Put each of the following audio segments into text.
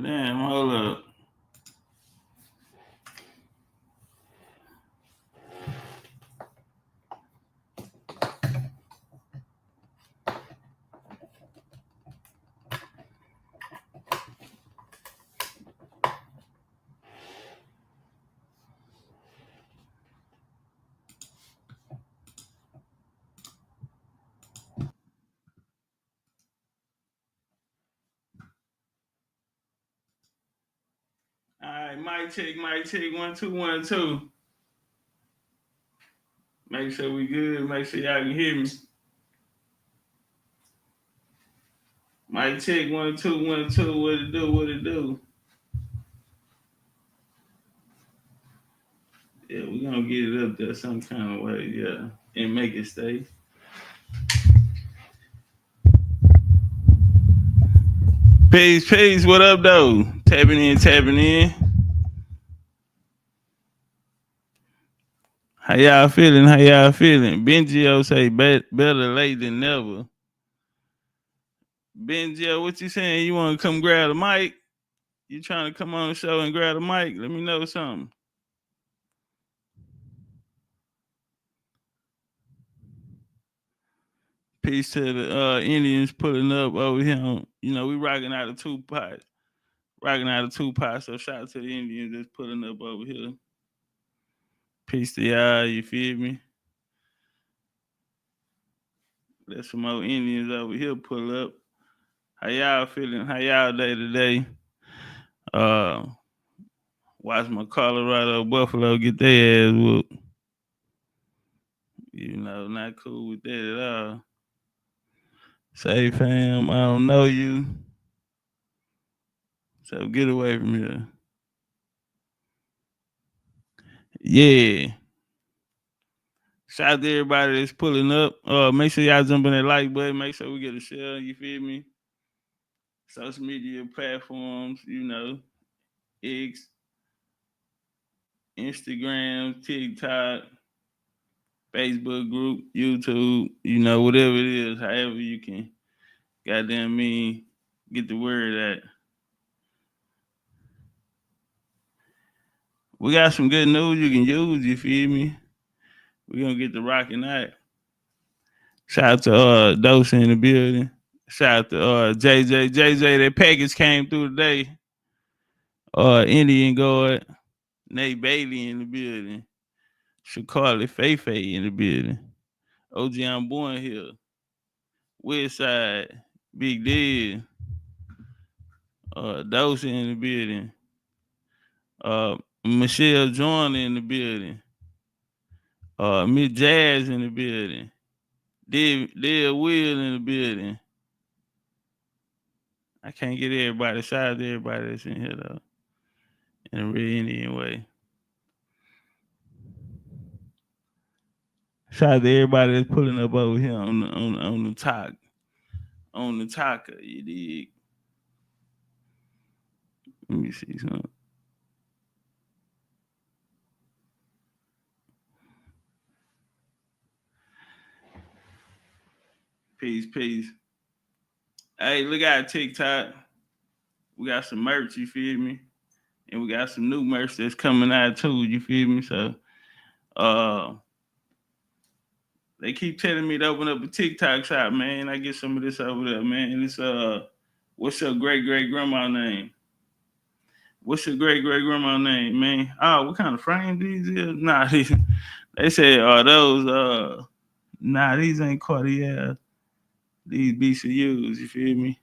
Damn, hold up. All right, mic check, 1 2 1 2. Make sure we good. Make sure y'all can hear me. Mic check 1 2 1 2. What it do? What it do? Yeah, we gonna get it up there some kind of way, yeah, and make it stay. Peace, peace. What up, though? Tapping in, tapping in. How y'all feeling? How y'all feeling? Benjio say better late than never. Benjio, what you saying? You want to come grab the mic? You trying to come on the show and grab the mic? Let me know something. Peace to the Indians pulling up over here. We rocking out of Tupac. So shout out to the Indians that's pulling up over here. Peace to y'all, you feel me? Let some more Indians over here pull up. How y'all feeling? How y'all day today? Watch my Colorado Buffalo get their ass whooped. Not cool with that at all. Say, fam, I don't know you. So get away from here. Yeah. Shout out to everybody that's pulling up. Make sure y'all jump in that like button. Make sure we get a share. You feel me? Social media platforms, X, Instagram, TikTok, Facebook group, YouTube, whatever it is, however you can, goddamn me, get the word out. We got some good news you can use, you feel me? We're gonna get the rocking out. Shout out to Dose in the building. Shout out to JJ. JJ, that package came through today. Indian guard. Nate Bailey in the building. Shakali Feifei in the building. OG I'm born here. Westside. Big Deal. Dose in the building. Michelle Joyner in the building. Miss Jazz in the building. Dead Will in the building. I can't get everybody. Shout out to everybody that's in here though. In a real Indian way. Shout out to everybody that's pulling up over here on the talk. On the talker, you dig? Let me see something. Peace, peace. Hey, look out TikTok. We got some merch, you feel me? And we got some new merch that's coming out too, you feel me? So they keep telling me to open up a TikTok shop, man. I get some of this over there, man. And it's what's your great grandma name? What's your great grandma name, man? Oh, what kind of frame these is? Nah, they said those nah, these ain't Cartier. These BCUs, you feel me?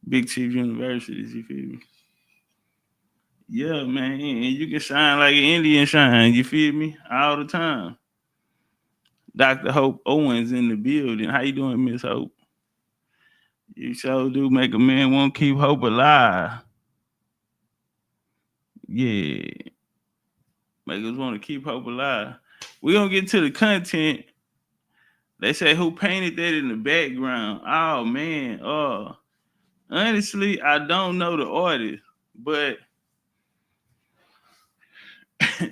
Big Chief Universities, you feel me? Yeah, man. And you can shine like an Indian shine, you feel me? All the time. Dr. Hope Owens in the building. How you doing, Miss Hope? You sure do make a man want to keep hope alive. Yeah. Make us want to keep hope alive. We're going to get to the content. They say who painted that in the background. Oh, man. Honestly, I don't know the artist, but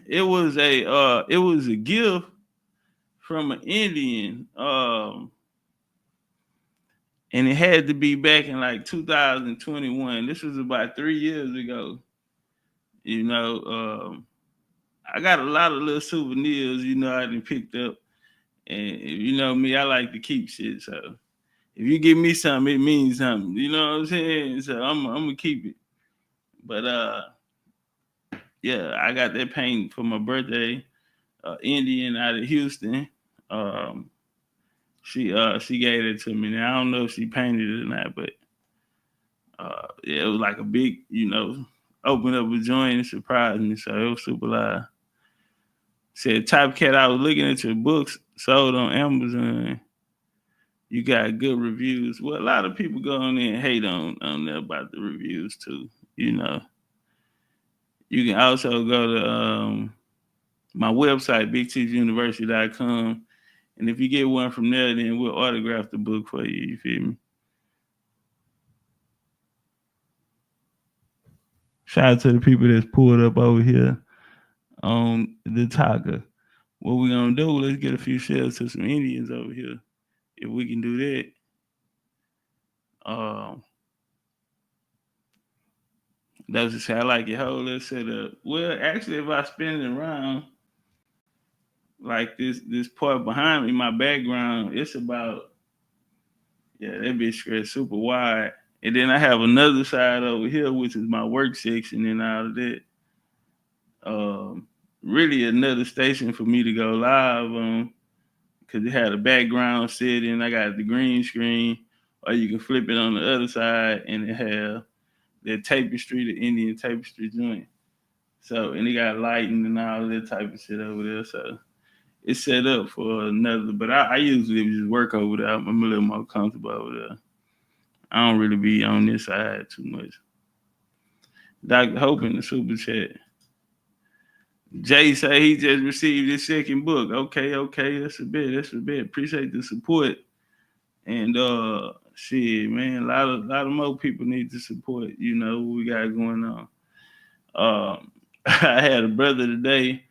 it was a gift from an Indian. and it had to be back in like 2021. This was about 3 years ago. You know, I got a lot of little souvenirs. I done picked up, and you know me, I like to keep shit. So if you give me something, it means something. You know what I'm saying? So I'm gonna keep it. But yeah, I got that paint for my birthday. Indian out of Houston. Um, she gave it to me. Now I don't know if she painted it or not, but yeah, it was like a big, open up a joint and surprised me. So it was super live. Said Top Cat, I was looking at your books sold on Amazon. You got good reviews. Well, a lot of people go on there and hate on there about the reviews too. You know, you can also go to my website, bigchiefuniversity.com. And if you get one from there, then we'll autograph the book for you. You feel me? Shout out to the people that's pulled up over here on the Taka. What we gonna do? Let's get a few shells to some Indians over here. If we can do that. That was just I like your whole little setup. Well, actually, if I spin it around like this part behind me, my background, it's about that bitch stretched super wide. And then I have another side over here, which is my work section and all of that. Really another station for me to go live on because it had a background setting. I got the green screen, or you can flip it on the other side and it have that tapestry, the Indian tapestry joint. So, and it got lighting and all that type of shit over there. So it's set up for another, but I usually just work over there. I'm a little more comfortable over there. I don't really be on this side too much. Dr. Hope in the super chat. Jay say he just received his second book. Okay, that's a bit. Appreciate the support. And shit, man, a lot of more people need to support. What we got going on. I had a brother today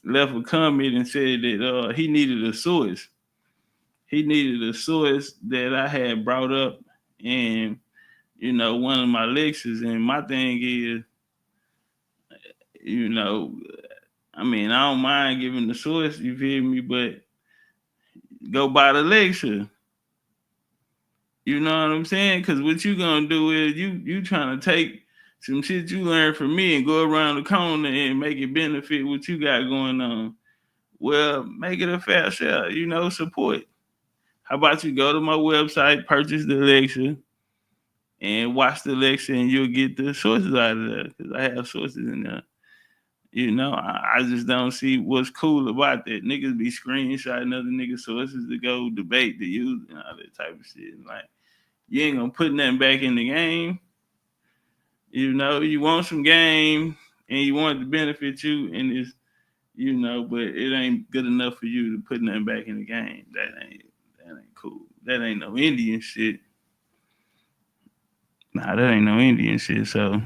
left a comment and said that he needed a source. He needed a source that I had brought up in, one of my lectures. And my thing is, I mean, I don't mind giving the source, you feel me, but go by the lecture. You know what I'm saying? Because what you gonna do is you trying to take some shit you learned from me and go around the corner and make it benefit what you got going on. Well, make it a fair share, support. How about you go to my website, purchase the lecture, and watch the lecture, and you'll get the sources out of there because I have sources in there. I just don't see what's cool about that. Niggas be screenshotting other niggas' sources to go debate the use and all that type of shit. Like, you ain't gonna put nothing back in the game. You want some game and you want it to benefit you and it's, but it ain't good enough for you to put nothing back in the game. That ain't cool. That ain't no Indian shit. Nah, that ain't no Indian shit. So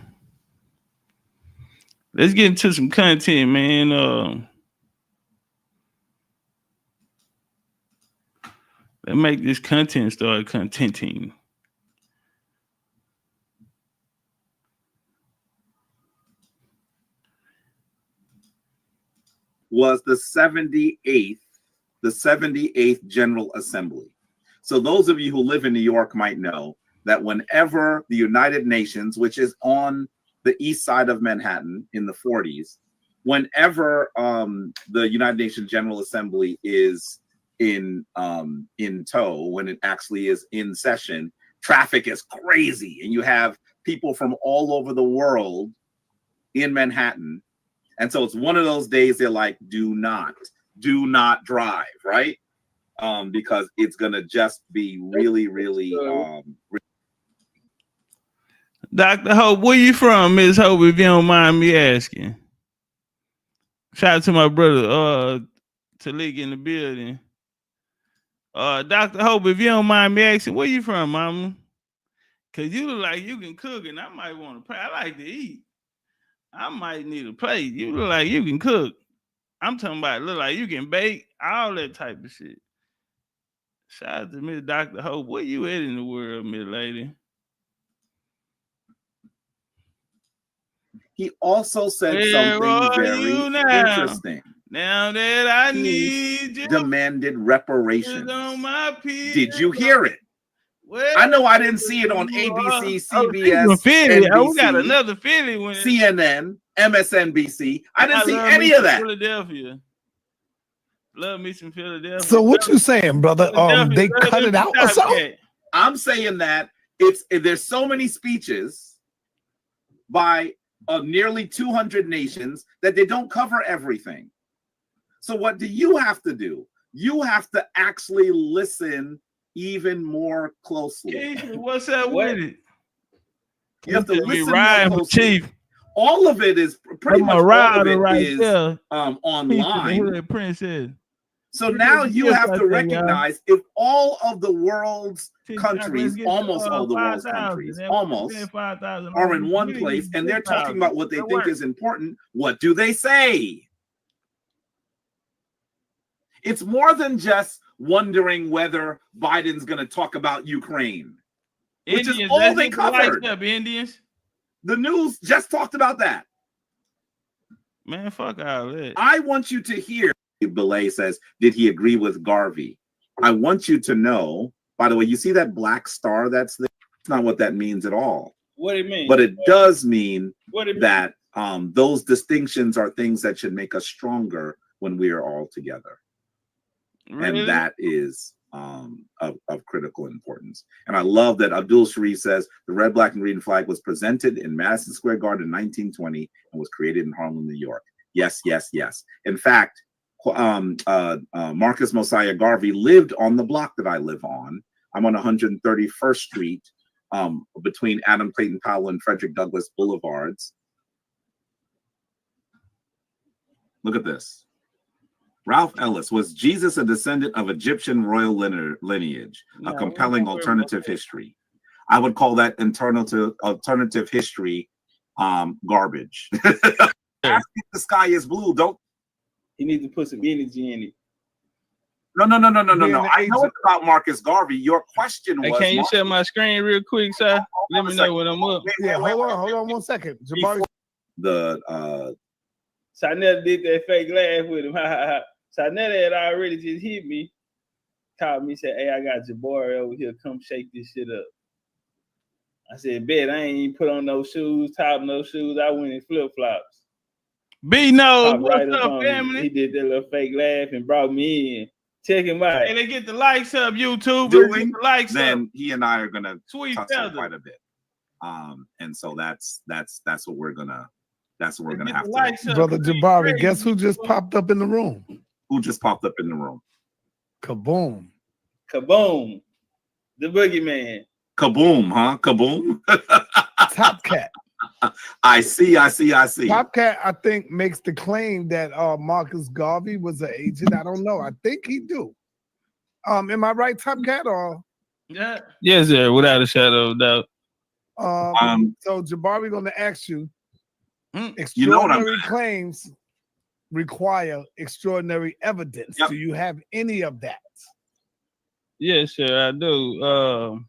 let's get into some content, man. Let's make this content start contenting. Was the 78th General Assembly. So those of you who live in New York might know that whenever the United Nations, which is on the east side of Manhattan in the 40s, whenever the United Nations General Assembly is in tow, when it actually is in session, traffic is crazy, and you have people from all over the world in Manhattan. And so it's one of those days they're like, do not drive, right? Because it's gonna just be really, really. Dr. Hope, where you from, Miss Hope, if you don't mind me asking? Shout out to my brother, Talik in the building. Dr. Hope, if you don't mind me asking, where you from, mama? Cause you look like you can cook, and I might want to play. I like to eat. I might need a plate. You look like you can cook. I'm talking about look like you can bake, all that type of shit. Shout out to Miss Dr. Hope. Where you at in the world, Miss Lady? He also said Where something are very you now? interesting. Now that I He need you, demanded reparations. on my pillow. Did you hear it? Where I know I didn't see it on you ABC, are? CBS, Philly. Oh, we got NBC, another Philly one. CNN, MSNBC. I didn't see love any me of some that. Philadelphia. Love me some Philadelphia. So what you saying, brother? They cut it out or something? I'm saying that there's so many speeches by nearly 200 nations that they don't cover everything. So what do you have to do? You have to actually listen even more closely. What's up with it? You have to listen more more closely. Chief. All of it is pretty much all of it is online. Princess. So now you have to recognize if all of the world's countries, almost all the world's countries, almost are in one place and they're talking about what they think is important, what do they say? It's more than just wondering whether Biden's going to talk about Ukraine, which is all they covered. Indians. The news just talked about that. Man, fuck all that. I want you to hear. Belay says, did he agree with Garvey? I want you to know, by the way, you see that black star that's there? That's not what that means at all. What it means? But it does mean that those distinctions are things that should make us stronger when we are all together. Really? And that is of critical importance. And I love that Abdul Sharif says the red, black, and green flag was presented in Madison Square Garden in 1920 and was created in Harlem, New York. Yes, yes, yes. In fact, Marcus Mosiah Garvey lived on the block that I live on. I'm on 131st Street between Adam Clayton Powell and Frederick Douglass Boulevards. Look at this. Ralph Ellis, was Jesus a descendant of Egyptian royal lineage? A compelling alternative history. I would call that alternative history garbage. The sky is blue. Don't. You need to put some energy in it. No. I know it's about Marcus Garvey. Your question was. Hey, can you share my screen real quick, sir? Let me know when I'm up. Hold on 1 second. Jabari. Chanel did that fake laugh with him. Chanel had already just hit me. Called me, said, hey, I got Jabari over here. Come shake this shit up. I said, bet I ain't even put on no shoes, top no shoes. I went in flip-flops. B-No, what's up, family? He did that little fake laugh and brought me in. Check him out. Hey, they get the likes up, YouTube. Doing, the likes then up. He and I are gonna touch on quite a bit. And so that's what we're gonna have to. Brother Jabari, guess who just popped up in the room? Who just popped up in the room? Kaboom. Kaboom. The boogeyman. Kaboom, huh? Kaboom. Top Cat. I see. Top Cat, I think, makes the claim that Marcus Garvey was an agent. I don't know. I think he do. Am I right, Top Cat? Or yeah, yes, sir. Without a shadow of doubt. So Jabari gonna ask you. Extraordinary claims require extraordinary evidence. Yep. Do you have any of that? Yes, sir, I do.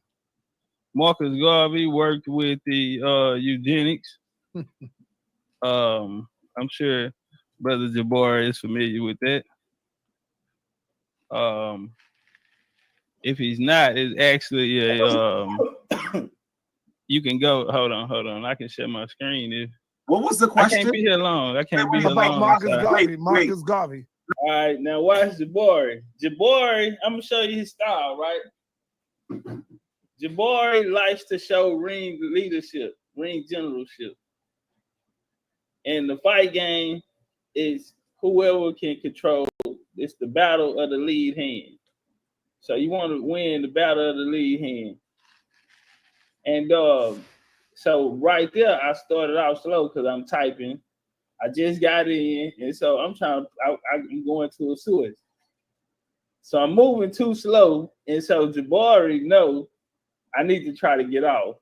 Marcus Garvey worked with the eugenics. I'm sure Brother Jabari is familiar with that. If he's not, it's actually a you can go. Hold on. I can share my screen if. What was the question? I can't be here long. About Marcus Garvey. All right, now watch Jabari. Jabari, I'm gonna show you his style, right? Jabari likes to show ring leadership, ring generalship. And the fight game is whoever can control. It's the battle of the lead hand. So you want to win the battle of the lead hand. And so right there, I started out slow because I'm typing. I just got in, and so I'm going to a switch. So I'm moving too slow, and so Jabari knows I need to try to get off.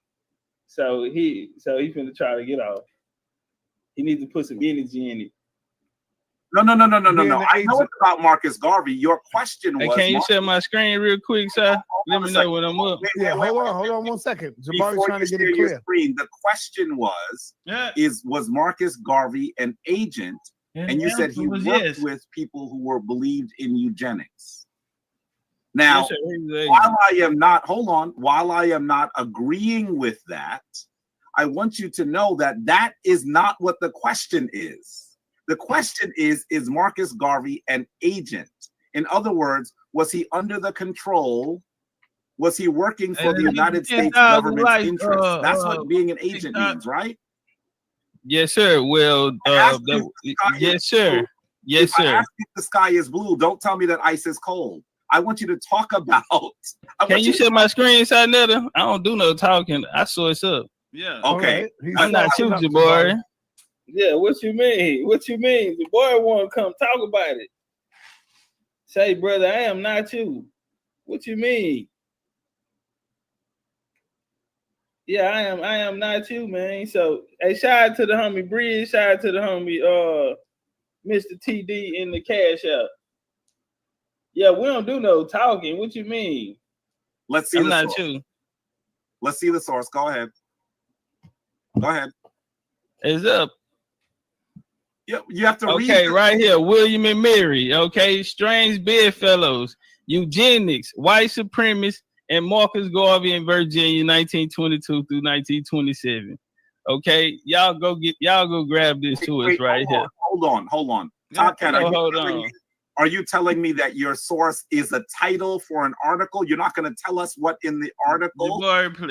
So he finna try to get off. He needs to put some energy in it. No. being I an know agent. it's about Marcus Garvey. Your question Hey, was. can you share my screen real quick, sir? Let me know when I'm up. Yeah, hold on 1 second. Jabari's Before trying you to get share it your clear. screen, the question was, was Marcus Garvey an agent? And you said he worked with people who were believed in eugenics. Now, while I am not agreeing with that, I want you to know that that is not what the question is. The question is Marcus Garvey an agent? In other words, was he under the control? Was he working for the United States government's interests? That's what being an agent means, right? Yes, sir. Well, yes, sir. Yes, if I sir. ask you if the sky is blue, don't tell me that ice is cold. I want you to talk about. Can you share my screen, Netta? I don't do no talking. I saw it's up. Yeah. Okay. Right. I'm not you, Jabari. Yeah. What you mean? What you mean? The boy want to come talk about it. Say, brother, I am not you. What you mean? Yeah, I am not you, man. So, hey, shout out to the homie Breeze. Shout out to the homie Mr. TD in the cash app. Yeah, we don't do no talking. What you mean? Let's see the source. Let's see the source. Go ahead. It's up. Yep, you have to read. Okay, right here. William and Mary. Okay, strange bedfellows, eugenics, white supremacists, and Marcus Garvey in Virginia, 1922 through 1927. Okay, y'all go grab this to us right here. Hold on. Topcat, are you telling me that your source is a title for an article? You're not going to tell us what in the article?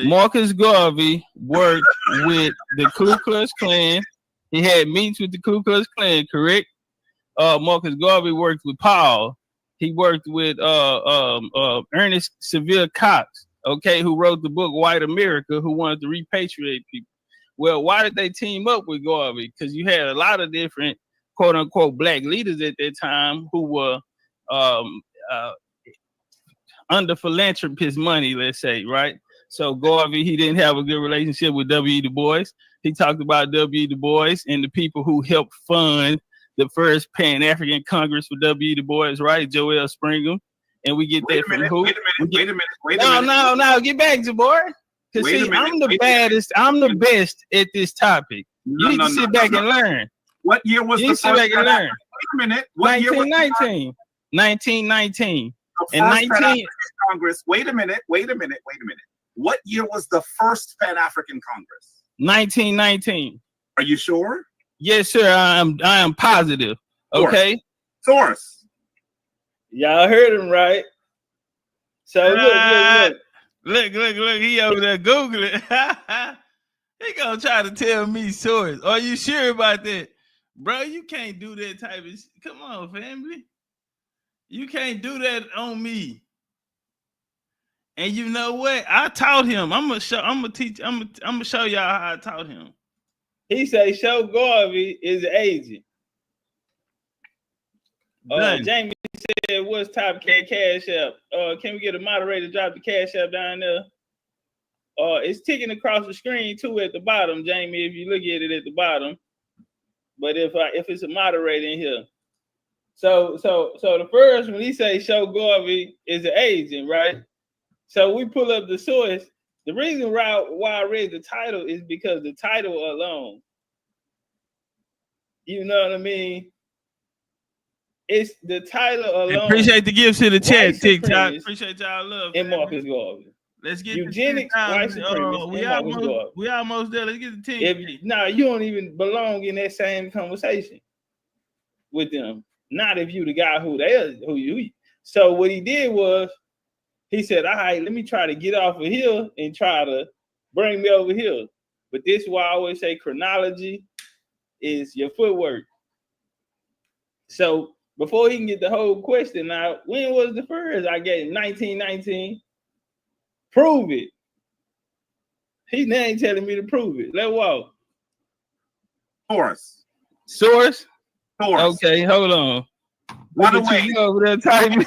Marcus Garvey worked with the Ku Klux Klan. He had meetings with the Ku Klux Klan, correct? Marcus Garvey worked with Paul. He worked with Ernest Seville Cox, okay, who wrote the book White America, who wanted to repatriate people. Well, why did they team up with Garvey? Because you had a lot of different quote unquote black leaders at that time who were under philanthropist money, let's say, right? So Garvey, he didn't have a good relationship with W. Du Bois. He talked about W. Du Bois and the people who helped fund the first Pan-African Congress for W. Du Bois, right? Joel Springham. And we get that from who? Wait a minute. No, get back, Jabari. Because see, I'm the baddest. I'm the best at this topic. You need to sit back and learn. What year was the first? Wait a minute. 1919. 1919. And 19 Congress. Wait a minute. What year was the first Pan-African Congress? 1919. Are you sure? Yes, sir. I am positive. Okay. Source. Y'all heard him right. So look. He over there Googling. He gonna try to tell me source. Are you sure about that? Bro, you can't do that type of shit. Come on, family. You can't do that on me. And you know what? I taught him. I'm gonna show y'all how I taught him. He say show Garvey is an agent. Jamie said, what's Topcat Cash App? Can we get a moderator to drop the Cash App down there? It's ticking across the screen too at the bottom, Jamie, if you look at it at the bottom. But if it's a moderator in here. So the first when he say show Garvey is an agent, right? So we pull up the source. The reason why I read the title is because the title alone. You know what I mean? It's the title alone. Appreciate the gifts to the chat, TikTok. Appreciate y'all love. And Marcus Garvey. Let's get eugenics, white supremacy. We almost there. Let's get the team. Now you don't even belong in that same conversation with them. Not if you the guy who you. So what he did was he said, all right, let me try to get off of here and try to bring me over here. But this is why I always say chronology is your footwork. So before he can get the whole question out, when was the first? I gave 1919. Prove it. He now ain't telling me to prove it. Let's walk. Source? Okay, hold on. By the way, you over there typing.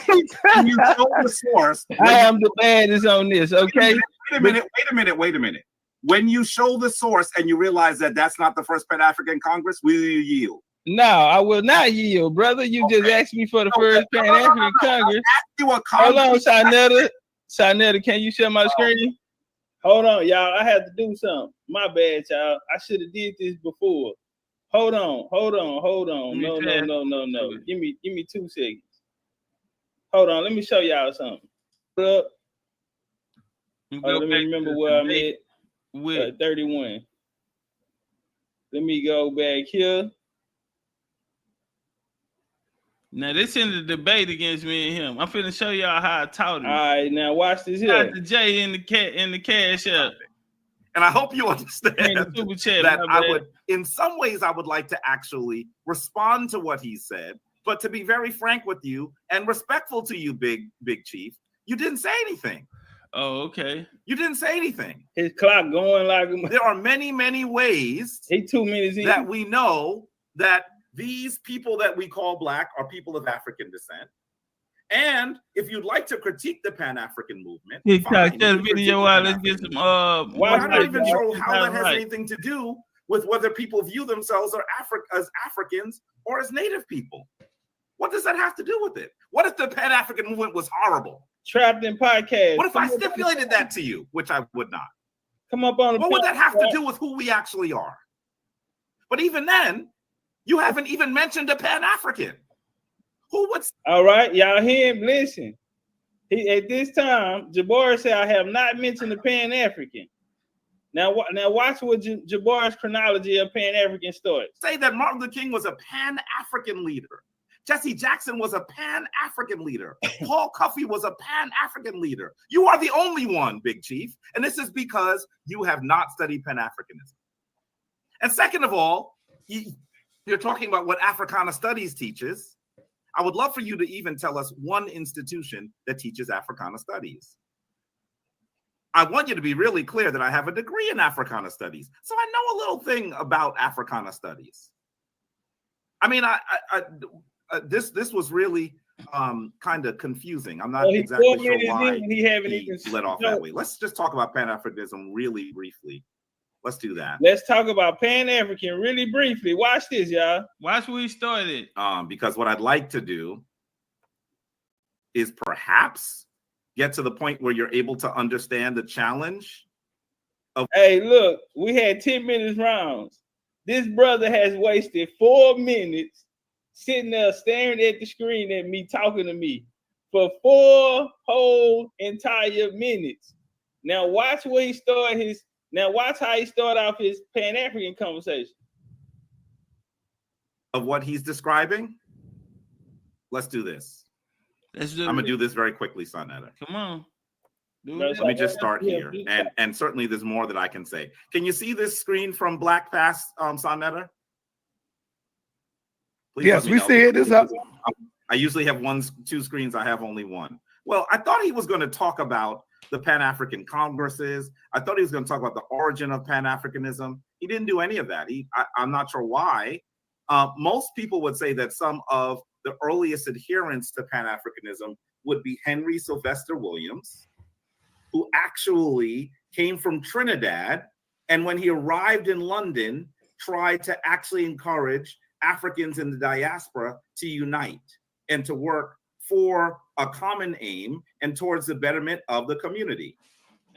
When you show the source, I am the baddest on this. Okay. Wait a minute. When you show the source and you realize that that's not the first Pan-African Congress, will you yield? No, I will not yield, brother. You just asked me for the first Pan-African Congress. You a Hold on, concrete- Sinetta, can you share my screen? Hold on, y'all. I had to do something. My bad, y'all. I should have did this before. Hold on. No. Give me 2 seconds. Hold on. Let me show y'all something. Up. Let me remember where I'm at. With 31. Let me go back here. Now this in the debate against me and him. I'm finna show y'all how I taught him. All right, now watch this here. Got the J in the cash up. And I hope you understand that I would, in some ways, I would like to actually respond to what he said, but to be very frank with you and respectful to you, Big Chief, you didn't say anything. Oh, okay. You didn't say anything. His clock going like there are many, many ways 2 minutes that we know that these people that we call Black are people of African descent. And if you'd like to critique the Pan-African movement, fine, that video out. Let's get some. I'm not even sure how that has anything to do with whether people view themselves as Africans or as Native people. What does that have to do with it? What if the Pan-African movement was horrible? Trapped in podcast. What if I stipulated that to you, which I would not? Come up on. What would that have to do with who we actually are? But even then, you haven't even mentioned a Pan-African. Who would? All right, y'all hear him? Listen. At this time, Jabbar said, "I have not mentioned the Pan-African." Now watch what Jabbar's chronology of Pan-African starts. Say that Martin Luther King was a Pan-African leader. Jesse Jackson was a Pan-African leader. Paul Cuffey was a Pan-African leader. You are the only one, Big Chief. And this is because you have not studied Pan-Africanism. And second of all, you're talking about what Africana Studies teaches. I would love for you to even tell us one institution that teaches Africana Studies. I want you to be really clear that I have a degree in Africana Studies. So I know a little thing about Africana Studies. I mean, this was really kind of confusing. I'm not exactly sure why he let off that way. Let's just talk about Pan-Africanism really briefly. Let's do that. Let's talk about Pan-African really briefly. Watch this, y'all. Watch where he started. Because what I'd like to do is perhaps get to the point where you're able to understand the challenge of. Hey, look, we had 10 minutes rounds. This brother has wasted 4 minutes sitting there staring at the screen at me, talking to me for 4 whole entire minutes. Now watch where he started his. Now watch how he started off his Pan-African conversation. Of what he's describing. Let's do this. I'm gonna do this very quickly, Sonetta. Come on. Let me just start here, and certainly there's more that I can say. Can you see this screen from Black Fast, Sonetta? Yes, we see it. It's up. I usually have 2 screens. I have only one. Well, I thought he was going to talk about the Pan-African Congresses. I thought he was going to talk about the origin of Pan-Africanism. He didn't do any of that. I'm not sure why. Most people would say that some of the earliest adherents to Pan-Africanism would be Henry Sylvester Williams, who actually came from Trinidad, and when he arrived in London, tried to actually encourage Africans in the diaspora to unite and to work for a common aim and towards the betterment of the community.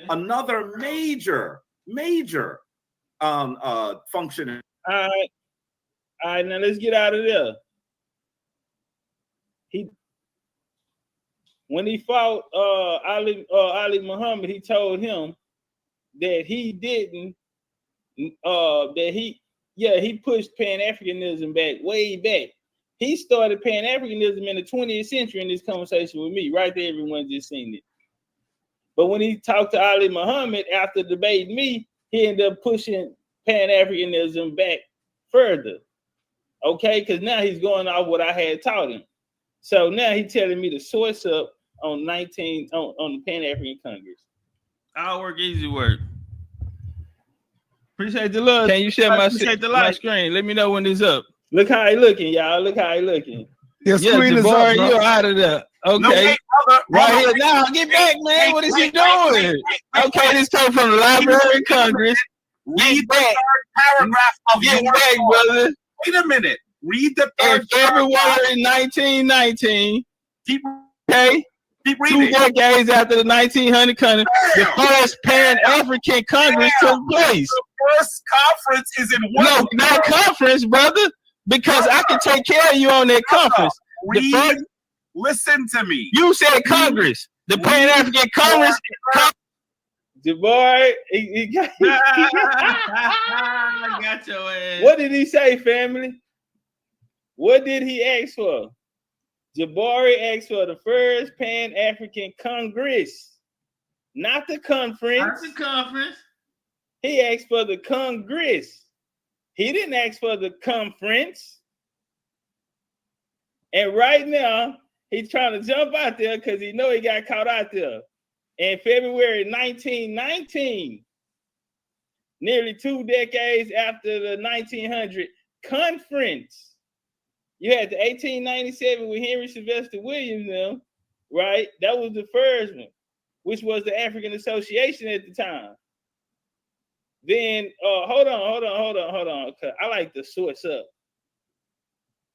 Another major function. All right, now let's get out of there. When he fought Ali Muhammad, he told him that he didn't, he pushed Pan-Africanism way back. He started Pan-Africanism in the 20th century in this conversation with me. Right there, everyone just seen it. But when he talked to Ali Muhammad after debating me, he ended up pushing Pan-Africanism back further. Okay, because now he's going off what I had taught him. So now he's telling me to source up on the Pan-African Congress. I'll work, easy work. Appreciate the love. Can you share my screen? Let me know when it's up. Look how he looking, y'all. Look how he looking. Your screen is up, bro. You're out of there. Okay. No, wait, right here. Now, get back, man. What is he doing? Okay, this comes from the Library of Congress. Read the third paragraph of your back, brother. Wait a minute. Read the In third February 1919. Keep, Okay. keep 2 reading. decades after the 1900 Congress, the first Pan-African Congress took place. The first conference is in what? No, not conference, brother, because I can take care of you on that conference. Read, listen to me. You said Congress. The Pan-African Congress. Jabari, he got your ass. What did he say, family? What did he ask for? Jabari asked for the first Pan-African Congress, not the conference. Not the conference. He asked for the Congress. He didn't ask for the conference. And right now, he's trying to jump out there because he know he got caught out there. In February 1919, nearly 2 decades after the 1900 conference, you had the 1897 with Henry Sylvester Williams, now, right? That was the first one, which was the African Association at the time. Then, hold on. I like to source up.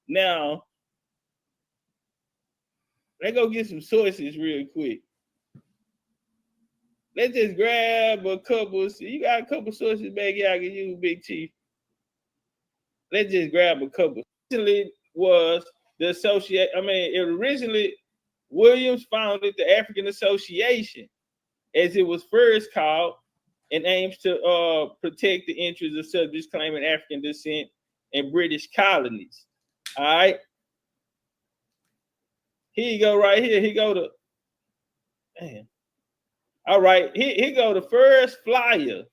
Now, let's go get some sources real quick. Let's just grab a couple. You got a couple sources back here I can use, Big Chief. Let's just grab a couple. Originally was the originally Williams founded the African Association, as it was first called, and aims to protect the interests of subjects claiming African descent in British colonies. All right. Here you go right here. He go to, man. All right, he go the first flyer.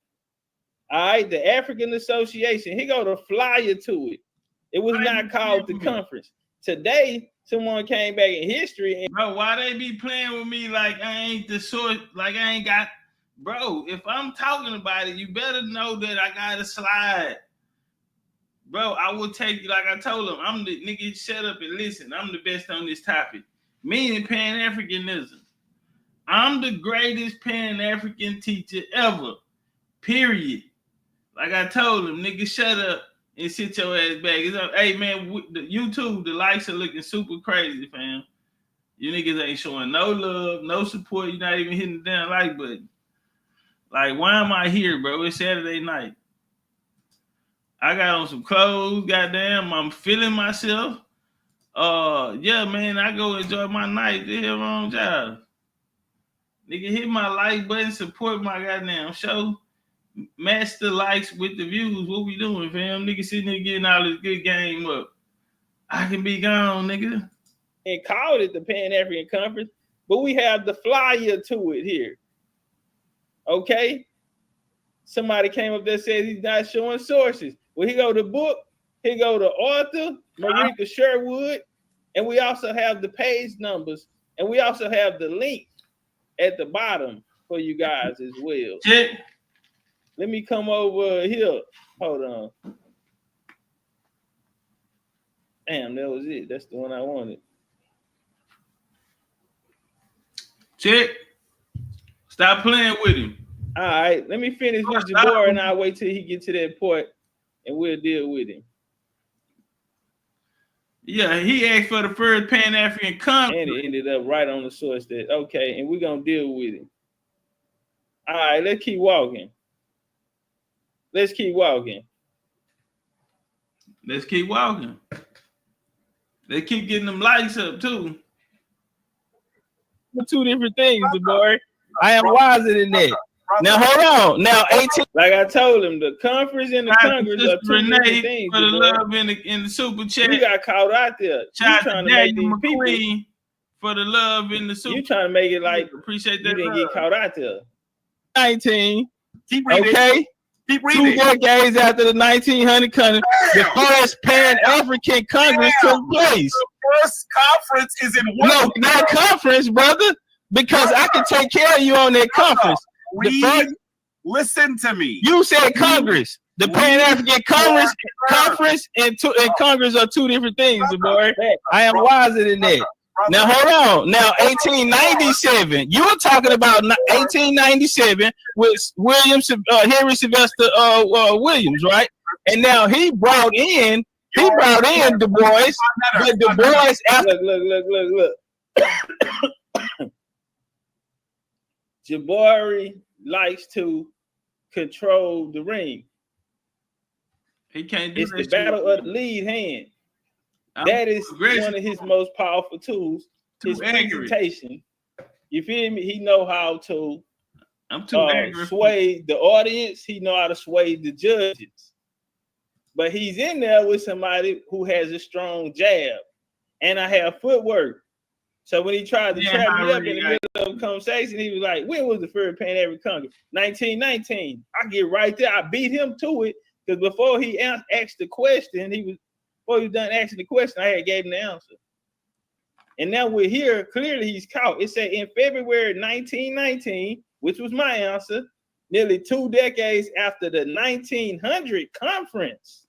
All right, the African Association. He go the flyer to it. It was not called the conference. Today, someone came back in history and bro, why they be playing with me like I ain't the sort, like I ain't got, bro, if I'm talking about it, you better know that I got a slide. Bro, I will take you, like I told him, I'm the nigga, shut up and listen. I'm the best on this topic. Meaning Pan-Africanism. I'm the greatest Pan-African teacher ever, period. Like I told him, nigga, shut up and sit your ass back. It's up. Hey, man, the YouTube, the likes are looking super crazy, fam. You niggas ain't showing no love, no support. You're not even hitting the damn like button. Like, why am I here, bro? It's Saturday night. I got on some clothes, goddamn. I'm feeling myself. Yeah, man, I go enjoy my night. They have wrong job. Nigga, hit my like button, support my goddamn show. Match the likes with the views. What we doing, fam? Nigga sitting here getting all this good game up. I can be gone, nigga. And called it the Pan-African Conference, but we have the flyer to it here. Okay? Somebody came up there and said he's not showing sources. Well, he go to book, he go to author, Marika Sherwood, and we also have the page numbers, and we also have the link at the bottom for you guys as well. Check. Let me come over here. Hold on. Damn, that was it. That's the one I wanted. Check. Stop playing with him. All right, let me finish with Jabbar and I'll wait till he get to that point and we'll deal with him. Yeah, he asked for the first Pan-African Conference. And it ended up right on the source that, okay, and we're going to deal with him. All right, let's keep walking. Let's keep walking. Let's keep walking. Let's keep getting them likes up, too. Two different things, boy. I am wiser than that. Now, hold on. Now, 18. Like I told him, the conference and the Congress are two different things. For the love in the super chat. You got caught out there. Shout out to Daniel McQueen for the love in the super. You trying to make it like appreciate that you didn't get caught out there. 19. Keep reading. Okay. Keep reading. 2 decades after the 1900 Congress, the first Pan-African Congress took place. The first conference is in what? No, not conference, brother, because I can take care of you on that conference. Listen to me. You said Congress. The Pan-African Conference and Congress are two different things, boy. I am wiser than that. Now, hold on. Now, 1897. You were talking about 1897 with Henry Sylvester Williams, right? And now he brought in He brought in Du Bois, but Du Bois after Look. Jabari likes to control the ring. He can't do It's that the shit. battle of the lead hand. That is one of his most powerful tools. His presentation. You feel me? He know how to sway the audience. He know how to sway the judges. But he's in there with somebody who has a strong jab. And I have footwork. So when he tried to trap me up in the middle of a conversation, he was like, when was the first Pan-African Congress? 1919. I get right there. I beat him to it. Because before he asked the question, before he was done asking the question, I had gave him the answer. And now we're here. Clearly, he's caught. It said in February 1919, which was my answer, nearly 2 decades after the 1900 conference,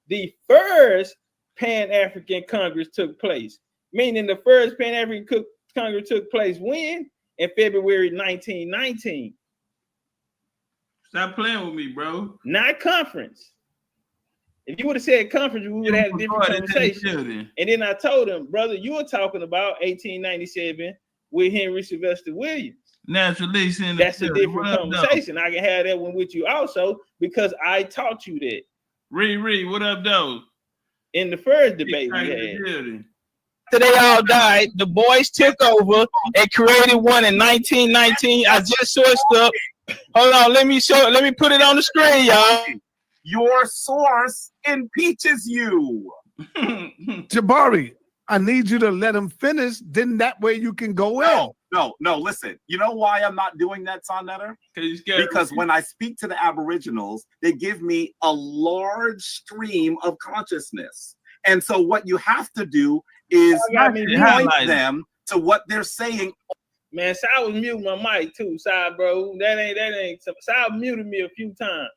the first Pan-African Congress took place. Meaning the first Pan-African Congress took place when? In February 1919. Stop playing with me, bro. Not conference. If you would have said conference, we would have had a different conversation. And then I told him, brother, you were talking about 1897 with Henry Sylvester Williams. That's a different conversation. I can have that one with you also because I taught you that. Reed, what up, though? In the first debate we had. After they all died, the boys took over and created one in 1919. I just sourced up. Hold on, let me put it on the screen, y'all. Your source impeaches you. Jabari, I need you to let him finish. Then that way you can go in. No, listen. You know why I'm not doing that, Sonetta? Because when I speak to the Aboriginals, they give me a large stream of consciousness. And so what you have to do is point them to what they're saying. Man, Sal was muting my mic too, Sal, bro. That ain't. Sal muted me a few times.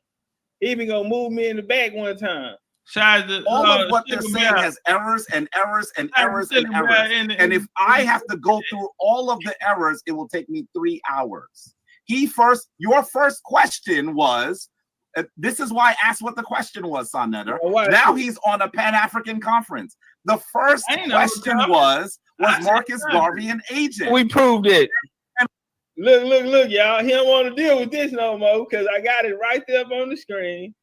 He even gonna move me in the back one time. All of what they're saying has errors and errors and errors and errors. And if I have to go through all of the errors, it will take me 3 hours. Your first question was, this is why I asked what the question was, Sonetta. Now he's on a Pan-African conference. The first question was Marcus Garvey an agent? We proved it. Look, y'all. He don't want to deal with this no more because I got it right there up on the screen,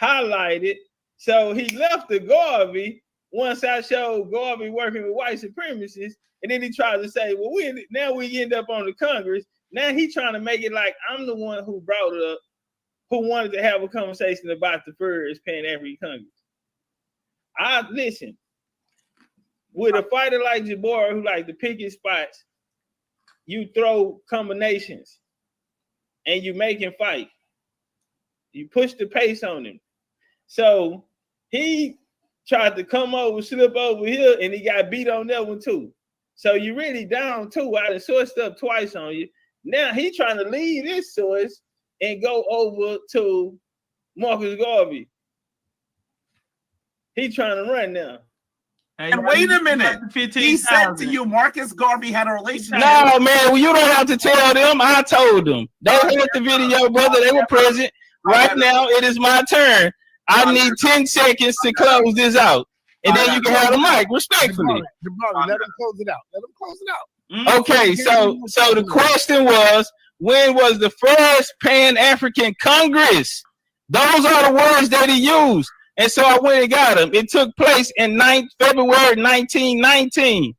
highlighted. So he left the Garvey once I showed Garvey working with white supremacists, and then he tried to say, well, we end up on the Congress. Now he's trying to make it like I'm the one who brought it up, who wanted to have a conversation about the first Pan-African Congress. Listen, with a fighter like Jabbar who like to pick his spots, you throw combinations and you make him fight. You push the pace on him. So he tried to come over, slip over here, and he got beat on that one too. So you really down 2. I done sourced up twice on you. Now he trying to leave this source and go over to Marcus Garvey. He trying to run now. And wait a minute. He said to you, Marcus Garvey had a relationship. No, man, well, you don't have to tell them. I told them. They heard the video, brother. They were present. Right now, it is my turn. I need 10 seconds to close this out. And then you can have the mic, respectfully. Jabari, let him close it out. Okay, so the question was, when was the first Pan-African Congress? Those are the words that he used. And so I went and got them. It took place in February 1919.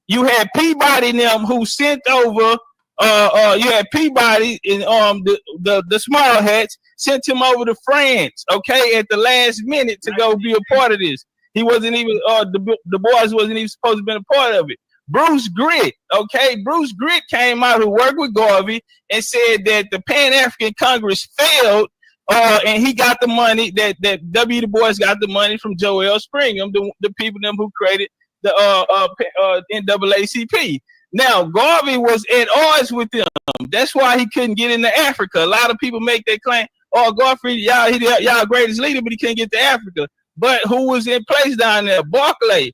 You had Peabody and them who sent over, you had Peabody and the small hats sent him over to France, okay, at the last minute to go be a part of this. He wasn't even, the boys wasn't even supposed to be a part of it. Bruce Gritt, okay, Bruce Gritt came out who worked with Garvey and said that the Pan-African Congress failed. And he got the money that W. Du Bois got the money from Joel Springham, the people them who created the NAACP. Now Garvey was at odds with them. That's why he couldn't get into Africa. A lot of people make that claim. Oh, Garvey, y'all greatest leader, but he couldn't get to Africa. But who was in place down there? Barclay,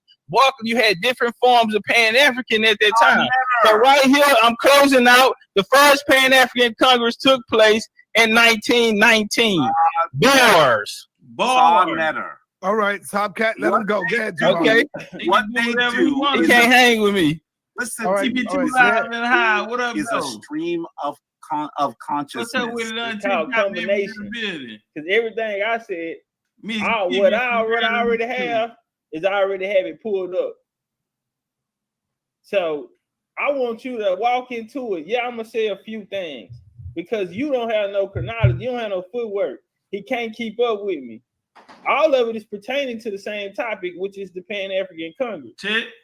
you had different forms of Pan-African at that time. So right here, I'm closing out. The first Pan-African Congress took place in 1919. Bars. Sonetta. All right, Top Cat, let him go. Go ahead, Okay. What they do You is can't hang with me. listen. All right, TB2 all right, live yeah. and high. What up, Is a though? stream of consciousness. What's up with it? It's called combination. Because everything I said, what I already have is I already have it pulled up. So I want you to walk into it. Yeah, I'm gonna say a few things because you don't have no chronology, you don't have no footwork. He can't keep up with me. All of it is pertaining to the same topic, which is the Pan-African Congress.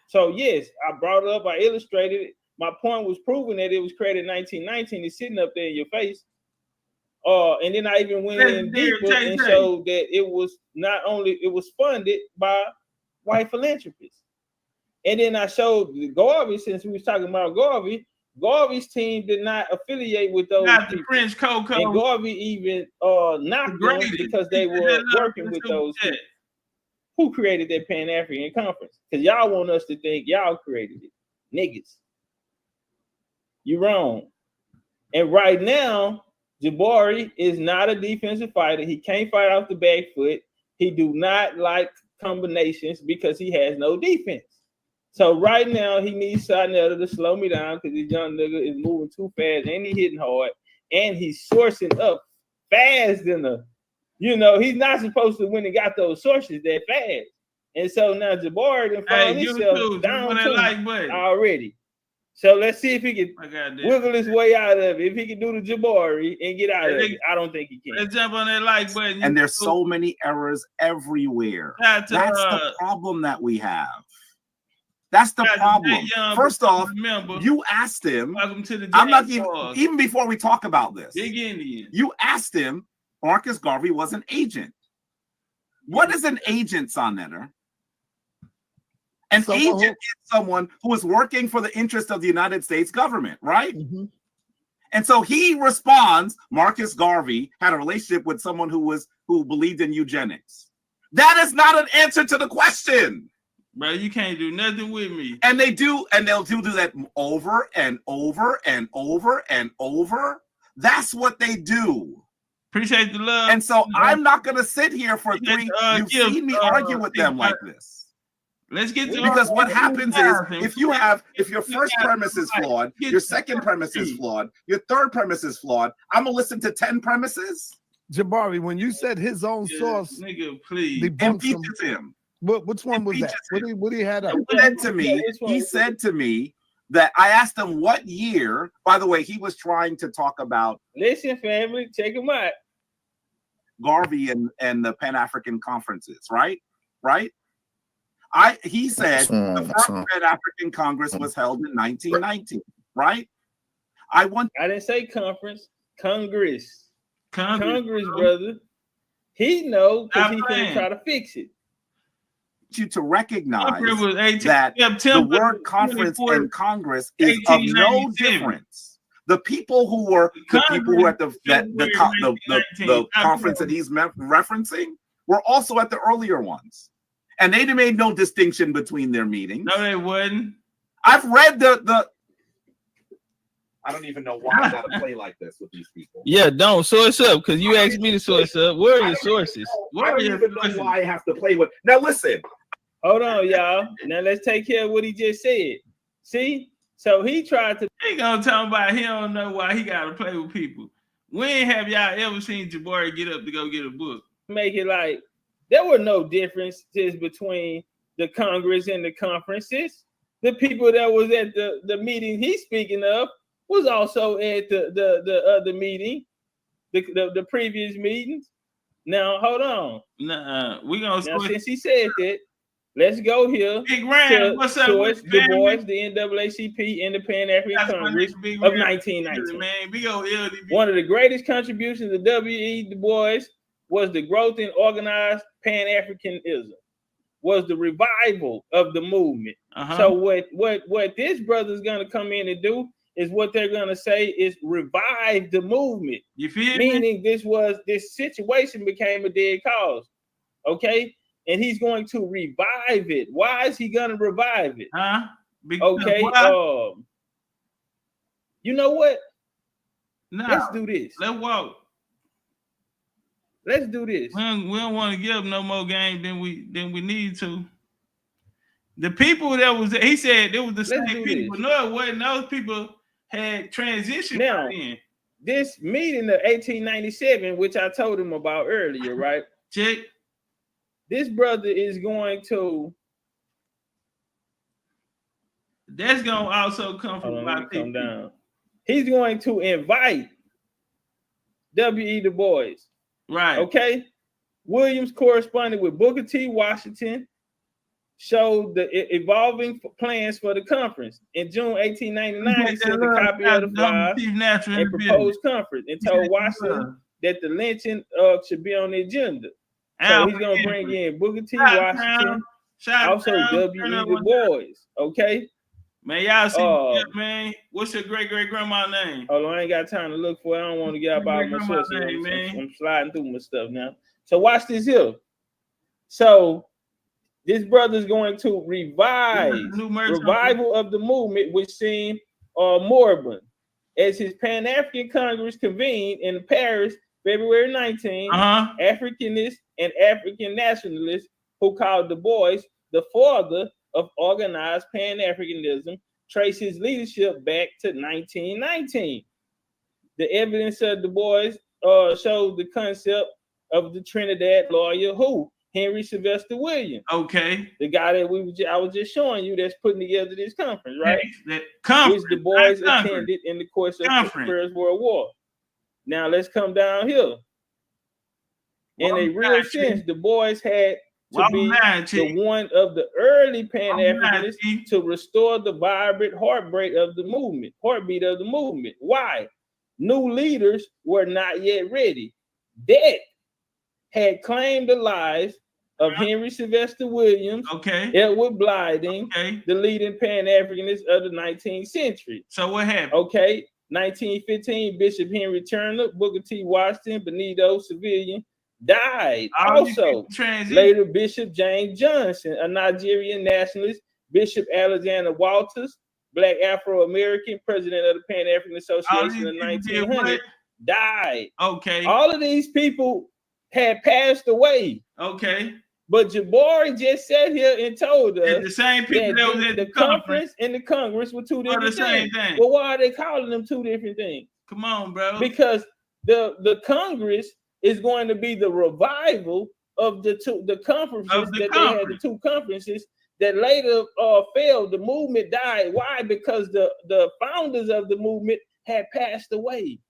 So yes, I brought it up, I illustrated it. My point was proving that it was created in 1919. It's sitting up there in your face. And then I even went in deeper and showed that it was not only, it was funded by white philanthropists. And then I showed Garvey, since we was talking about Garvey, Garvey's team did not affiliate with those Not people. the French Cocoa. And Garvey even knocked them because they were working with those people. Who created that Pan-African Conference? Because y'all want us to think y'all created it. Niggas. You're wrong. And right now, Jabari is not a defensive fighter. He can't fight off the back foot. He do not like combinations because he has no defense. So right now, he needs Sarnetta to slow me down because this young nigga is moving too fast and he hitting hard and he's sourcing up fast in the, he's not supposed to when he got those sources that fast. And so now Jabari done found himself down to already. So let's see if he can wiggle his way out of it. If he can do the Jabari and get out of it, I don't think he can. Let's jump on that like button. And there's so many errors everywhere. That's the problem that we have. That's the problem. First off, you asked him. Welcome to the I'm not even before we talk about this. Big Indian. You asked him. Marcus Garvey was an agent. What is an agent, Sonnetter? An agent is someone who is working for the interest of the United States government, right? Mm-hmm. And so he responds, Marcus Garvey had a relationship with someone who believed in eugenics. That is not an answer to the question. Bro, you can't do nothing with me. And they do, and they'll do that over and over and over and over. That's what they do. Appreciate the love. And so I'm not going to sit here for you've seen me argue with them like this. Let's get to because what happens is if your first premise is flawed, your second premise is flawed, your third premise is flawed, I'm gonna listen to 10 premises. Jabari, when you said his own source, nigga, please impeaches him. Which one was that? What he had up? He said to me that I asked him what year. By the way, he was trying to talk about. Listen, family, check him out. Garvey and the Pan-African conferences, right? He said the first Pan-African Congress was held in 1919, right? I didn't say conference, Congress, brother. He know because he can try to fix it. You to recognize that the word conference and Congress is of no difference. The people who were at the conference that he's referencing were also at the earlier ones. And they made no distinction between their meetings. No, they wouldn't. I've read the I don't even know why I gotta play like this with these people. Yeah, don't source up because you asked me to source up. Where are your sources? I don't even know why I have to play with. Now listen. Hold on, y'all. Now let's take care of what he just said. See? So he tried to. He gonna tell about he don't know why he gotta play with people. When have y'all ever seen Jabari get up to go get a book? Make it like there were no differences between the Congress and the conferences. The people that was at the meeting he's speaking of was also at the other meeting, the previous meetings. Now hold on. We gonna since he said that, let's go here. Big Ram, what's up? The boys, the NAACP, and the Pan-African Congress of 1919. Man, big old LDB. One of the greatest contributions of W.E. Du Bois was the growth in organized Pan-Africanism, was the revival of the movement. So what this brother's gonna come in and do is what they're gonna say is revive the movement. You feel me? Meaning this situation became a dead cause. Okay. And he's going to revive it. Why is he gonna revive it? Okay. You know what? No. Let's do this. Let's walk. Let's do this. We don't want to give no more game than we need to. The people that was, he said it was the same people. No, it wasn't. Those people had transitioned now. In. This meeting of 1897, which I told him about earlier, right? Check. This brother is going to. That's gonna also come from my people. Down. He's going to invite W.E. Du Bois. Right. Okay. Williams corresponded with Booker T. Washington, showed the evolving plans for the conference. In June 1899, he sent a copy of the flyer and proposed conference and told Washington that the lynching should be on the agenda. So he's going to bring in Booker T. Washington, also W.E. Du Bois. Okay? Man, y'all see, man, what's your great-great-grandma name? Oh, I ain't got time to look for it. I don't want to get about my source. I'm sliding through my stuff now. So watch this here. So this brother's going to revival of the movement, which seemed moribund. As his Pan-African Congress convened in Paris, February 19, Africanists and African nationalists who called Du Bois the father of organized Pan-Africanism trace his leadership back to 1919. The evidence of Du Bois showed the concept of the Trinidad lawyer who Henry Sylvester Williams. Okay. The guy that I was just showing you that's putting together this conference, right? That conference. Which Du Bois attended in the course of the First World War. Now let's come down here. In a real sense, Du Bois had to be the one of the early Pan-Africanists to restore the vibrant heartbeat of the movement. Why? New leaders were not yet ready. Death had claimed the lives of Henry Sylvester Williams, Edward Blyden, the leading Pan-Africanists of the 19th century. So what happened? 1915, Bishop Henry Turner, Booker T. Washington, Benito Civilian died. Also, later Bishop James Johnson, a Nigerian nationalist, Bishop Alexander Walters, Black Afro-American, president of the Pan-African Association in 1900, died. All of these people had passed away. But Jabari just sat here and told us the same people that was at the conference and the Congress were two different things. Well, why are they calling them two different things? Come on, bro. Because the Congress is going to be the revival of the conferences they had, the two conferences that later failed. The movement died. Why? Because the founders of the movement had passed away.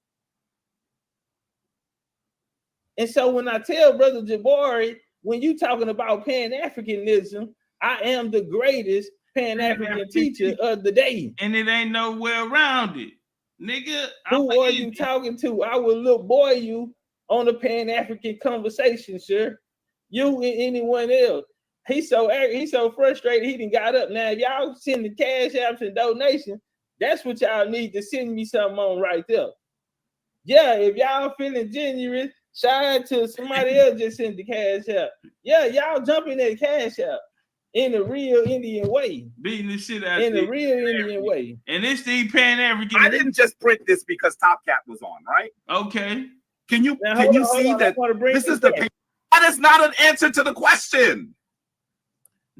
And so when I tell Brother Jabari, when you talking about Pan-Africanism, I am the greatest Pan-African teacher of the day. And it ain't no way around it. Nigga, who are you talking to? I will little boy you on the Pan-African conversation, sir. You and anyone else. He's so frustrated he done got up. Now, y'all sending cash apps and donations. That's what y'all need to send me something on right there. Yeah, if y'all feeling genuine, shout out to somebody else just send the cash app. Yeah, y'all jumping that cash app in the real Indian way. Beating the shit out in the real Indian way. And it's the Pan-African. I didn't just print this because Top Cat was on, right? Okay. Can you see that this is the that is not an answer to the question.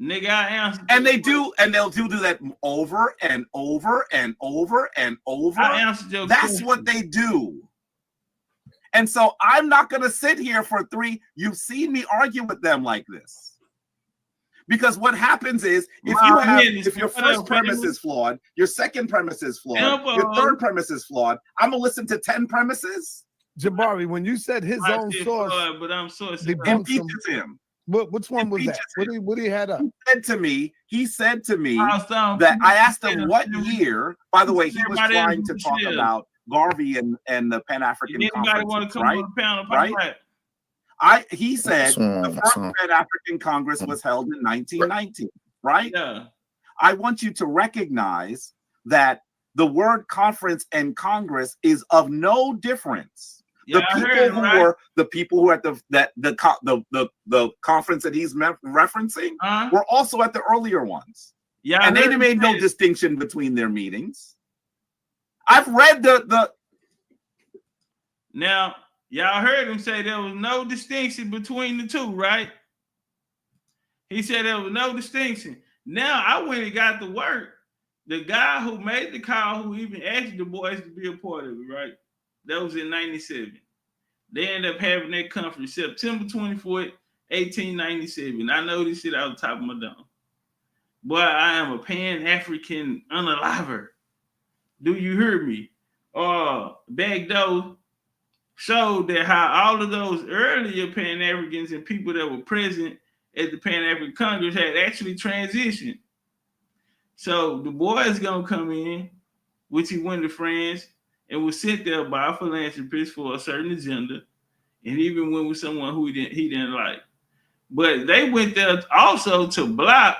Nigga, I answered. And they'll do that over and over and over and over. I answered your That's question. what they do. And so I'm not going to sit here for you've seen me argue with them like this. Because what happens is, if your first premise is flawed, your second premise is flawed, your third premise is flawed, I'm going to listen to 10 premises. Jabari, when you said his own source, but I'm sourcing impeaches him. Which one was that? What he had up? He said to me that I asked him what year. By the way, he was trying to talk about Garvey and the Pan-African Conference, right? He said the first Pan-African Congress was held in 1919, right? Yeah. I want you to recognize that the word conference and Congress is of no difference. Yeah, The people who were at the conference that he's referencing were also at the earlier ones. Yeah, and they made no distinction between their meetings. I've read the. Now Y'all heard him say there was no distinction between the two, right? He said there was no distinction. Now I went and got to work. The guy who made the call, who even asked the boys to be a part of it, right? That was in 97. They ended up having that conference September 24th, 1897. I know this shit out the top of my dome. Boy, I am a Pan-African unaliver. Do you hear me? Bagdo showed that how all of those earlier Pan-Africans and people that were present at the Pan-African Congress had actually transitioned. So the boys gonna come in, which he went to France and was sent there by a philanthropist for a certain agenda, and even went with someone who he didn't like. But they went there also to block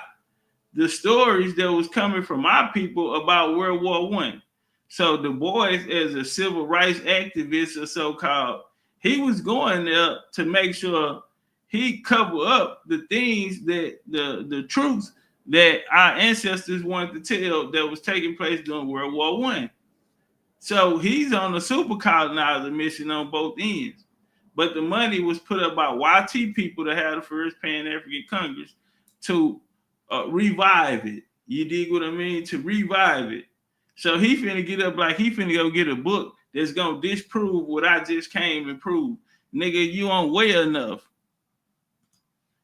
the stories that was coming from our people about World War I. So Du Bois, as a civil rights activist or so-called, he was going there to make sure he covered up the things that the truths that our ancestors wanted to tell that was taking place during World War I. So he's on a super colonizer mission on both ends. But the money was put up by YT people to have the first Pan-African Congress to revive it. You dig what I mean? To revive it. So he finna get up like he finna go get a book that's gonna disprove what I just came and proved. Nigga, you ain't way enough.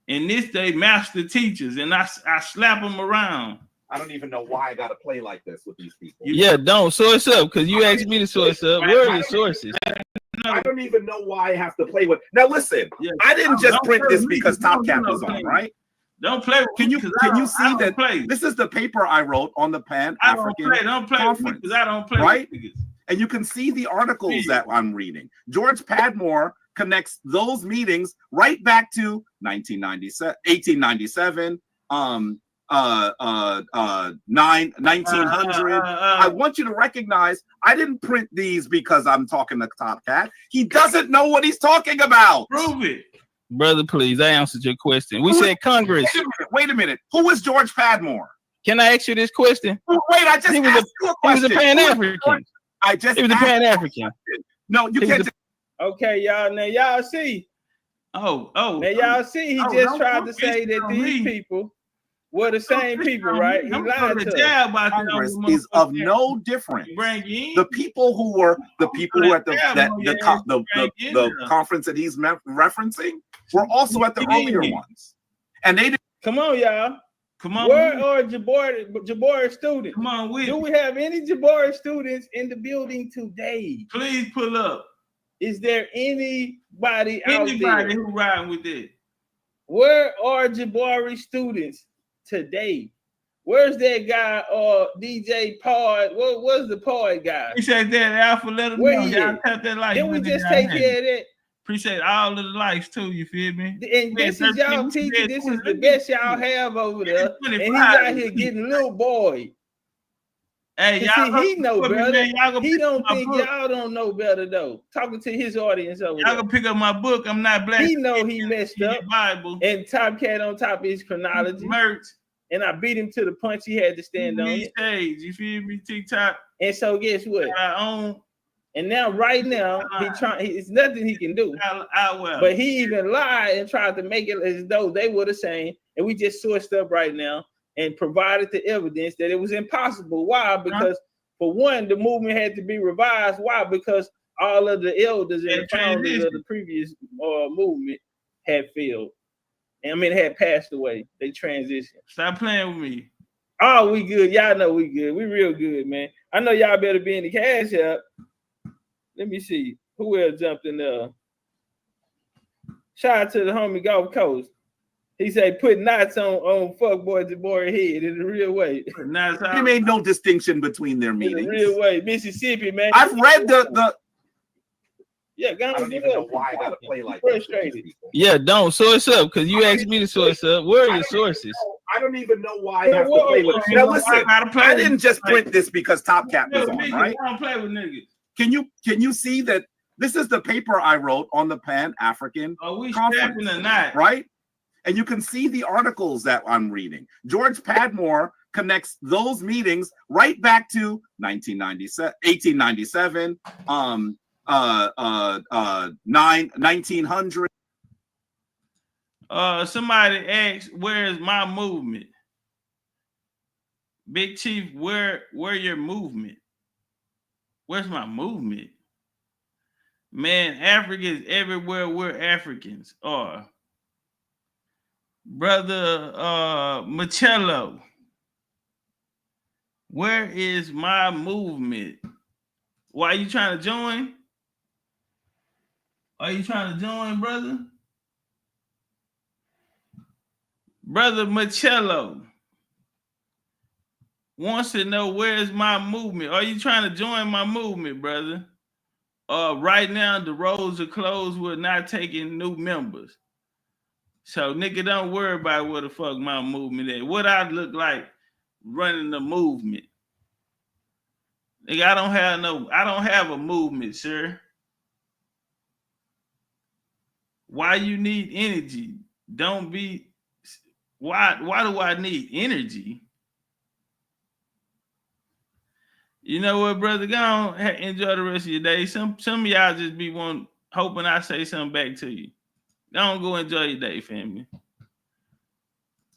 And this they master teachers, and I slap them around. I don't even know why I got to play like this with these people. Yeah, don't source up because you asked me to source up. Where are the sources? I don't even know why I have to play with. Now listen, I didn't just print this because TopCatz was on, right? Don't play. Can you see that? This is the paper I wrote on the Pan-African Conference. Because I don't play, right? And you can see the articles that I'm reading. George Padmore connects those meetings right back to 1897, 1900. I want you to recognize I didn't print these because I'm talking to TopCatz. He doesn't know what he's talking about. Prove it. Brother, please, I answered your question. We said Congress. Wait a minute. Who was George Padmore? Can I ask you this question? Wait, I just asked you a question. He was a Pan-African. He was a Pan-African. No, you can't. Okay, y'all. Now y'all see. Now y'all see. He just tried to say that these people were the same people, right? He lied to us. Congress is of no difference. The people who were at the conference that he's referencing were also at the earlier ones, and they didn't. Come on, y'all. Come on. Where are Jabari students? Come on, do we have any Jabari students in the building today? Please pull up. Is there anybody out there who riding with it? Where are Jabari students today? Where's that guy DJ Pod? What was the Pod guy? Appreciate that alpha letter. Where he at? Didn't we just take care of that? Appreciate all of the likes too, you feel me? And this is y'all teaching, this is the best y'all have over there. And he's out here getting little boy. Hey, y'all, see, he know better. He don't think y'all don't know better though. Talking to his audience over there. Y'all can pick up my book. I'm not black. He know he messed up. Bible. And TopCatz on top of his chronology. Merch. And I beat him to the punch. He had to stand on it. Stage, you feel me? TikTok. And so guess what? I own. And now, right now, it's nothing he can do. But he even lied and tried to make it as though they were the same. And we just sourced up right now and provided the evidence that it was impossible. Why? Because for one, the movement had to be revised. Why? Because all of the elders and the founders of the previous movement had failed. I mean, had passed away. They transitioned. Stop playing with me. Oh, we good. Y'all know we good. We real good, man. I know y'all better be in the cash app. Let me see. Who else jumped in there? Shout out to the homie Gulf Coast. He said put knots on fuckboy Jabari head in a real way. He made no distinction between their meetings. In a real way. Mississippi, man. I've read the Yeah, I don't even know why I gotta play like frustrated. Yeah, don't source up because you asked me to source up. Where are your sources? I don't even know why I have to play with. Now listen, I didn't just print this because TopCatz was on, right? I don't play with niggas. Can you see that this is the paper I wrote on the Pan-African Conference, right? And you can see the articles that I'm reading. George Padmore connects those meetings right back to 1897, 1900. Somebody asked, "Where's my movement?" Big Chief, where your movement? Where's my movement? Man, Africa is everywhere where Africans are. Brother Machello, where is my movement? Why are you trying to join? Are you trying to join, brother? Brother Machello wants to know where's my movement. Are you trying to join my movement, brother? Right now the roads are closed. We're not taking new members. So nigga, don't worry about where the fuck my movement is. What I look like running the movement. Nigga, I don't have a movement, sir. Why you need energy? Why do I need energy? You know what, brother? Go on, enjoy the rest of your day. Some of y'all just be hoping I say something back to you. Don't go enjoy your day, family.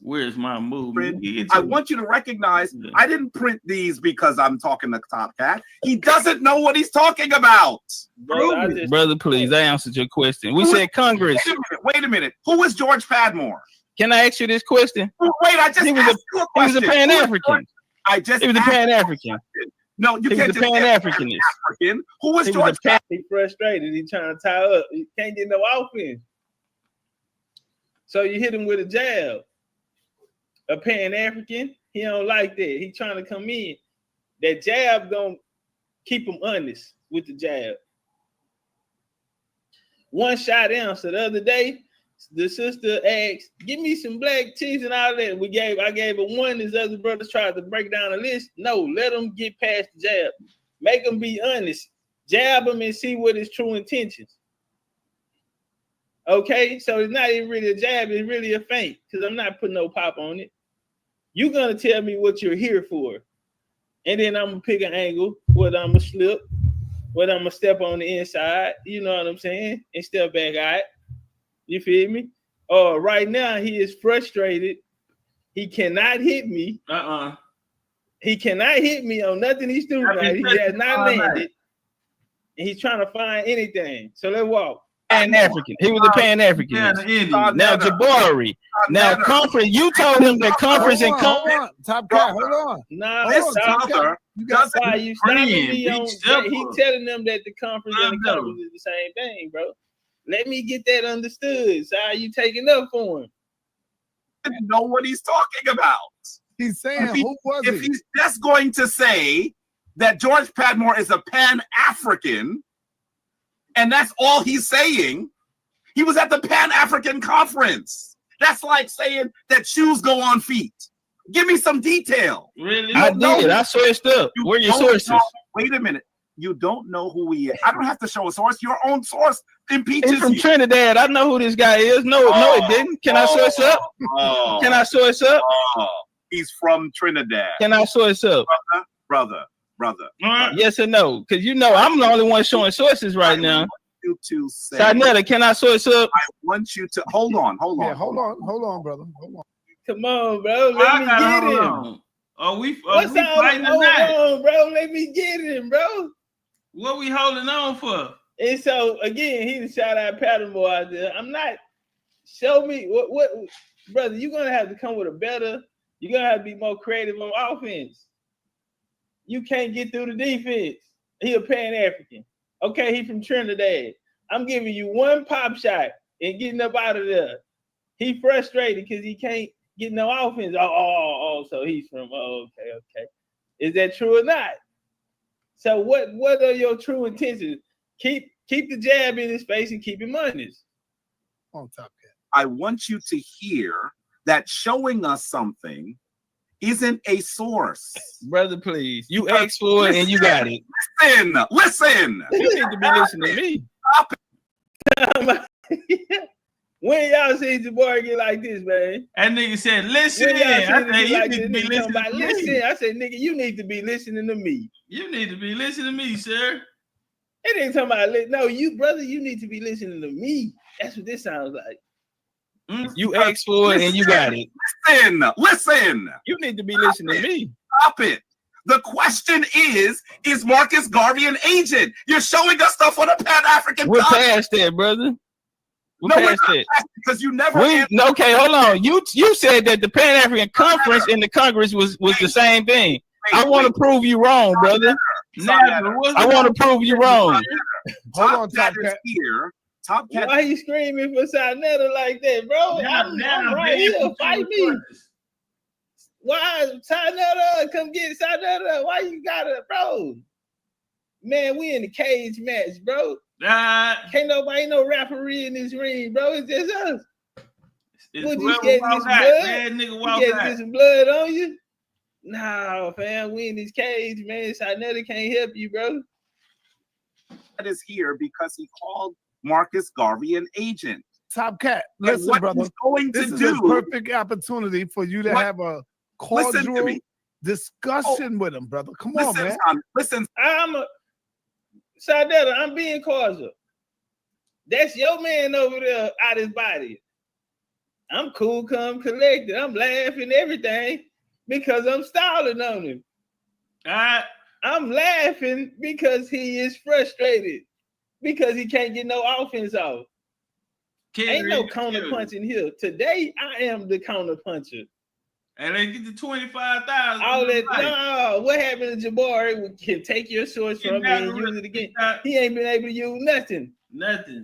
Where's my movement? I want you to recognize I didn't print these because I'm talking to Top Cat. He doesn't know what he's talking about. Brother, please, I answered your question. We said Congress. Wait a minute. Who is George Padmore? Can I ask you this question? Wait, I just asked you a question. He was a Pan-African. He was a Pan-African. No, you can't just say Pan-Africanist. African. Who was George Padmore? He frustrated. He trying to tie up. He can't get no offense. So you hit him with a jab. A Pan-African, he don't like that. He trying to come in. That jab gonna keep him honest with the jab. One shot answer. The other day, the sister asked, "Give me some black cheese and all that." I gave her one. His other brothers tried to break down the list. No, let them get past the jab. Make them be honest. Jab them and see what his true intentions. Okay, so it's not even really a jab, it's really a feint because I'm not putting no pop on it. You're gonna tell me what you're here for, and then I'm gonna pick an angle, whether I'm gonna slip, whether I'm gonna step on the inside, you know what I'm saying, and step back out. You feel me? Right now he is frustrated. He cannot hit me. He cannot hit me on nothing he's doing. He has not landed, and he's trying to find anything. So let's walk. Pan-African. He was a Pan-African. Now Jabari. Now conference. You told him that conference and conference. Top Cat, hold on. Nah, that's brother. That's why you stopping me on. He telling them that the conference and the conference is the same thing, bro. Let me get that understood. So are you taking up for him? I didn't know what he's talking about. He's saying, who was if he's just going to say that George Padmore is a Pan-African, and that's all he's saying, he was at the Pan-African Conference. That's like saying that shoes go on feet. Give me some detail. Really? I did. I sourced up. Where are your sources? Wait a minute. You don't know who he is. I don't have to show a source. Your own source impeaches He's from you. Trinidad. I know who this guy is. No, it didn't. Can I source up? Can I source up? He's from Trinidad. Can I source up? Brother. Yes or no? Because you know I'm the only one showing sources right now. You to say, Sarnetta, can I source up? I want you to hold on. Yeah, hold on, brother. Hold on. Come on, bro. Let me get him. What's we fighting tonight? Hold on, bro. Let me get him, bro. What we holding on for? And so again, he shout out Padmore out there. I'm not. Show me what, brother. You're gonna have to come with a better. You're gonna have to be more creative on offense. You can't get through the defense. He a Pan-African. Okay, he from Trinidad. I'm giving you one pop shot and getting up out of there. He frustrated because he can't get no offense. So he's from. Okay. Is that true or not? So what are your true intentions? Keep the jab in his face and keep him honest. On Top Cat. I want you to hear that showing us something isn't a source. Brother, please. You asked for it and you got it. Listen. You need to be listening to me. When y'all see Jabari get like this, man? That nigga said, listen. I said, you need to be listening to me. I said, nigga, you need to be listening to me. You need to be listening to me, sir. It ain't talking about no, you brother, you need to be listening to me. That's what this sounds like. You asked for it and you got it. Listen. You need to be listening to me. Stop it. The question is Marcus Garvey an agent? You're showing us stuff on a Pan-African We're continent. past that, brother. We're No, past we're that. not, because you never. Okay, hold on. You said that the Pan-African Conference and the Congress was the same thing. I want to prove you wrong, brother. I want to prove you wrong. Hold on, Top Top Cat Cat. is here. Top Cat. Why you screaming for Sarnetta like that, bro? I'm right here. Fight me. Why Sarnetta? Come get Sarnetta. Why you gotta, bro? Man, we in the cage match, bro. Can't nobody no referee in this ring, bro. It's just us. Would you get some blood? You get some blood on you? Nah, fam, we in this cage, man. Sarnetta can't help you, bro. That is here because he called Marcus Garvey an agent. Top Cat, And listen, what brother. he's going This to is do, a perfect opportunity for you to have a cordial discussion with him, brother. Come on, man. Listen, Sarnetta, I'm being causal. That's your man over there out his body. I'm cool, calm, collected. I'm laughing everything because I'm stalling on him. I'm laughing because he is frustrated because he can't get no offense off. Ain't no counter punching here. Today, I am the counter puncher. And they get the 25,000. All that, no, what happened to Jabari can take your source from me and use it again. He ain't been able to use nothing.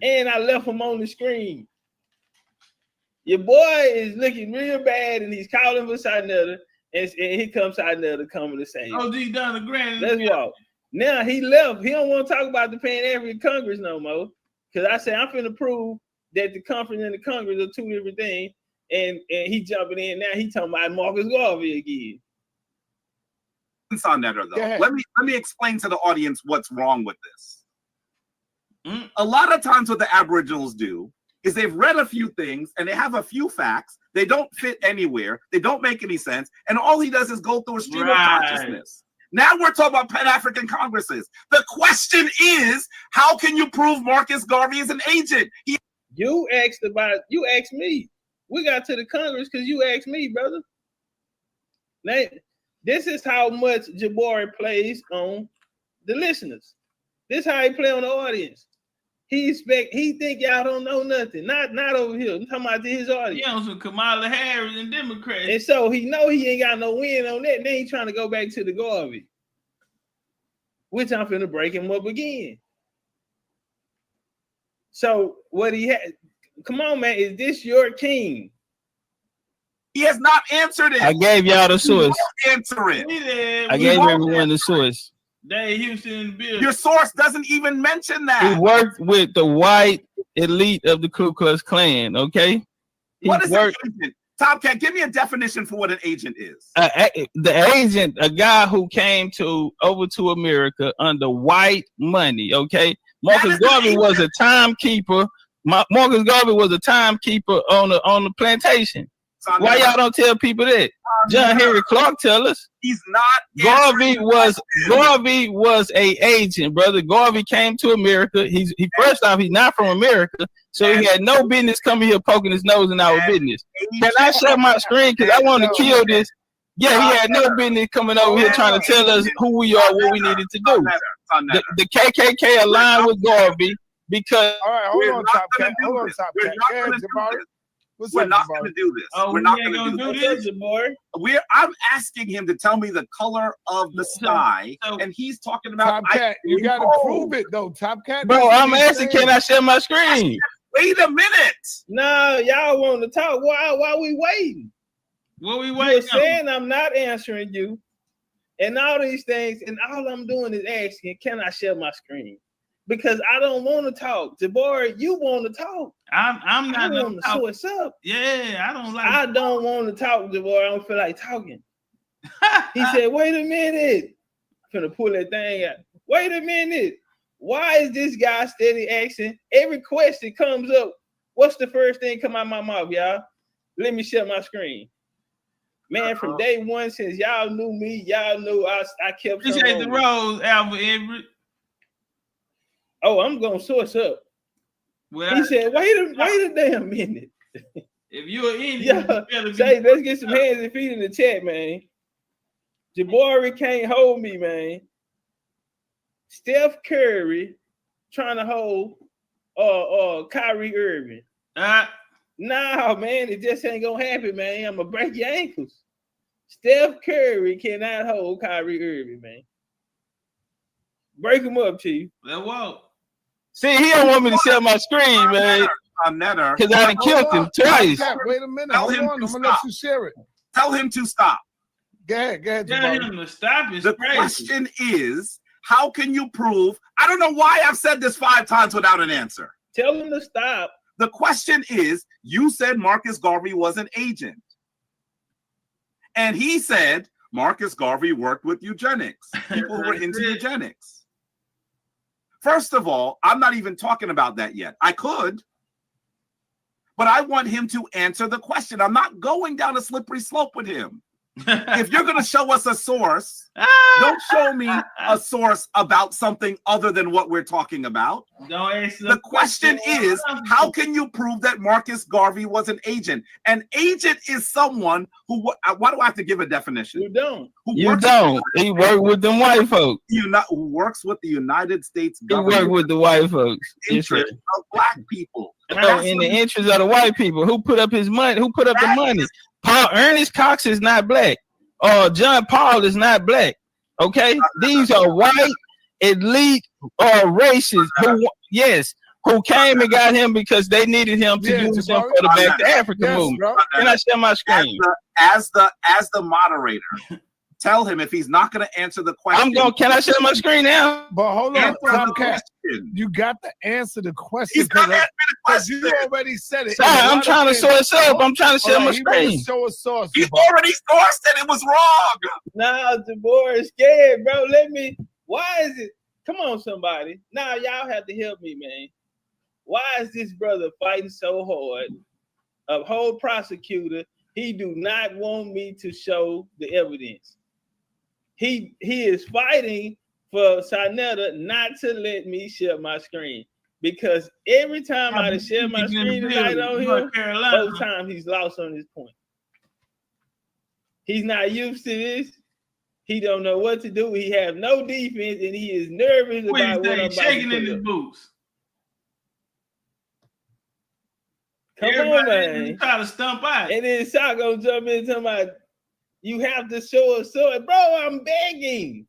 And I left him on the screen. Your boy is looking real bad and he's calling for Sarnetta. And here comes Sarnetta coming to say, Oh, D. Donna Grant. Let's walk. Now he left. He don't want to talk about the Pan-African Congress no more. Because I said, I'm finna prove that the conference and the Congress are two different things. And he jumping in now. He talking about Marcus Garvey again. Sarnetta, though. Let me explain to the audience what's wrong with this. A lot of times what the Aboriginals do is they've read a few things and they have a few facts. They don't fit anywhere. They don't make any sense. And all he does is go through a stream of consciousness. Now we're talking about Pan-African Congresses. The question is, how can you prove Marcus Garvey is an agent? You asked me. We got to the Congress because you asked me, brother. Now, this is how much Jabari plays on the listeners. This is how he play on the audience. He think y'all don't know nothing. Not over here. I'm talking about his audience. Yeah, on some Kamala Harris and Democrats. And so he know he ain't got no win on that. Then he trying to go back to the Garvey. Which I'm finna break him up again. So what he had, come on, man, is this your king? He has not answered it. I gave y'all the source. Answer it. I gave everyone the source. Dave Houston in the building. Your source doesn't even mention that. He worked with the white elite of the Ku Klux Klan, okay? What is an agent? Top Cat, give me a definition for what an agent is. The agent, a guy who came over to America under white money, okay? Marcus Garvey was a timekeeper. Marcus Garvey was a timekeeper on the plantation. Why y'all don't tell people that? John Henry Clark tell us. He's not. Garvey was a agent, brother. Garvey came to America. He's not from America, so he had no business coming here poking his nose in our business. Can I share my screen? Because I want to kill this. Yeah, he had no business coming over here trying to tell us who we are, what we needed to do. The KKK aligned with Garvey because. All right, hold on, Top Cat. We're not going to do this. We're not going to do this. I'm asking him to tell me the color of the sky, and he's talking about. Top Cat, you got to prove it though, Top Cat. Bro, I'm asking, can I share my screen? Wait a minute. No, y'all want to talk. Why we waiting? What we waiting? You're saying I'm not answering you, and all these things, and all I'm doing is asking, can I share my screen? Because I don't want to talk. Jabari, you want to talk. I'm not want to show us up. Yeah, I don't like. I don't want to talk, Jabari. I don't feel like talking. He said, "Wait a minute." I'm gonna pull that thing out. Wait a minute. Why is this guy steady asking? Every question comes up. What's the first thing come out my mouth, y'all? Let me share my screen. Man, from day one, since y'all knew me, y'all knew I kept. Appreciate the rose, Albert Everett. Oh, I'm gonna source up. Well, He said, wait a damn minute. if you're an Indian, Yeah, you better say, be. let's get some hands and feet in the chat, man. Jabari can't hold me, man. Steph Curry trying to hold Kyrie Irving. Nah, man, it just ain't gonna happen, man. I'm gonna break your ankles. Steph Curry cannot hold Kyrie Irving, man. Break him up, Chief. That won't. See, he don't want me to share my screen, man. Netter. Because I done killed him twice. Wait a minute. Tell Hold him on. to I'm gonna let stop. you share it. Tell him to stop. Go ahead, Tell Jabari. him to stop is The crazy. question is, how can you prove? I don't know why I've said this 5 times without an answer. Tell him to stop. The question is, you said Marcus Garvey was an agent. And he said Marcus Garvey worked with eugenics. People who were into eugenics. First of all, I'm not even talking about that yet. I could, but I want him to answer the question. I'm not going down a slippery slope with him. If you're going to show us a source, don't show me a source about something other than what we're talking about. Don't answer The question is, how can you prove that Marcus Garvey was an agent? An agent is someone who, why do I have to give a definition? You don't. You don't. He worked with them white folks. Who works with the United States He government. worked with the white folks. Interest of black people. Oh, in the interest of the white people. Who put up his money? Who put up the money? Ernest Cox is not black. John Paul is not black. Okay, these are white elite racists who came and got him because they needed him to use him for the Back to Africa movement. Can I share my screen? As the moderator, tell him if he's not going to answer the question. Can I share my screen now? But hold on, Tomcat. question. You got to answer the question. He's not answering the Because question. you already said it. Sorry, I'm trying to source up. I'm trying to share my He wanna screen. show a source. You already sourced it. It was wrong. Nah, Jabari is scared, bro. Why is it? Come on, somebody. Now y'all have to help me, man. Why is this brother fighting so hard? A whole prosecutor, he do not want me to show the evidence. He is fighting for Sarnetta not to let me share my screen. Because every time I share my screen tonight on him, both times he's lost on this point. He's not used to this. He don't know what to do. He have no defense, and he is nervous about what I'm about shaking to in put his up. boots. Come on, man. Try to stump out. And then Shot gonna jump in talking about you have to show us so. Bro, I'm begging.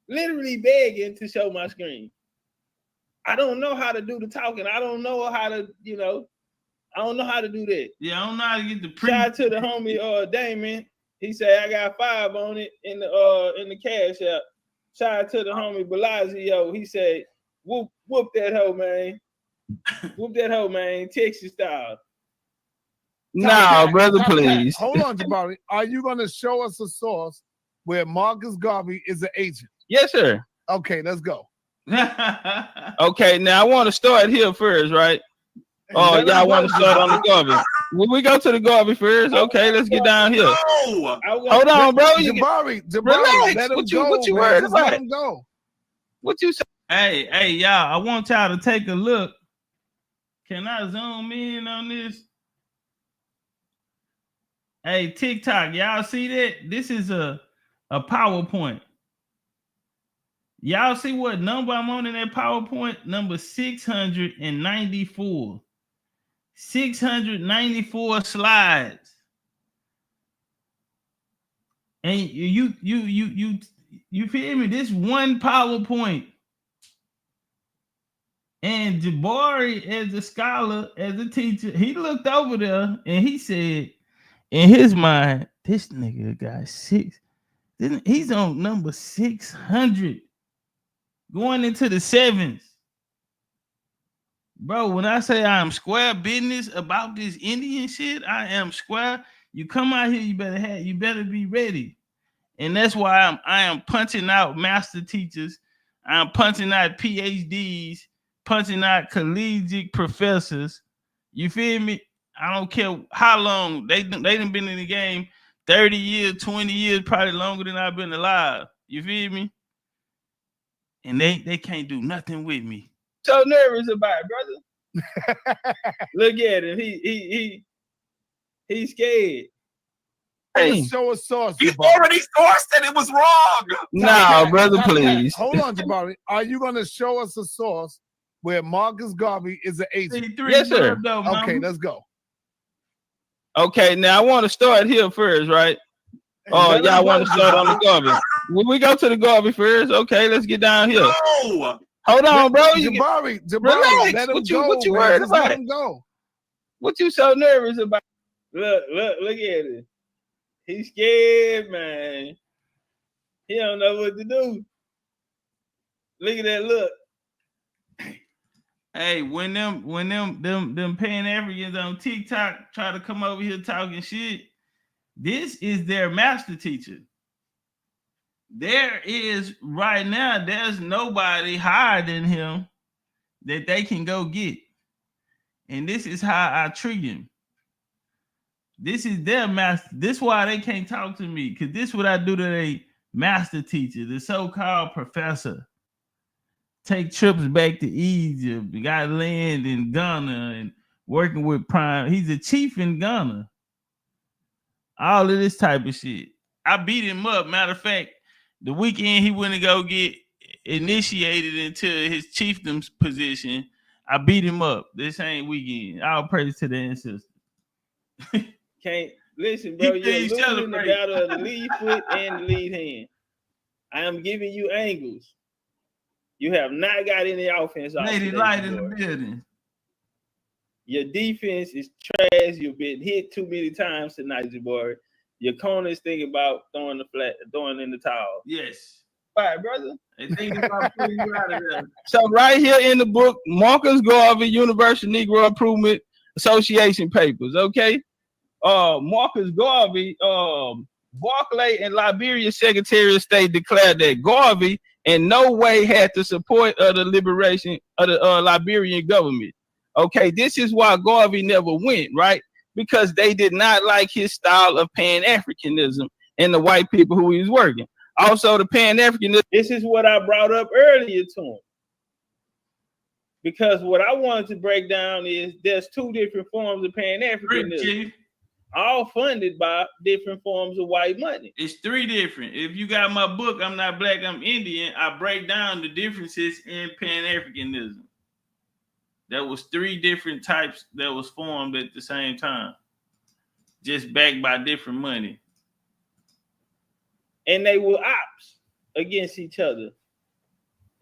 Literally begging to show my screen. I don't know how to do the talking. I don't know how to, I don't know how to do that. Yeah, I don't know how to get the Shout out to the homie Damon. He said I got 5 on it in the cash app. Shout out to the homie Belazio. He said, whoop that hoe, man. Whoop that hoe, man. Texas style. No, brother, please. Hold on, Jabari. Are you going to show us a source where Marcus Garvey is an agent? Yes, sir. Okay, let's go. Okay, now I want to start here first, right? Oh, y'all want to start on the Garvey? Will we go to the Garvey first? Okay, let's get down here. No. Hold on, bro. Jabari, relax. let him What go, you man. worried Just about? let him go. What you say? Hey, y'all, I want y'all to take a look. Can I zoom in on this? Hey, TikTok, y'all see that? This is a PowerPoint. Y'all see what number I'm on in that PowerPoint? Number 694. 694 slides. And you feel me? This one PowerPoint. And Jabari, as a scholar, as a teacher, he looked over there and he said, in his mind, this nigga got 6. He's on number 600, going into the 7s. Bro, when I say I am square business about this Indian shit, I am square. You come out here, you better be ready. And that's why I am punching out master teachers. I'm punching out PhDs, punching out collegiate professors. You feel me? I don't care how long they done been in the game, 30 years, 20 years, probably longer than I've been alive. You feel me? And they can't do nothing with me. So nervous about it, brother. Look at him. He's scared. Hey, show a source. You Jabari. already sourced it. It was wrong. Nah, brother, Top Cat, please. hold on, Jabari. Are you going to show us a source where Marcus Garvey is an agent? Yes, sir. Okay, let's go. Okay, now I want to start here first, right? Oh, y'all want to start on the Garvey? When we go to the Garvey first, okay, let's get down here. No. Hold on, bro. Jabari, relax. let him What go. you Man. worried Just about? let him go. What you so nervous about? Look at it. He's scared, man. He don't know what to do. Look at that look. Hey, when them Pan Africans on TikTok try to come over here talking shit, this is their master teacher. There is right now, there's nobody higher than him that they can go get. And this is how I treat him. This is their master. This is why they can't talk to me, because this is what I do to a master teacher, the so-called professor. Take trips back to Egypt. We got land in Ghana and working with Prime. He's a chief in Ghana. All of this type of shit. I beat him up. Matter of fact, the weekend he went to go get initiated into his chiefdom's position, I beat him up this same weekend. All praise to the ancestors. Can't listen, bro. You're losing the battle of the lead foot and the lead hand. I am giving you angles. You have not got any offense. Lady Light in the building. Your defense is trash. You've been hit too many times tonight, Jabari. Your corner is thinking about throwing in the towel. Yes. All right, brother. They thinking about putting you out of there. So right here in the book, Marcus Garvey, Universal Negro Improvement Association papers, okay? Marcus Garvey, Barclay and Liberia Secretary of State declared that Garvey in no way had the support of the liberation of the Liberian government. Okay, this is why Garvey never went, right? Because they did not like his style of Pan-Africanism and the white people who he was working. Also, the Pan-Africanism. This is what I brought up earlier to him. Because what I wanted to break down is there's two different forms of Pan-Africanism, all funded by different forms of white money. It's three different. If you got my book, I'm Not Black, I'm Indian, I break down the differences in Pan-Africanism. There was three different types that was formed at the same time, just backed by different money. And they were ops against each other.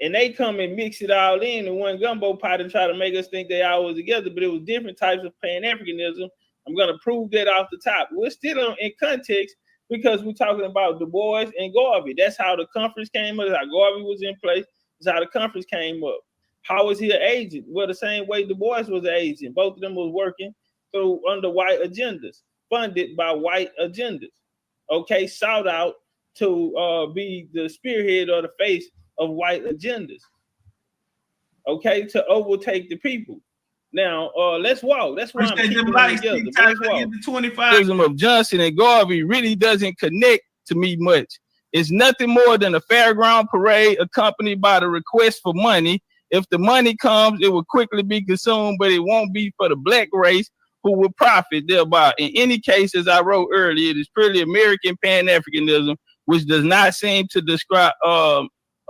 And they come and mix it all in one gumbo pot and try to make us think they all was together, but it was different types of Pan-Africanism. I'm going to prove that off the top. We're still in context because we're talking about Du Bois and Garvey. That's how the conference came up. That's how Garvey was in place. That's how the conference came up. How was he an agent? Well, the same way Du Bois was an agent. Both of them was working under white agendas, funded by white agendas. Okay, sought out to be the spearhead or the face of white agendas. Okay, to overtake the people. Now, let's walk. That's why I'm keeping them together. Let's walk. The 25 of Johnson and Garvey really doesn't connect to me much. It's nothing more than a fairground parade accompanied by the request for money. If the money comes, it will quickly be consumed, but it won't be for the black race who will profit thereby. In any case, as I wrote earlier, it is purely American Pan-Africanism, which does not seem to describe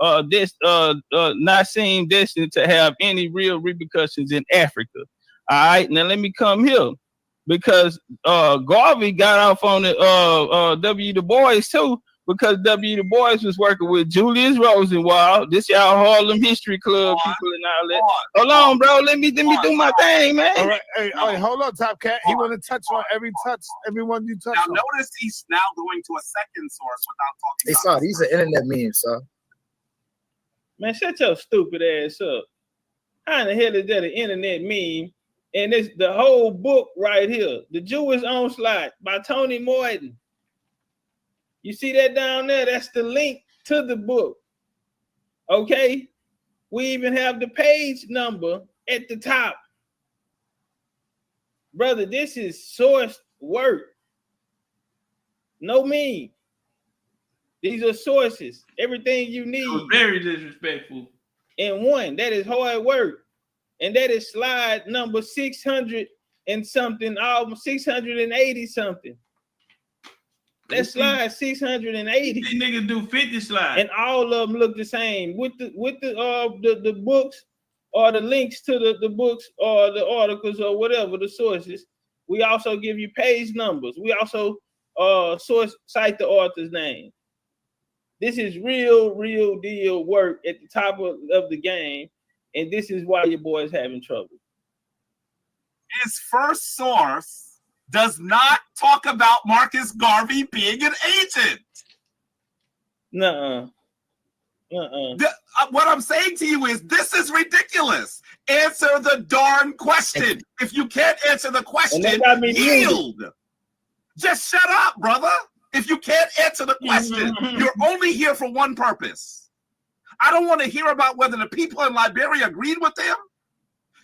not seem destined to have any real repercussions in Africa. All right, now let me come here because Garvey got off on the W. Du Bois too, because W. Du Bois was working with Julius Rosenwald. This y'all Harlem History Club people and all that. Hold on, bro. Let me do my thing, man. All right, hey, hold on, Top Cat. He want to touch on everyone you touch on. Now notice he's now going to a second source without talking. Hey, son, these are internet memes, son. Man, shut your stupid ass up. How in the hell is that an internet meme? And it's the whole book right here, The Jewish Onslaught by Toni Morton. You see that down there? That's the link to the book. Okay? We even have the page number at the top. Brother, this is sourced work. No meme. These are sources. Everything you need. Very disrespectful. and one. That is hard work. And that is slide number 600 and something, almost 680 something. That's slide 680. These niggas do 50 slides. And all of them look the same. With the books or the links to the books or the articles or whatever, the sources. We also give you page numbers. We also cite the author's name. This is real deal work at the top of the game. And this is why your boy is having trouble. His first source does not talk about Marcus Garvey being an agent. Nuh-uh. What I'm saying to you is this is ridiculous. Answer the darn question. If you can't answer the question, yield. Just shut up, brother. If you can't answer the question, you're only here for one purpose. I don't want to hear about whether the people in Liberia agreed with him.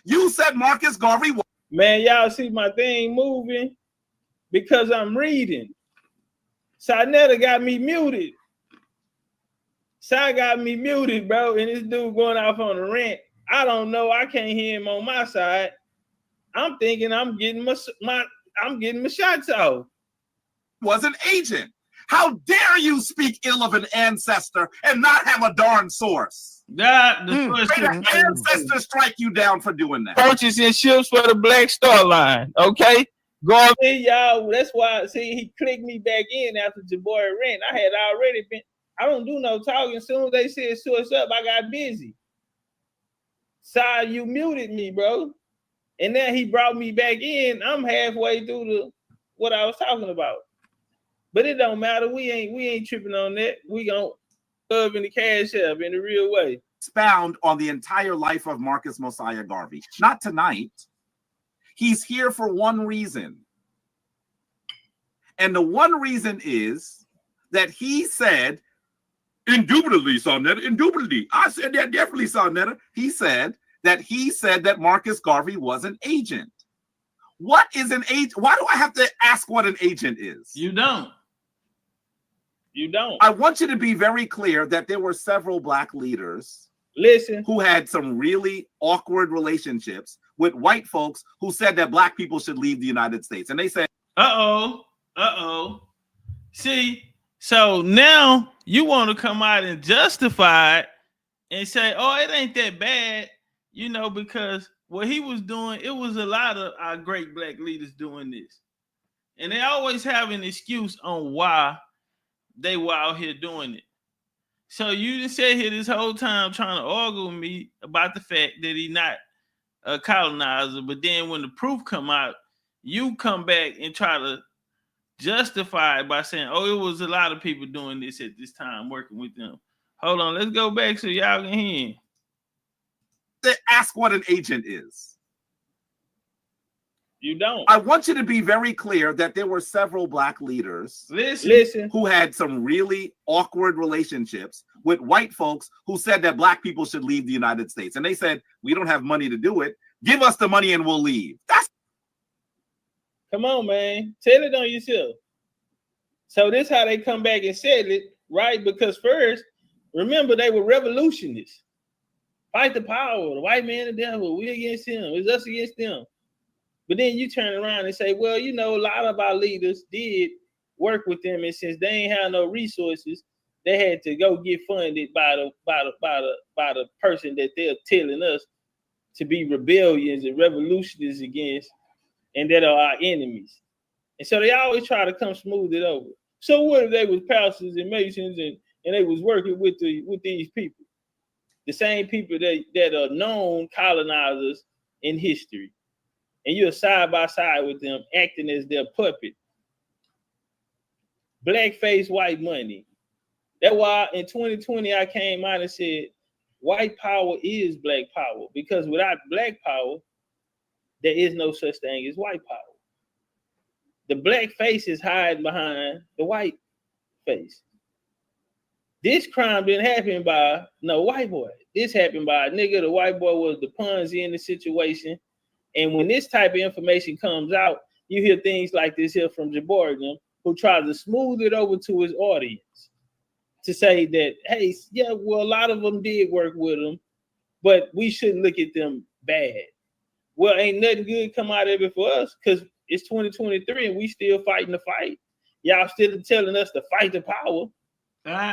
You said Marcus Garvey was. Man, y'all see my thing moving because I'm reading. Sinetta got me muted. Sai got me muted, bro, and this dude going off on a rant. I don't know. I can't hear him on my side. I'm thinking I'm getting my shots off. Was an agent. How dare you speak ill of an ancestor and not have a darn source? God, May the ancestors strike you down for doing that. Purchasing ships for the Black Star Line. Okay, Garvey, y'all. That's why. See, he clicked me back in after Jabari ran. I had already been. I don't do no talking. As soon as they said source up, I got busy. Sai, you muted me, bro. And then he brought me back in. I'm halfway through what I was talking about. But it don't matter. We ain't tripping on that. We gonna love in the cash app in the real way. Expound on the entire life of Marcus Mosiah Garvey. Not tonight. He's here for one reason. And the one reason is that he said, indubitably, Sonetta, indubitably. I said that definitely, Sonetta. He said that Marcus Garvey was an agent. What is an agent? Why do I have to ask what an agent is? You don't. You don't. I want you to be very clear that there were several black leaders who had some really awkward relationships with white folks who said that black people should leave the United States. And they said, See, so now you want to come out and justify it and say, oh, it ain't that bad, because what he was doing, it was a lot of our great black leaders doing this. And they always have an excuse on why they were out here doing it. So you just sat here this whole time trying to argue with me about the fact that he not a colonizer, but then when the proof come out, you come back and try to justify it by saying, oh, it was a lot of people doing this at this time, working with them. Hold on, let's go back so y'all can hear. Ask what an agent is. You don't. I want you to be very clear that there were several black leaders who had some really awkward relationships with white folks who said that black people should leave the United States. And they said, we don't have money to do it. Give us the money and we'll leave. Come on, man. Tell it on yourself. So this how they come back and said it, right? Because first, remember, they were revolutionists. Fight the power, the white man, the devil. We against him. It's us against them. But then you turn around and say, well, a lot of our leaders did work with them, and since they ain't have no resources, they had to go get funded by the person that they're telling us to be rebellions and revolutionists against, and that are our enemies. And so they always try to come smooth it over. So what if they was pastors and masons and they was working with these people, the same people that are known colonizers in history? And you're side by side with them, acting as their puppet. Blackface, white money. That's why in 2020 I came out and said, white power is black power, because without black power, there is no such thing as white power. The black face is hiding behind the white face. This crime didn't happen by no white boy. This happened by a nigga. The white boy was the Ponzi in the situation. And when this type of information comes out, you hear things like this here from Jabari, who tries to smooth it over to his audience to say that, hey, yeah, well, a lot of them did work with him, but we shouldn't look at them bad. Well, ain't nothing good come out of it for us because it's 2023 and we still fighting the fight. Y'all still telling us to fight the power.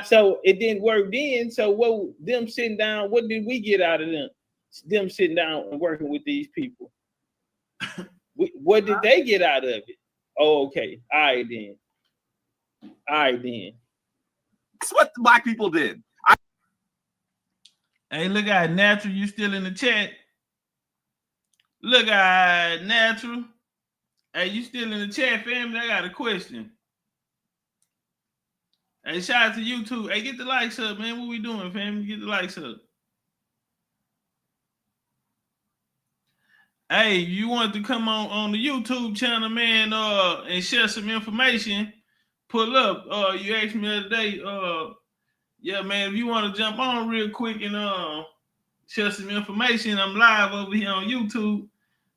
So it didn't work then. So what them sitting down, what did we get out of them? Them sitting down and working with these people. What did they get out of it? Oh, okay. All right then. That's what the black people did. Hey, look at Natural. You still in the chat? Look at Natural. Hey, you still in the chat, family? I got a question. Hey, shout out to you too. Hey, get the likes up, man. What we doing, family? Get the likes up. Hey, you want to come on the YouTube channel, man, and share some information, pull up. You asked me the other day, yeah, man, if you want to jump on real quick and share some information, I'm live over here on YouTube,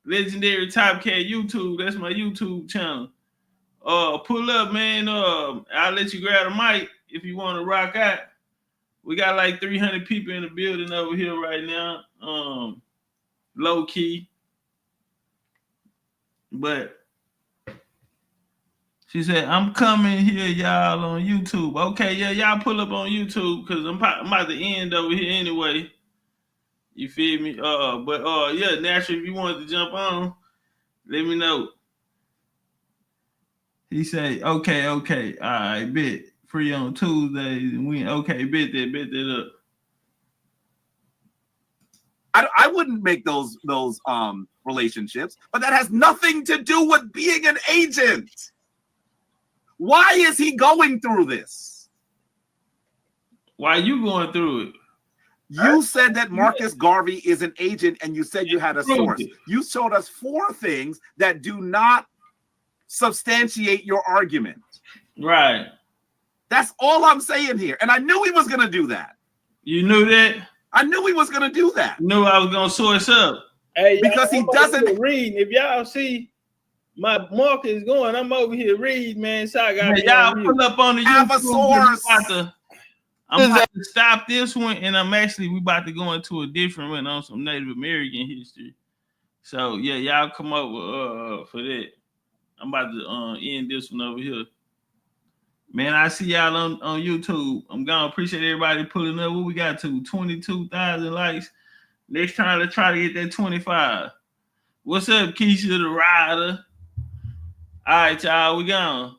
Legendarytopcatz YouTube. That's my YouTube channel. Pull up, man. I'll let you grab a mic if you want to rock out. We got like 300 people in the building over here right now. Low key. But she said, I'm coming here, y'all, on YouTube. Okay, yeah, y'all pull up on YouTube because I'm about to end over here anyway. You feel me? Yeah, naturally, if you wanted to jump on, let me know. He said, okay, all right, bet. Free on Tuesdays and we okay, bet that up. I wouldn't make those relationships, but that has nothing to do with being an agent. Why is he going through this? Why you going through it? You said that Marcus Garvey is an agent, and you said you had a source. You showed us 4 things that do not substantiate your argument. Right. That's all I'm saying here. And I knew he was going to do that. You knew that? I knew he was going to do that. Knew I was going to source up. Hey, because he doesn't read. If y'all see my marker is going, I'm over here reading, man. So I got y'all pull up on the have a source. I'm about to stop this one, and we about to go into a different one on some Native American history. So yeah, y'all come up for that. I'm about to end this one over here. Man, I see y'all on YouTube. I'm gonna appreciate everybody pulling up. What we got to 22,000 likes. Next time, let's try to get that 25. What's up, Keisha the Rider? All right, y'all, we gone.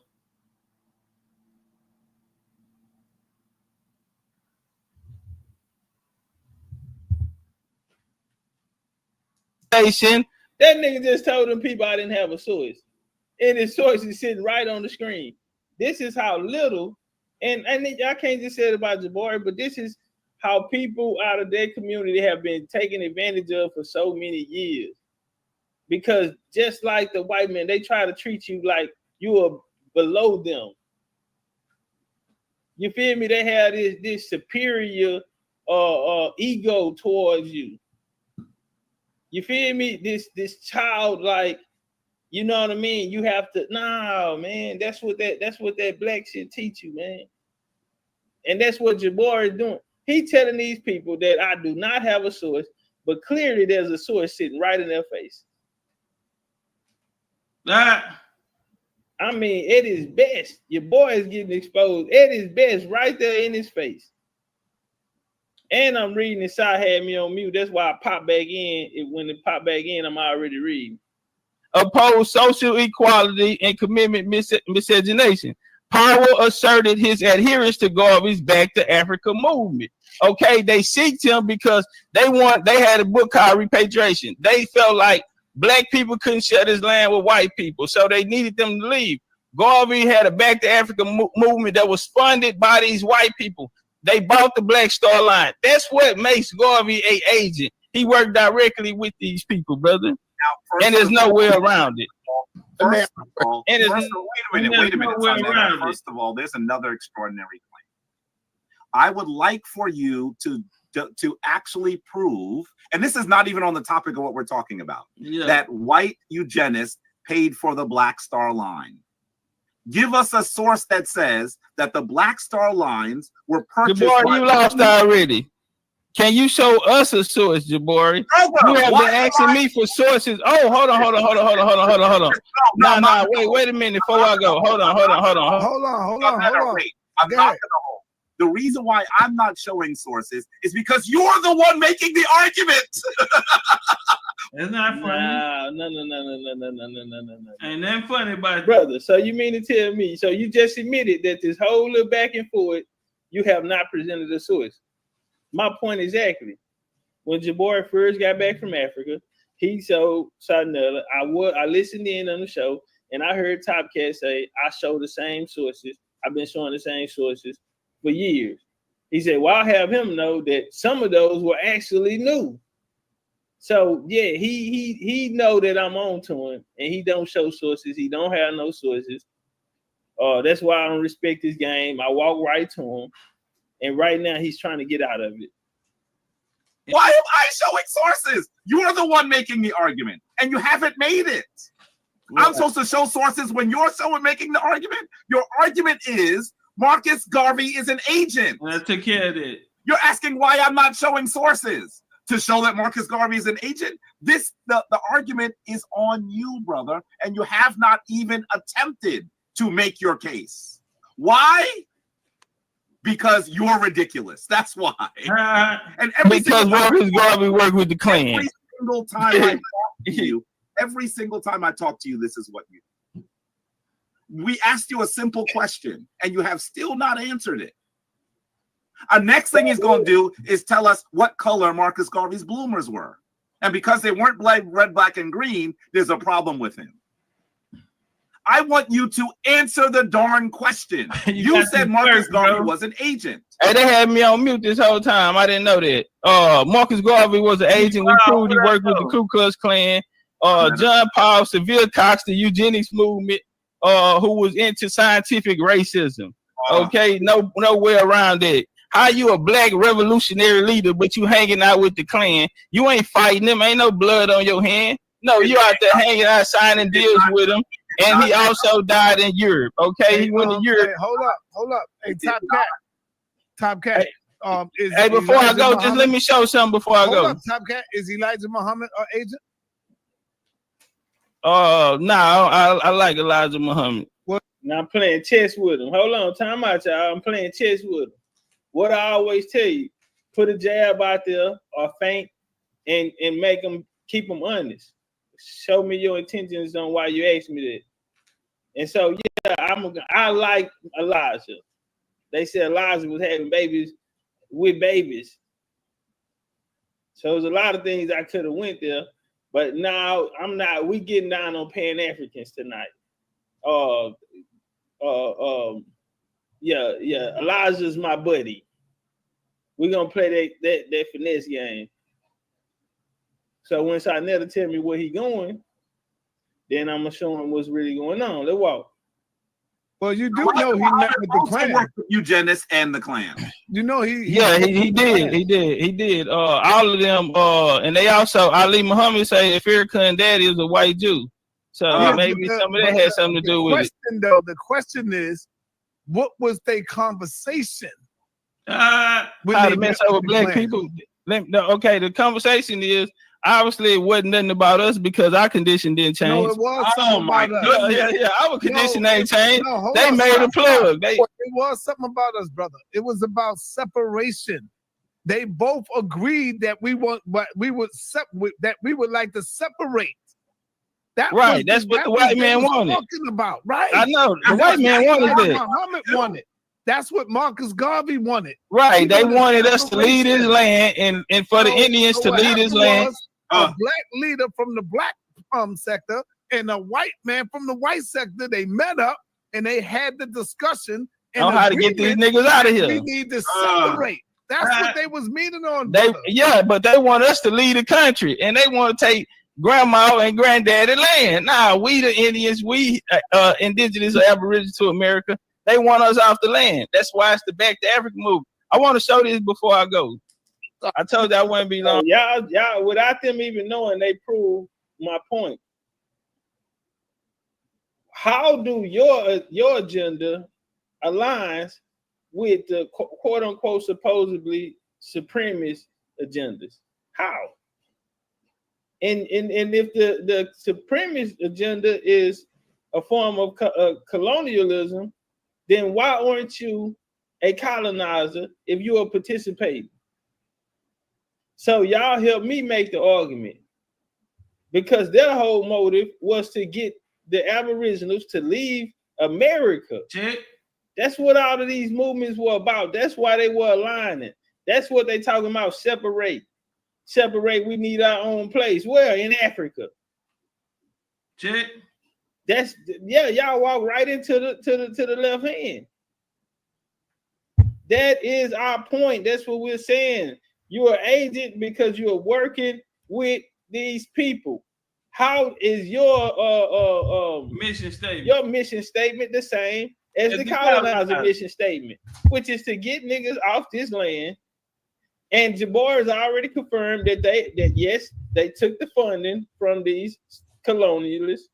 That nigga just told them people I didn't have a source. And his source is sitting right on the screen. This is how little, and I can't just say it about Jabari, but this is how people out of their community have been taken advantage of for so many years. Because just like the white men, they try to treat you like you are below them. You feel me? They have this superior ego towards you. You feel me? This childlike, you know what I mean? You have to, nah, man. That's what that black shit teach you, man. And that's what Jabari is doing. He telling these people that I do not have a source, but clearly there's a source sitting right in their face. I mean, at his best, your boy is getting exposed at his best right there in his face. And I'm reading this. I had me on mute. That's why I pop back in. When it pop back in, I'm already reading. Oppose social equality and commitment miscegenation. Powell asserted his adherence to Garvey's Back to Africa movement. Okay, they seeked him because they had a book called Repatriation. They felt like black people couldn't share this land with white people, so they needed them to leave. Garvey had a Back to Africa movement that was funded by these white people. They bought the Black Star Line. That's what makes Garvey an agent. He worked directly with these people, brother. Now, and there's no way around it. Wait a minute. First of all, there's another extraordinary claim. I would like for you to actually prove, and this is not even on the topic of what we're talking about, that white eugenists paid for the Black Star Line. Give us a source that says that the Black Star Lines were purchased. You lost already. Can you show us a source, Jabari? Brother, You have why been am asking me for sources. Oh, hold on. Nah, wait a minute before I go. Hold on. Hold on. Wait, I'm not gonna hold. The reason why I'm not showing sources is because you're the one making the argument. It's not funny. No. Ain't nothing funny about it. Brother, so you mean to tell me, so you just admitted that this whole little back and forth, you have not presented a source. My point exactly. When Jabari first got back from Africa, he showed Sanella. I listened in on the show, and I heard Topcatz say, I show the same sources. I've been showing the same sources for years. He said, well, I'll have him know that some of those were actually new. So yeah, he know that I'm on to him, and he don't show sources. He don't have no sources. That's why I don't respect his game. I walk right to him, and right now he's trying to get out of it. Why am I showing sources? You're the one making the argument, and you haven't made it. Right. I'm supposed to show sources when you're making the argument. Your argument is Marcus Garvey is an agent. I took care of that. You're asking why I'm not showing sources to show that Marcus Garvey is an agent. The argument is on you, brother, and you have not even attempted to make your case. Why? Because you're ridiculous. That's why. And because Marcus Garvey worked with the Klan. Every single time I talk to you, this is what you do. We asked you a simple question, and you have still not answered it. Our next thing he's going to do is tell us what color Marcus Garvey's bloomers were. And because they weren't red, black, and green, there's a problem with him. I want you to answer the darn question. You said Marcus Garvey was an agent. Hey, they had me on mute this whole time. I didn't know that. Marcus Garvey was an agent. We proved he worked with the Ku Klux Klan. John Paul, Seville Cox, the eugenics movement, who was into scientific racism. Okay, no way around it. How you a black revolutionary leader, but you hanging out with the Klan? You ain't fighting them. Ain't no blood on your hand. No, you out there hanging out, signing deals with them. And he also died in Europe. Okay, he went to Europe. Hey, hold up. Hey, Topcatz. Hey, before I go, just let me show something before I go. Hold up, Topcatz. Is Elijah Muhammad an agent? No, I like Elijah Muhammad. Now I'm playing chess with him. Hold on, time out, y'all. I'm playing chess with him. What I always tell you, put a jab out there or feint and make them, keep them honest. Show me your intentions on why you asked me that. And so, yeah, I like Elijah. They said Elijah was having babies with babies. So there's a lot of things I could have went there, but now I'm not. We getting down on Pan-Africans tonight. Yeah, Elijah's my buddy. We're gonna play that finesse game. So when Sanella tell me where he going, then I'm gonna show him what's really going on. Let's walk. Well, you do know he met with the Klan. Eugenics and the Klan. You know he did. All of them. And they also Ali Muhammad say if Erica and Daddy is a white Jew. So maybe some of that had something to do with it. The question is, what was their conversation? How to mess over black people? Okay, the conversation is obviously it wasn't nothing about us because our condition didn't change. No, it was something about us. Yeah, our condition ain't changed. They made a plug. It was something about us, brother. It was about separation. They both agreed that we would like to separate. That's what the white man wanted. Talking about, right? I know the white man wanted that. Muhammad wanted. That's what Marcus Garvey wanted. Right. They wanted us to lead his land and for the Indians to lead his land. A black leader from the black sector and a white man from the white sector, they met up and they had the discussion on how to get these niggas out of here. We need to separate. That's what they was meeting on. But they want us to lead the country and they want to take grandma and granddaddy land. Nah, we the Indians, we indigenous or aboriginal to America. They want us off the land. That's why it's the Back to Africa movement. I want to show this before I go. I told you I wouldn't be long. Y'all, without them even knowing, they prove my point. How do your agenda aligns with the quote unquote supposedly supremacist agendas. How? And if the supremacist agenda is a form of colonialism, then why aren't you a colonizer if you are participating? So y'all help me make the argument, because their whole motive was to get the Aboriginals to leave America. Check. That's what all of these movements were about. That's why they were aligning. That's what they talking about. Separate. We need our own place. Where? In Africa. Check. That's y'all walk right into the left hand. That is our point. That's what we're saying. You're an agent because you're working with these people. How is your mission statement? Your mission statement the same as the colonizer mission statement, which is to get niggas off this land. And Jabbar has already confirmed that yes, they took the funding from these colonialists.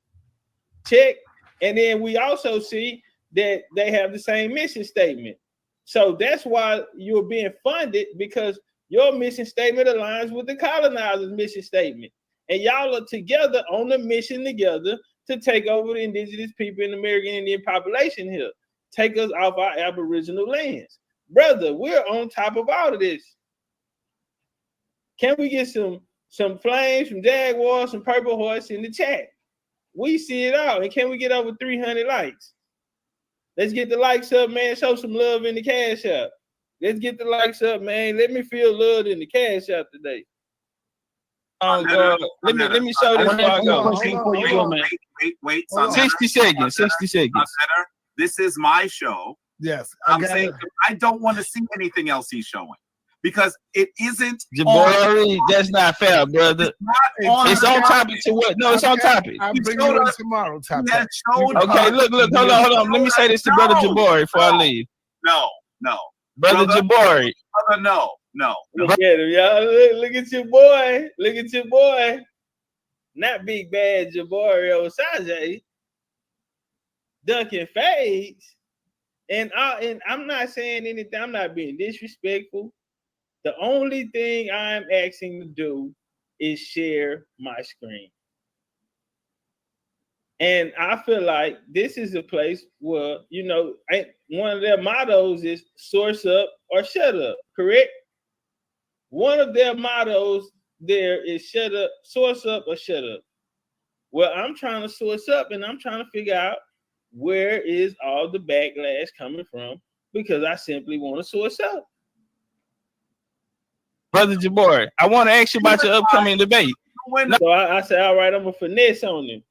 Check. And then we also see that they have the same mission statement. So that's why you're being funded, because your mission statement aligns with the colonizer's mission statement. And y'all are together on the mission together to take over the indigenous people in the American Indian population here. Take us off our Aboriginal lands. Brother, we're on top of all of this. Can we get some flames, some Jaguars, some Purple Horse in the chat? We see it all. And can we get over 300 likes? Let's get the likes up, man. Show some love in the cash app. Let's get the likes up, man. Let me feel love in the cash app today. Let me show this before I go. Wait. 60 seconds. 60 seconds. This is my show. Yes. I'm saying I don't want to see anything else he's showing, because it isn't. Jabari, that's not fair, brother. It's on topic to what? No, it's on topic. I'll bring you in tomorrow. Okay, look, hold on. Let me say this to Brother Jabari before I leave. No. Brother Jabari. Brother, no. Look at him, y'all. Look at your boy. Look at your boy. Not big bad Jabari Osage. Duncan fades. And I'm not saying anything. I'm not being disrespectful. The only thing I'm asking to do is share my screen. And I feel like this is a place where, one of their mottos is source up or shut up, correct? One of their mottos there is source up or shut up. Well, I'm trying to source up, and I'm trying to figure out where is all the backlash coming from, because I simply want to source up. Brother Jabari, I want to ask you about your upcoming debate. So I said, all right, I'm going to finesse on him.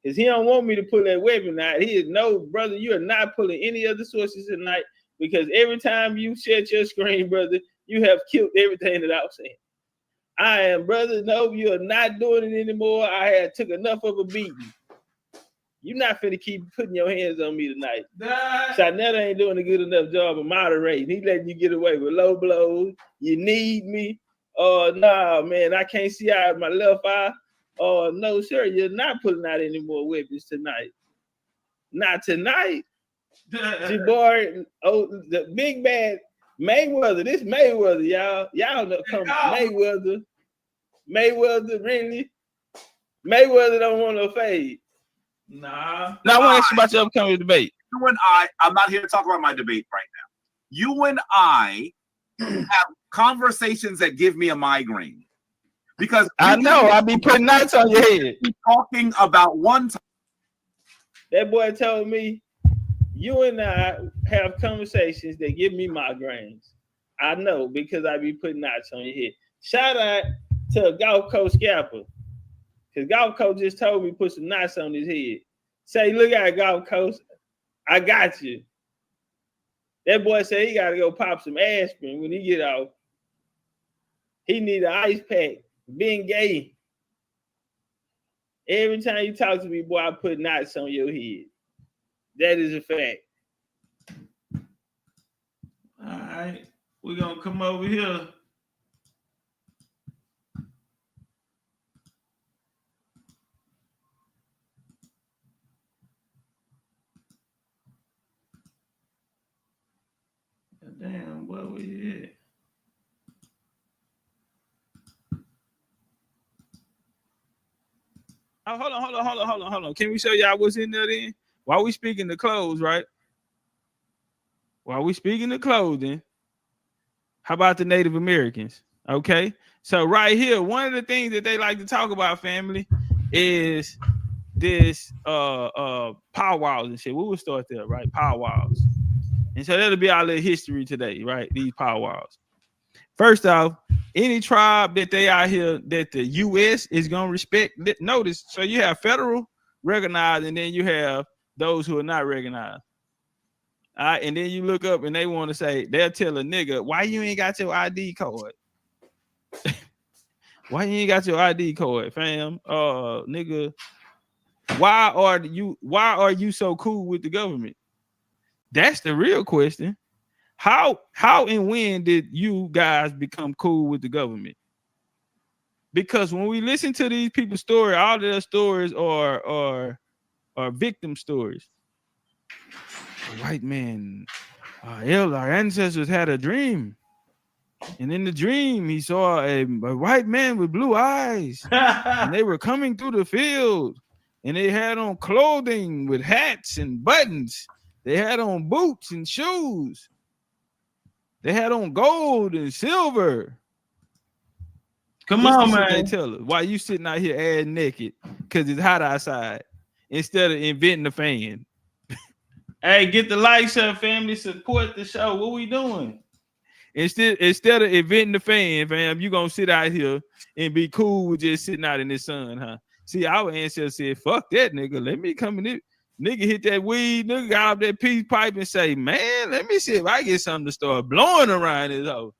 Because he don't want me to pull that weapon out. He is, no, brother, you are not pulling any other sources tonight, because every time you shut your screen, brother, you have killed everything that I was saying. I am, brother, no, you are not doing it anymore. I had took enough of a beating. You're not finna keep putting your hands on me tonight. Shanetta ain't doing a good enough job of moderating. He letting you get away with low blows. You need me. Oh, nah, man, I can't see out of my left eye. Oh, no, sir, you're not pulling out any more weapons tonight. Not tonight. Jabari, the big bad Mayweather. This Mayweather, y'all. Y'all know come Mayweather. Mayweather, really? Mayweather don't want no fade. Nah. Now I want to ask you about your upcoming debate. You and I'm not here to talk about my debate right now. You and I have conversations that give me a migraine. Because I know I be putting nuts on your head. Talking about one time. That boy told me, you and I have conversations that give me migraines. I know, because I be putting knots on your head. Shout out to Golf Coach Scalper. Because Golf Coach just told me put some knots on his head. Say, look at Golf Coach. I got you. That boy said he got to go pop some aspirin when he get off. He need an ice pack. Being gay. Every time you talk to me, boy, I put knots on your head. That is a fact. All right. We're going to come over here. Damn, where we at? Oh, hold on. Can we show y'all what's in there then? While we speaking the clothes, right? While we speaking the clothing, how about the Native Americans? Okay, so right here, one of the things that they like to talk about, family, is this powwows and shit. We will start there, right? Powwows. And so that'll be our little history today, right? These powwows. First off, any tribe that they out here that the U.S. is gonna respect, notice. So you have federal recognized, and then you have those who are not recognized. All right, and then you look up and they want to say, they'll tell a nigga, why you ain't got your ID card? Why you ain't got your ID card, fam? Nigga, why are you so cool with the government? That's the real question. How and when did you guys become cool with the government? Because when we listen to these people's story, all of their stories are victim stories. A white man, our ancestors had a dream, and in the dream he saw a white man with blue eyes, and they were coming through the field, and they had on clothing with hats and buttons. They had on boots and shoes. They had on gold and silver. Come on, man. They tell us why you sitting out here ass naked because it's hot outside instead of inventing a fan. Hey, get the likes up, family. Support the show. What we doing? Instead of inventing the fan, fam, you gonna sit out here and be cool with just sitting out in the sun, huh? See, our ancestors said, "Fuck that, nigga. Let me come in it." Nigga hit that weed, nigga got up that peace pipe and say, "Man, let me see if I get something to start blowing around this hoe."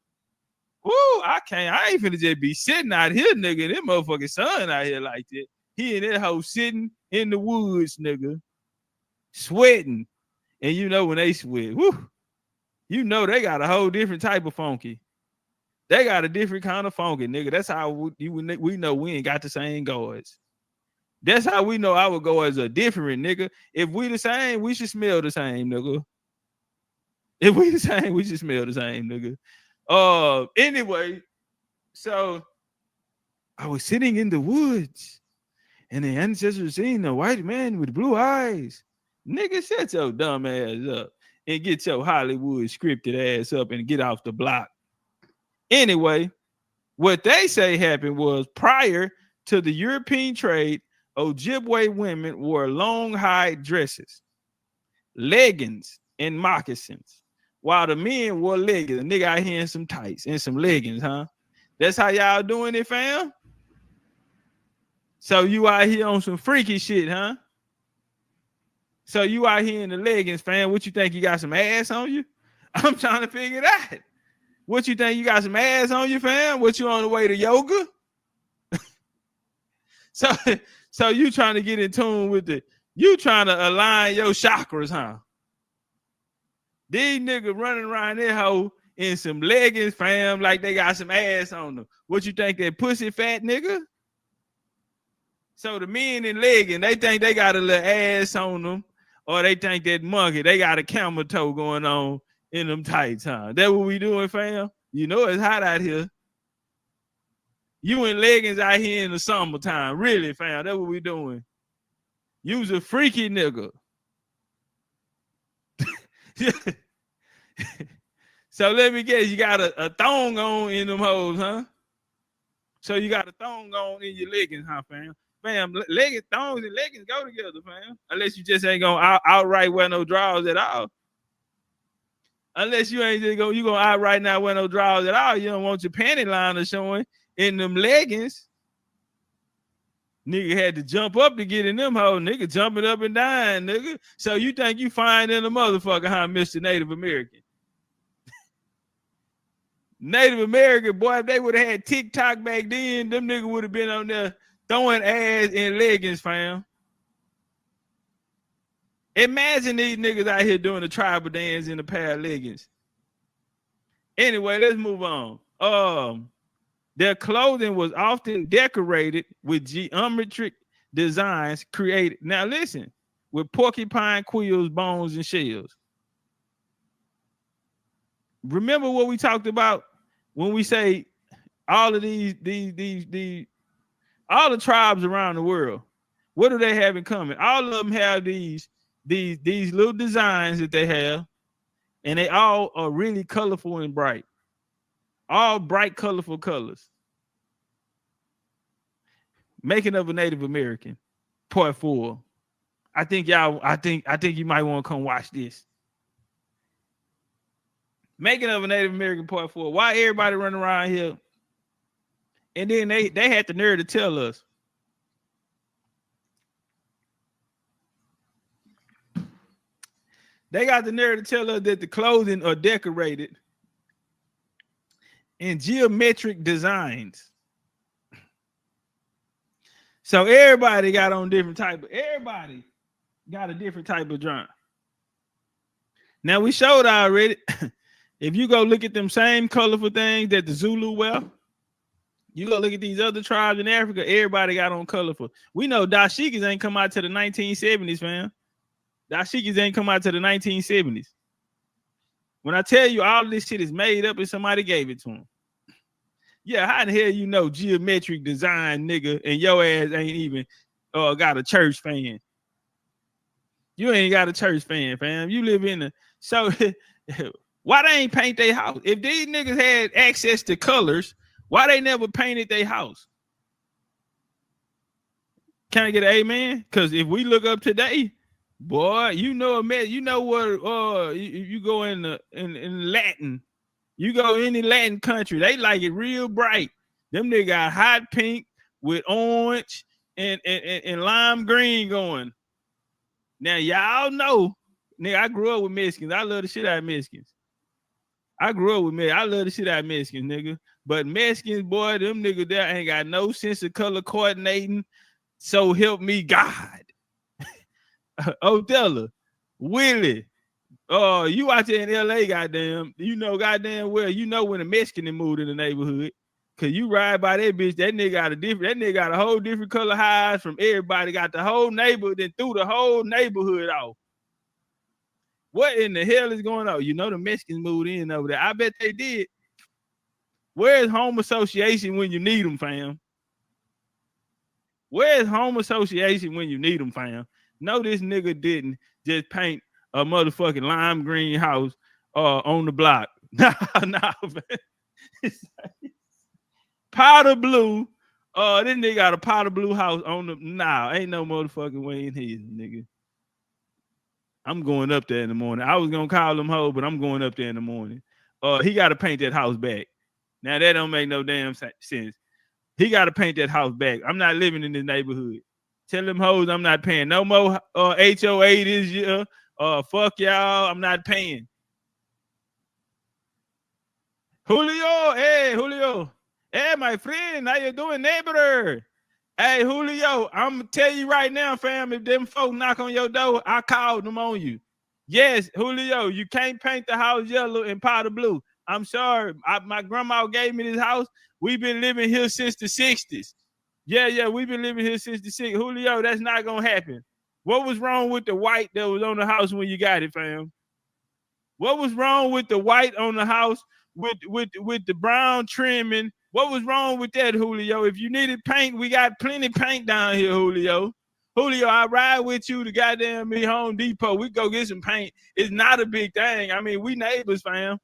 Woo, I ain't finna just be sitting out here, nigga. That motherfucking sun out here like that. He and that hoe sitting in the woods, nigga, sweating. And you know when they sweat, whoo, you know they got a whole different type of funky. They got a different kind of funky, nigga. That's how we know we ain't got the same guards. That's how we know our guards are different, nigga. If we the same, we should smell the same, nigga. If we the same, we should smell the same, nigga. Anyway, so I was sitting in the woods, and the ancestors seen a white man with blue eyes. Nigga, shut your dumb ass up and get your Hollywood scripted ass up and get off the block. Anyway, what they say happened was prior to the European trade, Ojibwe women wore long high dresses, leggings, and moccasins, while the men wore leggings. A nigga out here in some tights and some leggings, huh? That's how y'all doing it, fam? So you out here on some freaky shit, huh? So you out here in the leggings, fam. What you think, you got some ass on you? I'm trying to figure it out. What you think, you got some ass on you, fam? What, you on the way to yoga? So you trying to get in tune with you trying to align your chakras, huh? These niggas running around their hoe in some leggings, fam, like they got some ass on them. What you think, that pussy fat nigga? So the men in leggings, they think they got a little ass on them, or they think that monkey, they got a camel toe going on in them tights, huh? That what we doing, fam? You know it's hot out here. You in leggings out here in the summertime, really, fam? That's what we doing. You's a freaky nigga. So let me guess, you got a thong on in them hoes, huh? So you got a thong on in your leggings, huh, fam? Fam, leggings, thongs and leggings go together, fam. Unless you just ain't gonna outright wear no drawers at all. Unless you ain't just you gonna outright not wear no drawers at all. You don't want your panty liner showing in them leggings. Nigga had to jump up to get in them hoes. Nigga jumping up and down, nigga. So you think you fine in a motherfucker, huh, Mr. Native American? Native American, boy, if they would have had TikTok back then, them niggas would have been on there throwing ass in leggings, fam. Imagine these niggas out here doing the tribal dance in a pair of leggings. Anyway, let's move on. Their clothing was often decorated with geometric designs created, now listen, with porcupine quills, bones, and shells. Remember what we talked about when we say all of these all the tribes around the world, What do they have in common? All of them have these little designs that they have, and they all are really colorful and bright. All bright, colorful colors. Making of a Native American, part 4. I think you might want to come watch this. Making of a Native American, part 4. Why everybody running around here? And then they had the nerve to tell us. They got the nerve to tell us that the clothing are decorated in geometric designs. So everybody got on everybody got a different type of drawing. Now we showed already. If you go look at them same colorful things that the Zulu wear, you go look at these other tribes in Africa, everybody got on colorful. We know dashikis ain't come out to the 1970s, fam. Dashikis ain't come out to the 1970s. When I tell you all of this shit is made up and somebody gave it to them. Yeah, how the hell you know geometric design, nigga, and your ass ain't even got a church fan? You ain't got a church fan, fam. You live in so why they ain't paint their house? If these niggas had access to colors, why they never painted their house? Can I get an amen? Because if we look up today, boy, you know what you go in Latin. You go any Latin country, they like it real bright. Them niggas got hot pink with orange and lime green going. Now y'all know, nigga, I grew up with Mexicans. I love the shit out of Mexicans. I love the shit out of Mexicans, nigga. But Mexicans, boy, them niggas there ain't got no sense of color coordinating. So help me God. Othello, Willie. You out there in LA, goddamn, you know goddamn well, you know when a Mexican moved in the neighborhood. Cause you ride by that bitch, that nigga got a whole different color highs from everybody, got the whole neighborhood, then threw the whole neighborhood off. What in the hell is going on? You know the Mexicans moved in over there. I bet they did. Where's home association when you need them, fam? Where's home association when you need them, fam? No, this nigga didn't just paint a motherfucking lime green house on the block. Nah, man. Powder blue. This nigga got a powder blue house on the. Nah, ain't no motherfucking way in here, nigga. I'm going up there in the morning. I was gonna call him hoe, but I'm going up there in the morning. He got to paint that house back. Now that don't make no damn sense. He got to paint that house back. I'm not living in this neighborhood. Tell them hoes I'm not paying no more HOA this year. Fuck y'all. I'm not paying. Julio, hey Julio, hey my friend, how you doing, neighbor? Hey Julio, I'm gonna tell you right now, fam. If them folk knock on your door, I called them on you. Yes, Julio, you can't paint the house yellow and powder blue. I'm sorry. My grandma gave me this house. We've been living here since the 60s. Yeah, we've been living here since the 60s. Julio, that's not gonna happen. What was wrong with the white that was on the house when you got it, fam? What was wrong with the white on the house with the brown trimming? What was wrong with that, Julio? If you needed paint, we got plenty paint down here, Julio. Julio, I ride with you to goddamn me Home Depot. We go get some paint. It's not a big thing. I mean, we neighbors, fam.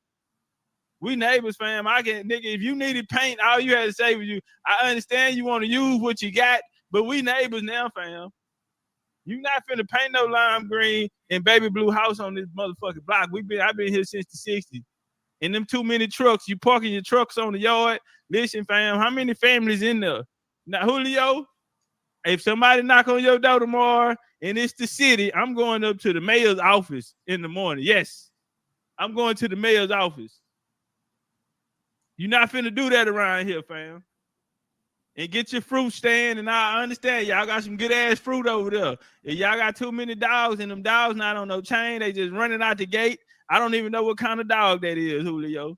We neighbors, fam. I can, nigga, if you needed paint, all you had to say was you. I understand you want to use what you got, but we neighbors now, fam. You not finna paint no lime green and baby blue house on this motherfucking block. I've been here since the 60s. And them too many trucks, you parking your trucks on the yard. Listen, fam, how many families in there? Now, Julio, if somebody knock on your door tomorrow and it's the city, I'm going up to the mayor's office in the morning. Yes, I'm going to the mayor's office. You're not finna do that around here, fam. And get your fruit stand, and I understand y'all got some good ass fruit over there. If y'all got too many dogs and them dogs not on no chain, they just running out the gate. I don't even know what kind of dog that is, Julio.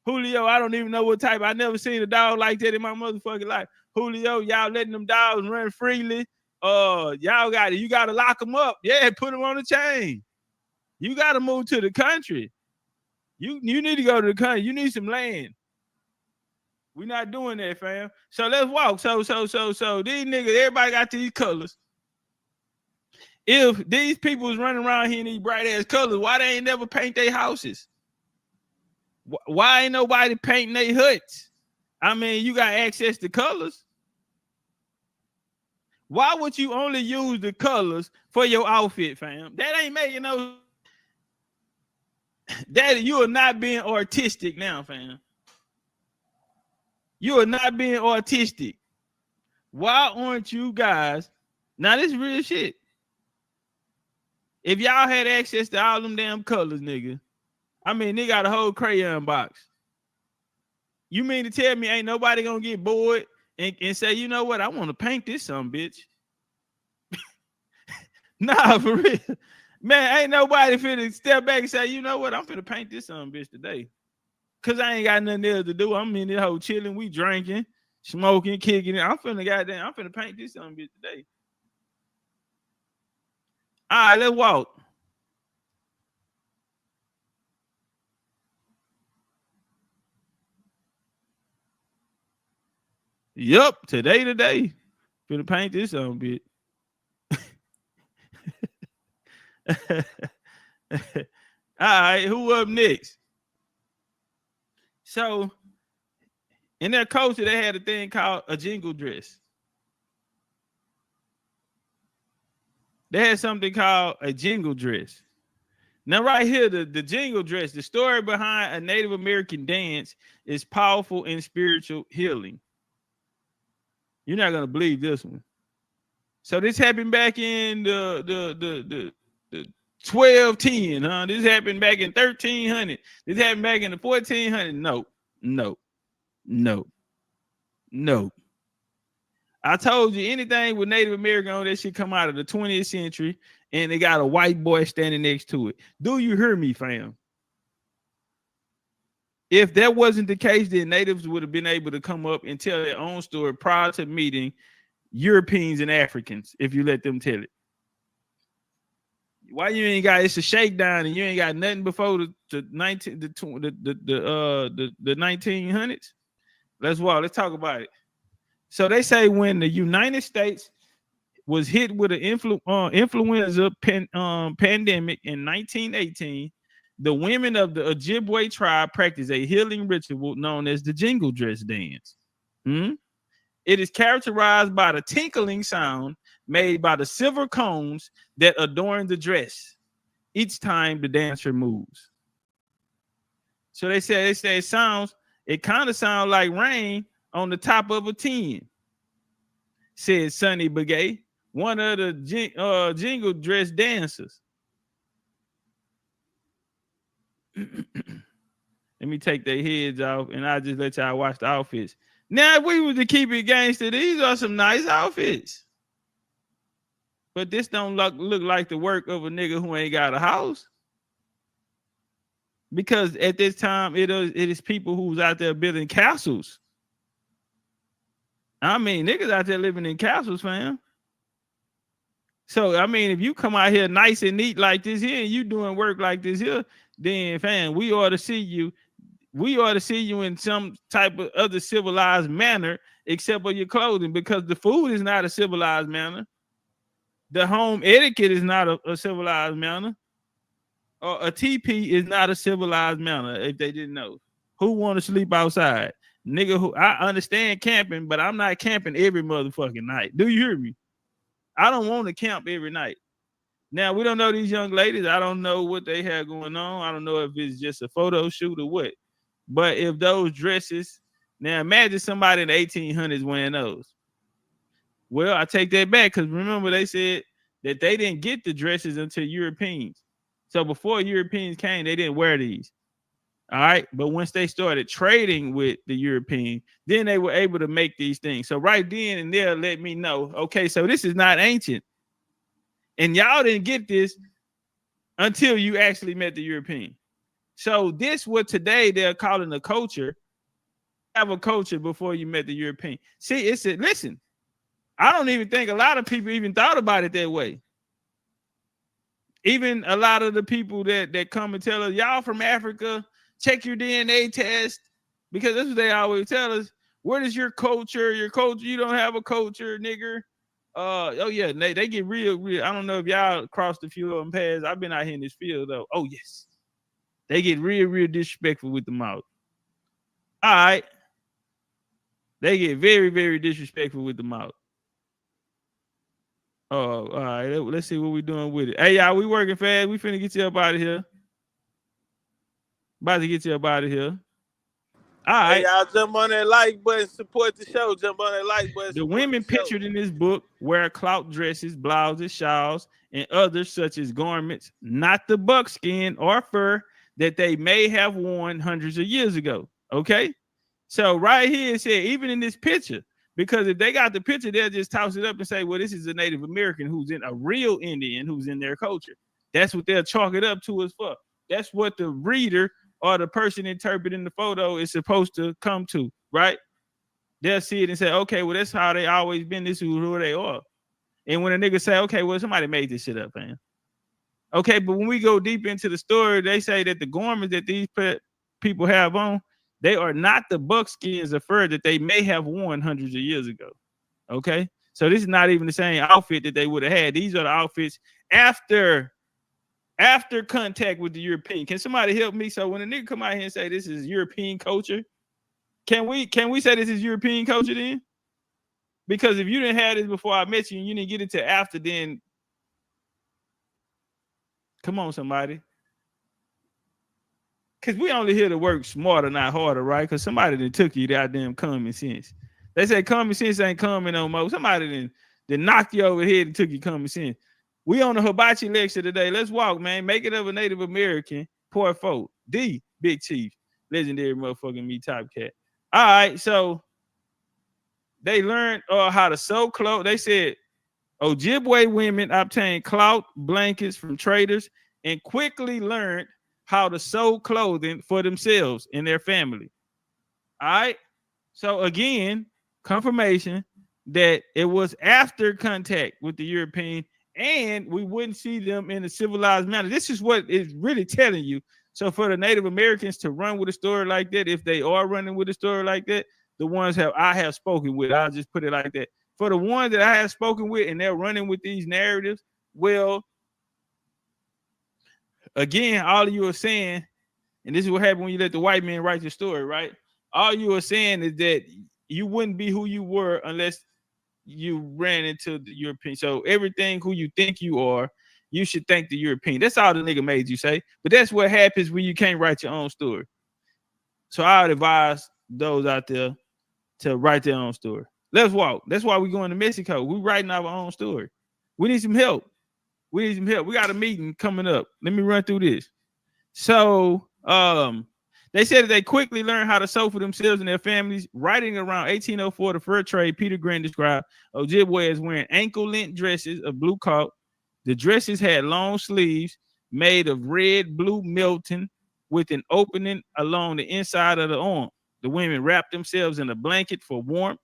Julio, I don't even know what type. I never seen a dog like that in my motherfucking life. Julio, y'all letting them dogs run freely. You gotta lock them up. Yeah, put them on the chain. You gotta move to the country. You need to go to the country. You need some land. We're not doing that, fam. So let's walk. So these niggas, everybody got these colors. If these people is running around here in these bright ass colors, why they ain't never paint their houses? Why ain't nobody painting their huts? I mean, you got access to colors. Why would you only use the colors for your outfit, fam? That ain't making no. That you are not being artistic now, fam. You are not being artistic. Why aren't you guys? Now this is real shit. If y'all had access to all them damn colors, nigga, I mean, they got a whole crayon box. You mean to tell me ain't nobody gonna get bored and say, you know what, I want to paint this some bitch? Nah, for real. Man, ain't nobody finna step back and say, you know what, I'm finna paint this some bitch today. Cause I ain't got nothing else to do. I'm in this whole chilling, we drinking, smoking, kicking it. I'm finna paint this some bitch today. All right, let's walk. Yup, today. Finna paint this on bit. All right, who up next? So in their culture, they had a thing called a jingle dress. They had something called a jingle dress. Now, right here, the jingle dress, the story behind a Native American dance is powerful and spiritual healing. You're not gonna believe this one. So this happened back in the 1210, huh? This happened back in 1300. This happened back in the 1400. No. I told you anything with Native American on that shit come out of the 20th century, and they got a white boy standing next to it. Do you hear me, fam? If that wasn't the case, then natives would have been able to come up and tell their own story prior to meeting Europeans and Africans, if you let them tell it. Why you ain't got it's a shakedown and you ain't got nothing before the 1900s? Let's walk. Let's talk about it. So they say when the United States was hit with an influenza pandemic in 1918, the women of the Ojibwe tribe practice a healing ritual known as the jingle dress dance. It is characterized by the tinkling sound made by the silver cones that adorn the dress each time the dancer moves. So they say it kind of sounds like rain on the top of a tin, said Sonny Begay, one of the jingle dress dancers. Let me take their heads off and I'll just let y'all watch the outfits. Now, if we were to keep it gangster, these are some nice outfits. But this don't look like the work of a nigga who ain't got a house. Because at this time, it is people who's out there building castles. I mean, niggas out there living in castles, fam. So, I mean, if you come out here nice and neat like this here and you doing work like this here, then, fam, we ought to see you. We ought to see you in some type of other civilized manner except for your clothing, because the food is not a civilized manner. The home etiquette is not a civilized manner. Or a TP is not a civilized manner, if they didn't know. Who want to sleep outside? Nigga, who I understand camping, but I'm not camping every motherfucking night. Do you hear me? I don't want to camp every night. Now, we don't know these young ladies. I don't know what they have going on. I don't know if it's just a photo shoot or what. But if those dresses, now imagine somebody in the 1800s wearing those. Well, I take that back, because remember they said that they didn't get the dresses until Europeans. So before Europeans came, they didn't wear these. All right. But once they started trading with the European, then they were able to make these things. So right then and there, let me know, okay, so this is not ancient. And y'all didn't get this until you actually met the European. So this what today they're calling a culture. Have a culture before you met the European. See, listen, I don't even think a lot of people even thought about it that way. Even a lot of the people that come and tell us, y'all from Africa, check your DNA test, because that's what they always tell us. What is your culture? Your culture, you don't have a culture, nigger. Oh yeah, they get real. I don't know if y'all crossed a few of them paths. I've been out here in this field though. Oh yes, they get real disrespectful with the mouth. All right, they get very disrespectful with the mouth. Oh, all right. Let's see what we're doing with it. Hey y'all, we working fast. We finna get you up out of here. About to get you up out of here. All right. Hey, y'all jump on that like button, support the show. Jump on that like button. The women pictured in this book wear clout dresses, blouses, shawls, and others such as garments, not the buckskin or fur that they may have worn hundreds of years ago. Okay, so right here it said even in this picture, because if they got the picture, they'll just toss it up and say, well, this is a Native American who's in a real Indian who's in their culture. That's what they'll chalk it up to as fuck. That's what the reader or the person interpreting the photo is supposed to come to, right? They'll see it and say, okay, well, that's how they always been. This is who they are. And when a nigga say, okay, well, somebody made this shit up, man. Okay, but when we go deep into the story, they say that the garments that these people have on, they are not the buckskins or fur that they may have worn hundreds of years ago. Okay, so this is not even the same outfit that they would have had. These are the outfits after contact with the European. Can somebody help me? So when a nigga come out here and say this is European culture, can we say this is European culture then? Because if you didn't have this before I met you and you didn't get it till after, then come on, somebody. Because we only here to work smarter, not harder, right? Because somebody that took you that damn common sense. They say common sense ain't coming no more. Somebody then knocked you over the head and took your common sense. We on a hibachi lecture today. Let's walk, man. Make it of a Native American. Part 4. D. Big Chief. Legendary motherfucking me top cat. All right, so they learned how to sew clothes. They said Ojibwe women obtained cloth blankets from traders and quickly learned how to sew clothing for themselves and their family. All right, so again, confirmation that it was after contact with the European, and we wouldn't see them in a civilized manner. This is what it's really telling you. So for the Native Americans to run with a story like that, if they are running with a story like that, the ones I have spoken with, I'll just put it like that. For the ones that I have spoken with and they're running with these narratives, well, again, all of you are saying, and this is what happened when you let the white man write your story, right? All you are saying is that you wouldn't be who you were unless you ran into the European. So everything who you think you are, you should thank the European. That's all the nigga made you say. But that's what happens when you can't write your own story. So I would advise those out there to write their own story. Let's walk. That's why we're going to Mexico. We're writing our own story. We need some help. We got a meeting coming up. Let me run through this. So they said that they quickly learned how to sew for themselves and their families. Writing around 1804, the fur trade Peter Grant described Ojibwe as wearing ankle-length dresses of blue cloth. The dresses had long sleeves made of red blue Milton with an opening along the inside of the arm. The women wrapped themselves in a blanket for warmth.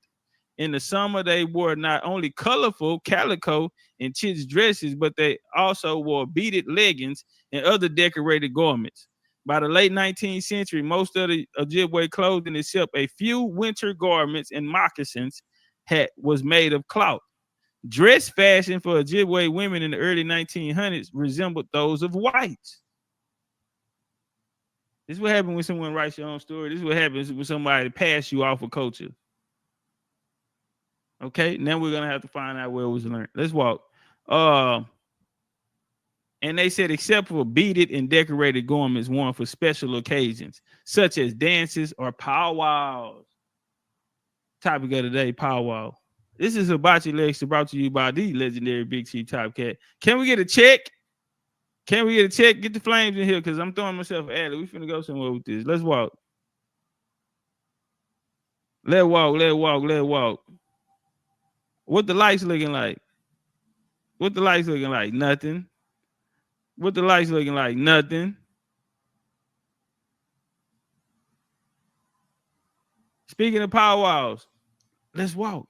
In the summer, they wore not only colorful calico and chintz dresses, but they also wore beaded leggings and other decorated garments. By the late 19th century, most of the Ojibwe clothing, except a few winter garments and moccasins, was made of cloth. Dress fashion for Ojibwe women in the early 1900s resembled those of whites. This is what happens when someone writes your own story. This is what happens when somebody passes you off a culture. Okay, now we're gonna have to find out where it was learned. Let's walk. And they said, except for beaded and decorated garments worn for special occasions, such as dances or powwows. Topic of the day: powwow. This is Hibachi Lecture brought to you by the legendary Big Chief Top Cat. Can we get a check? Can we get a check? Get the flames in here because I'm throwing myself at it. We finna go somewhere with this. Let's walk. Let's walk. What the lights looking like? Nothing. What the lights looking like? Nothing. Speaking of powwows, let's walk.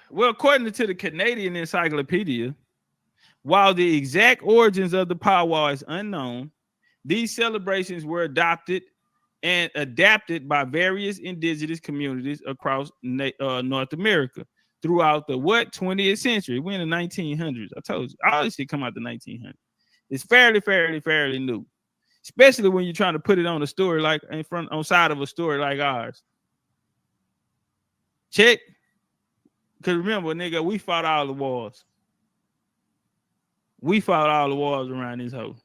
Well, according to the Canadian Encyclopedia, while the exact origins of the powwow is unknown, these celebrations were adopted and adapted by various indigenous communities across North America throughout the 20th century. We're in the 1900s. I told you, all this shit come out the 1900s. It's fairly new, especially when you're trying to put it on a story like on side of a story like ours. Check, because remember, nigga, we fought all the wars. We fought all the wars around this hoe,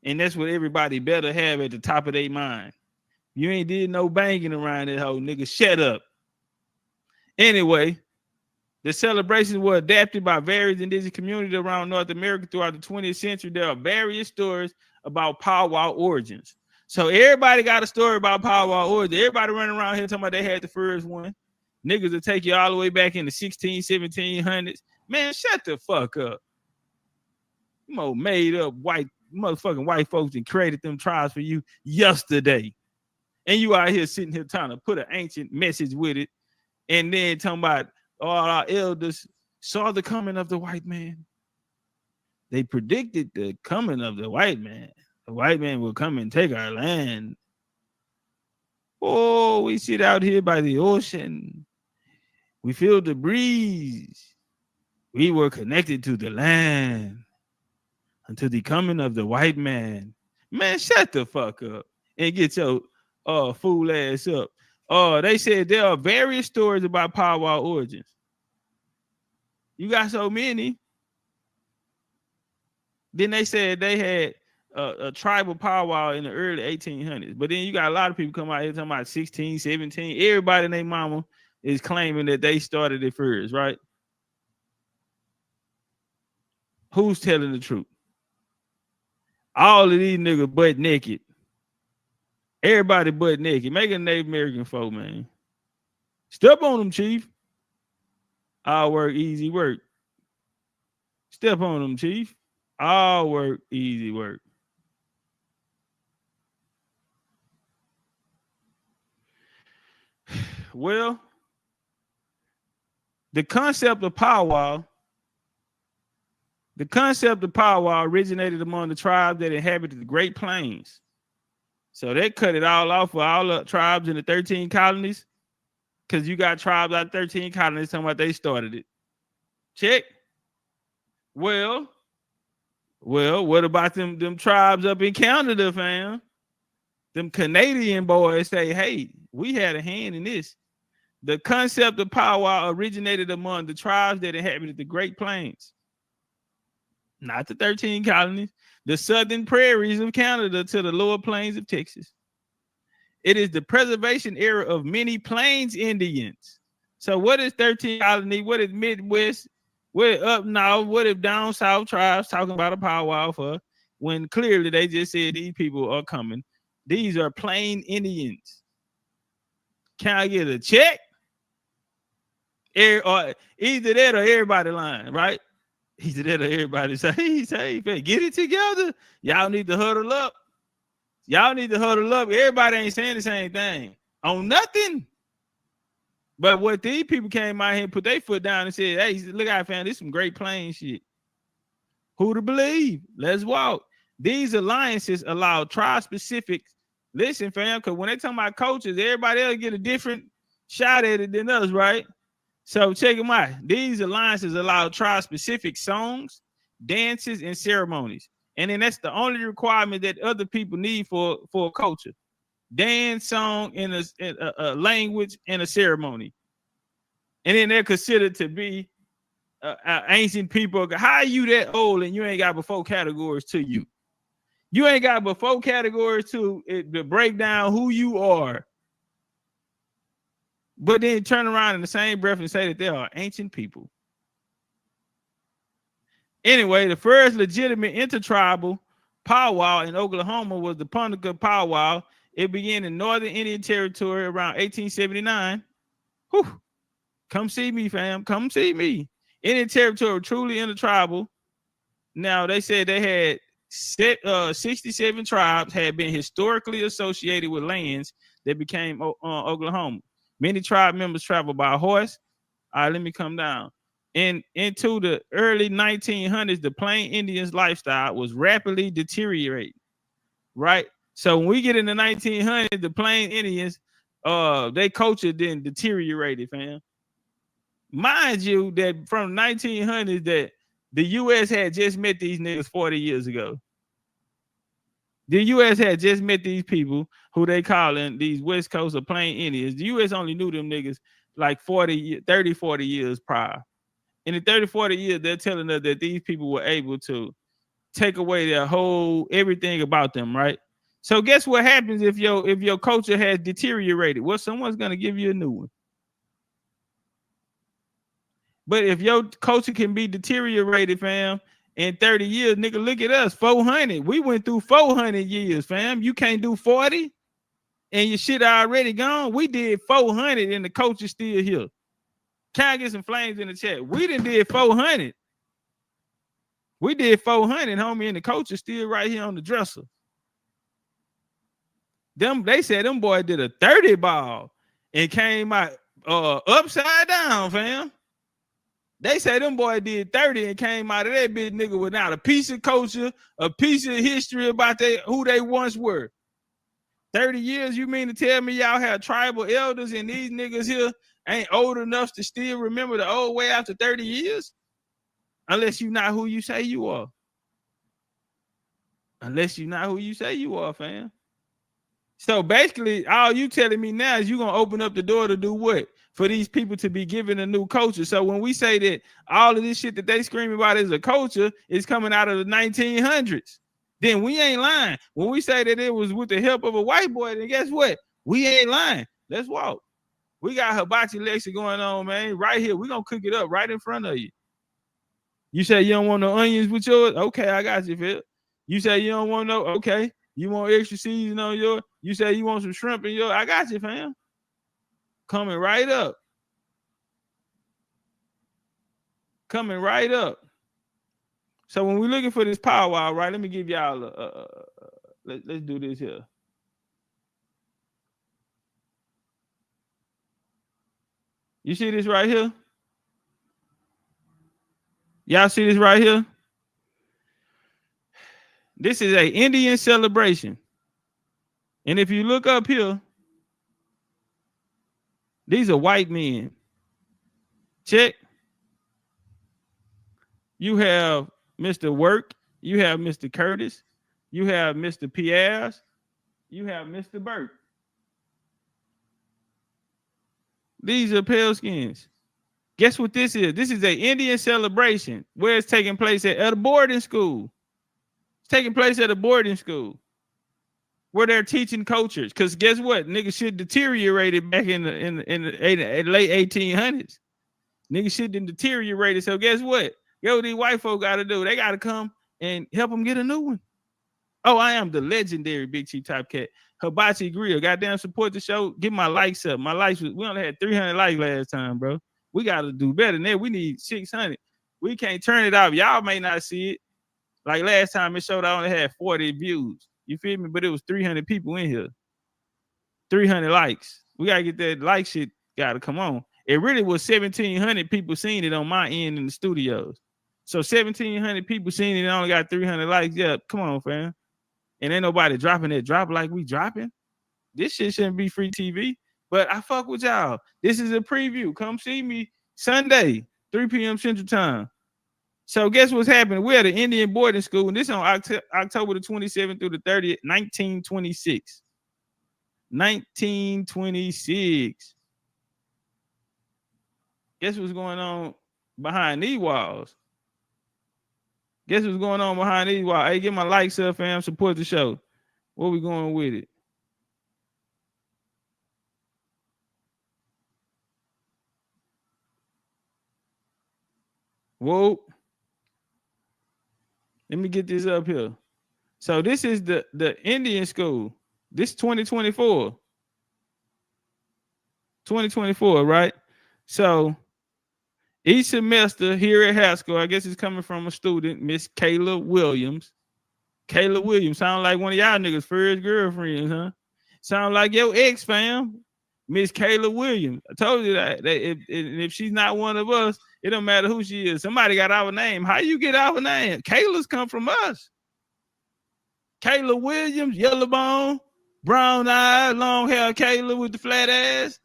and that's what everybody better have at the top of their mind. You ain't did no banging around this hoe, nigga. Shut up. Anyway, the celebrations were adapted by various indigenous communities around North America throughout the 20th century. There are various stories about powwow origins. So everybody got a story about powwow origins. Everybody running around here talking about they had the first one. Niggas will take you all the way back in the 1700s. Man, shut the fuck up. You made up motherfucking white folks and created them tribes for you yesterday. And you out here sitting here trying to put an ancient message with it. And then talking about all our elders saw the coming of the white man. They predicted the coming of the white man. The white man will come and take our land. Oh, we sit out here by the ocean. We feel the breeze. We were connected to the land until the coming of the white man. Man, shut the fuck up and get your fool ass up. They said there are various stories about powwow origins. You got so many. Then they said they had a tribal powwow in the early 1800s. But then you got a lot of people come out here talking about 16, 17. Everybody and their mama is claiming that they started it first, right? Who's telling the truth? All of these niggas butt naked. Everybody butt naked. Make a Native American folk, man. Step on them, chief. All work, easy work. Step on them, chief. All work, easy work. Well, the concept of powwow originated among the tribes that inhabited the Great Plains. So they cut it all off for all the tribes in the 13 colonies, because you got tribes out of 13 colonies talking about they started it. Check. Well, what about them tribes up in Canada, fam? Them Canadian boys say, hey, we had a hand in this. The concept of powwow originated among the tribes that inhabited the Great Plains. Not the 13 colonies, the southern prairies of Canada to the lower plains of Texas. It is the preservation era of many Plains Indians. So what is 13 colony? What is Midwest? What is up north? What is down south tribes talking about a powwow for, when clearly they just said these people are coming? These are Plain Indians. Can I get a check? Or either that or everybody lying, right? Either that or everybody say, get it together. Y'all need to huddle up. Everybody ain't saying the same thing on nothing. But what these people came out here and put their foot down and said, hey, look, I found this some Great Plains shit. Who to believe? Let's walk. These alliances allow tribe-specific. Listen, fam, because when they talk about coaches, everybody else get a different shot at it than us, right? So check them out. These alliances allow tribe-specific songs, dances, and ceremonies. And then that's the only requirement that other people need for a culture. Dance, song, and a language, and a ceremony. And then they're considered to be ancient people. How are you that old and you ain't got but 4 categories to you? You ain't got but 4 categories to break down who you are. But then turn around in the same breath and say that they are ancient people. Anyway, the first legitimate intertribal powwow in Oklahoma was the Punica powwow. It began in Northern Indian Territory around 1879. Whew. Come see me, fam. Come see me. Indian Territory, truly intertribal. Now, they said they had 67 tribes had been historically associated with lands that became Oklahoma. Many tribe members traveled by horse. All right, let me come down. Into the early 1900s, the Plain Indians lifestyle was rapidly deteriorating, right? So when we get in the 1900s, the Plain Indians, they culture then deteriorated, fam. Mind you, that from 1900s, that the U.S. had just met these niggas 40 years ago. The U.S. had just met these people who they calling these West Coast or Plain Indians. The U.S. only knew them niggas like 30, 40 years prior. In the 30, 40 years, they're telling us that these people were able to take away their whole everything about them, right? So guess what happens if your culture has deteriorated? Well, someone's gonna give you a new one. But if your culture can be deteriorated, fam, in 30 years, nigga, look at us, 400. We went through 400 years, fam. You can't do 40 and your shit already gone. We did 400 and the culture still here. Can I get some flames in the chat? We did 400. We did 400, homie, and the culture still right here on the dresser. They said them boy did a 30 ball and came out upside down, fam. They say them boy did 30 and came out of that bitch nigga without a piece of culture, a piece of history about who they once were. 30 years, you mean to tell me y'all have tribal elders and these niggas here ain't old enough to still remember the old way after 30 years? Unless you're not who you say you are. Unless you're not who you say you are, fam. So basically, all you telling me now is you're going to open up the door to do what? For these people to be given a new culture. So when we say that all of this shit that they scream about is a culture is coming out of the 1900s, then we ain't lying. When we say that it was with the help of a white boy, then guess what? We ain't lying. Let's walk. We got hibachi lecture going on, man. Right here. We're going to cook it up right in front of you. You say you don't want no onions with yours? Okay, I got you, Phil. You say you don't want no, okay. You want extra seasoning on yours? You say you want some shrimp in yours? I got you, fam. Coming right up. Coming right up. So when we're looking for this powwow, right, let me give y'all let's do this here. You see this right here? Y'all see this right here? This is an Indian celebration. And if you look up here, these are white men. Check. You have Mr. Work. You have Mr. Curtis. You have Mr. Pierre. You have Mr. Burke. These are pale skins. Guess what this is? This is an Indian celebration where it's taking place at a boarding school. It's taking place at a boarding school where they're teaching cultures. Because guess what? Nigga shit deteriorated back in the late 1800s. Nigga shit didn't deteriorate. So guess what? Yo, these white folk got to do. They got to come and help them get a new one. Oh, I am the legendary Big Chief Top Cat. Hibachi Grill. Goddamn, support the show. Get my likes up. My likes, we only had 300 likes last time, bro. We got to do better than that. We need 600. We can't turn it off. Y'all may not see it. Like last time it showed I only had 40 views. You feel me? But it was 300 people in here. 300 likes. We got to get that like shit. Got to come on. It really was 1,700 people seeing it on my end in the studios. So 1,700 people seen it and only got 300 likes. Yeah, come on, fam. And ain't nobody dropping that drop like we dropping. This shit shouldn't be free TV. But I fuck with y'all. This is a preview. Come see me Sunday, 3 p.m. Central Time. So guess what's happening? We're at an Indian boarding school, and this is on October the 27th through the 30th, 1926. 1926. Guess what's going on behind these walls? Guess what's going on behind these walls? Hey, get my likes up, fam. Support the show. Where we going with it? Whoa. Let me get this up here. So this is the Indian school. This 2024. 2024, right? So each semester here at Haskell, I guess it's coming from a student, Miss Kayla Williams. Kayla Williams, sound like one of y'all niggas' first girlfriends, huh? Sound like your ex, fam. Miss Kayla Williams. I told you that if she's not one of us, it don't matter who she is. Somebody got our name. How you get our name? Kayla's come from us. Kayla Williams, yellow bone, brown eyes, long hair Kayla with the flat ass.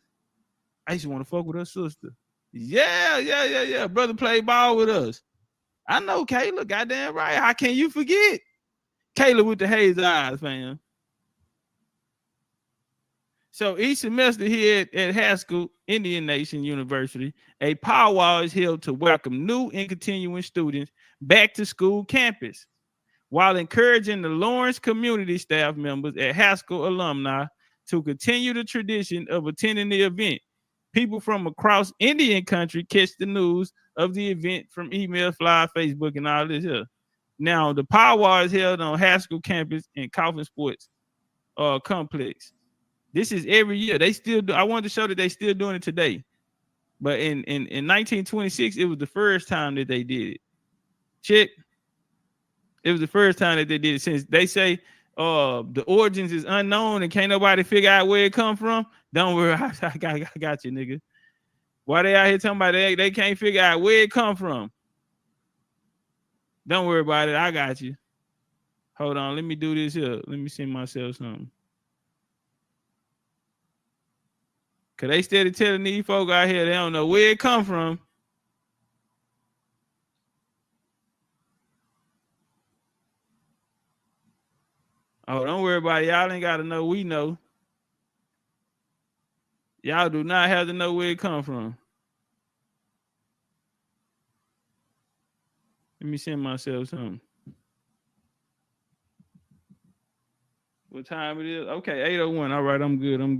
I used to want to fuck with her sister. Yeah. Brother played ball with us. I know Kayla, goddamn right. How can you forget? Kayla with the hazel eyes, fam. So each semester here at Haskell Indian Nation University, a powwow is held to welcome new and continuing students back to school campus, while encouraging the Lawrence community staff members at Haskell alumni to continue the tradition of attending the event. People from across Indian country catch the news of the event from email, flyer, Facebook, and all this here. Now, the powwow is held on Haskell campus in Coffin Sports complex. This is every year. They still do. I wanted to show that they still doing it today. But in 1926, it was the first time that they did it. Check. It was the first time that they did it, since they say the origins is unknown and can't nobody figure out where it come from. Don't worry, I got you, nigga. Why they out here talking about they can't figure out where it come from? Don't worry about it. I got you. Hold on. Let me do this here. Let me send myself something. Cause they steady telling these folk out here they don't know where it come from. Oh, don't worry about it. Y'all ain't got to know. We know. Y'all do not have to know where it come from. Let me send myself something. What time it is? Okay, 8:01. All right, I'm good. I'm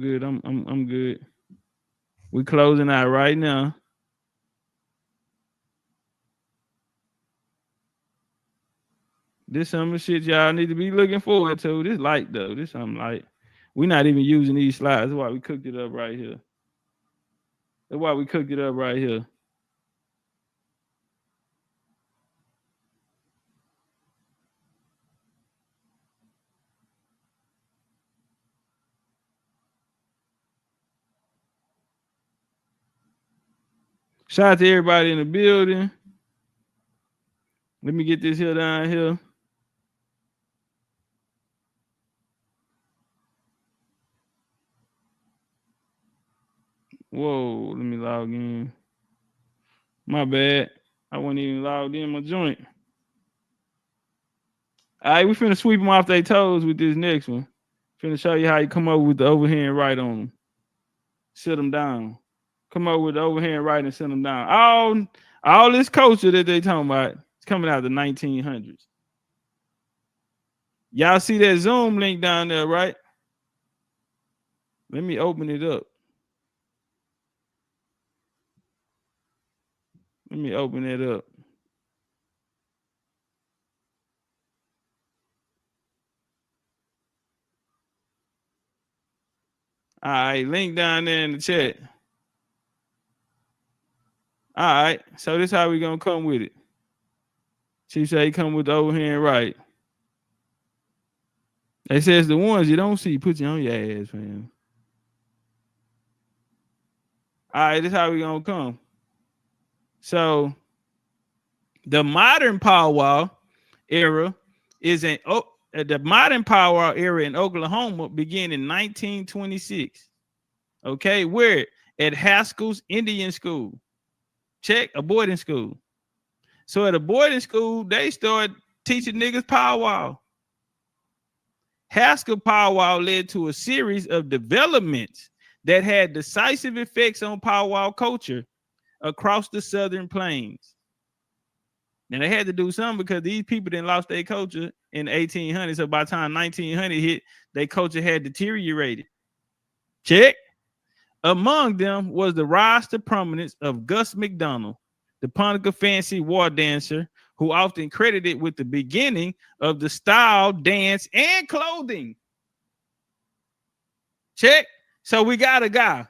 good. We closing out right now. This some of the shit y'all need to be looking forward to. This light though. This something light. We're not even using these slides. That's why we cooked it up right here. Shout out to everybody in the building. Let me get this here down here. Whoa, let me log in. My bad. I wasn't even logged in my joint. All right, we finna sweep them off their toes with this next one. Finna show you how you come up with the overhand right on them. Sit them down. Come up with the overhand right and sit them down. All this culture that they talking about is coming out of the 1900s. Y'all see that Zoom link down there, right? Let me open it up. Let me open it up. All right, link down there in the chat. All right, so this is how we gonna come with it. She say come with the overhand right. They says the ones you don't see, put you on your ass, man. All right, this is how we gonna come. So the modern powwow era is the modern powwow era in Oklahoma began in 1926. Okay, where? At Haskell's Indian School. Check, a boarding school. So at a boarding school, they started teaching niggas powwow. Haskell powwow led to a series of developments that had decisive effects on powwow culture across the Southern Plains. Now they had to do something because these people didn't lost their culture in the 1800s. So by the time 1900 hit, their culture had deteriorated. Check. Among them was the rise to prominence of Gus McDonald, the Ponica fancy war dancer, who often credited with the beginning of the style, dance, and clothing. Check. So we got a guy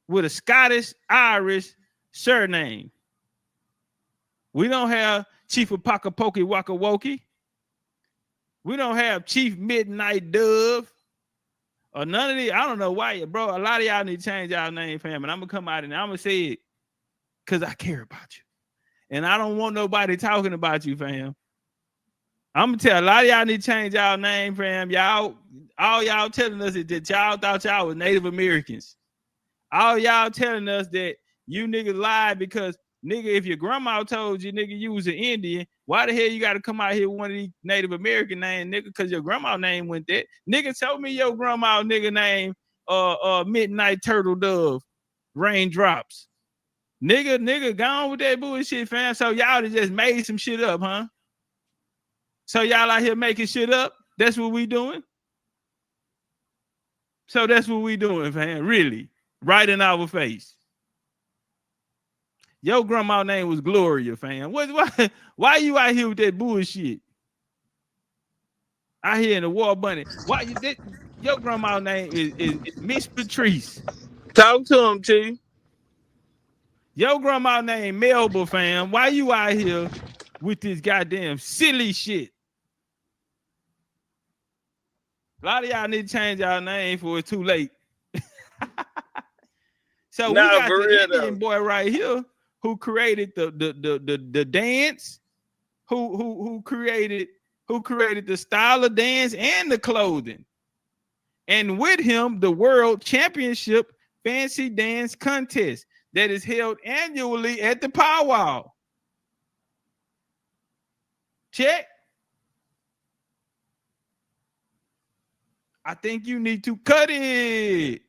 with a Scottish-Irish surname. We don't have Chief of Pakapoki Waka Woki. We don't have Chief Midnight Dove. Or none of these. I don't know why, bro. A lot of y'all need to change y'all name, fam. And I'm going to come out and I'm going to say it because I care about you. And I don't want nobody talking about you, fam. I'm gonna tell a lot of y'all need to change y'all name, fam. All y'all telling us is that y'all thought y'all was Native Americans. All y'all telling us that you niggas lied because nigga, if your grandma told you nigga you was an Indian, why the hell you gotta come out here with one of these Native American names, nigga? Because your grandma name went that. Nigga, tell me your grandma nigga name Midnight Turtle Dove Raindrops. Nigga, gone with that bullshit, fam. So y'all just made some shit up, huh? So y'all out here making shit up? That's what we doing? So that's what we doing, fam. Really. Right in our face. Your grandma name was Gloria, fam. Why you out here with that bullshit? Out here in the War Bunny. Your grandma name is Miss Patrice. Talk to him, Chief. Your grandma name Melba, fam. Why you out here with this goddamn silly shit? A lot of y'all need to change y'all name before it's too late. So we got the Indian boy right here who created the dance, who created the style of dance and the clothing. And with him, the World Championship Fancy Dance Contest that is held annually at the powwow. Check. I think you need to cut it.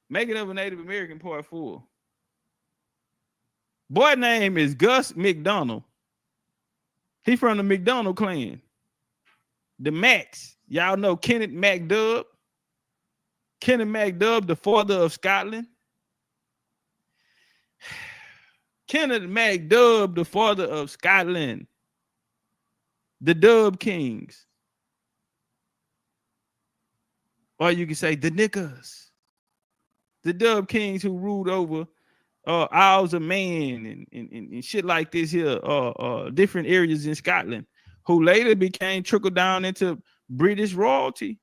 Make it up a Native American part 4. Boy name is Gus McDonald. He from the McDonald clan. The Macs. Y'all know Kenneth MacDub. Kenneth MacDub, the father of Scotland. Kenneth MacDub, the father of Scotland. The Dub Kings. Or you can say the niggas. The Dub Kings who ruled over Isles of Man and shit like this here, different areas in Scotland, who later became trickled down into British royalty.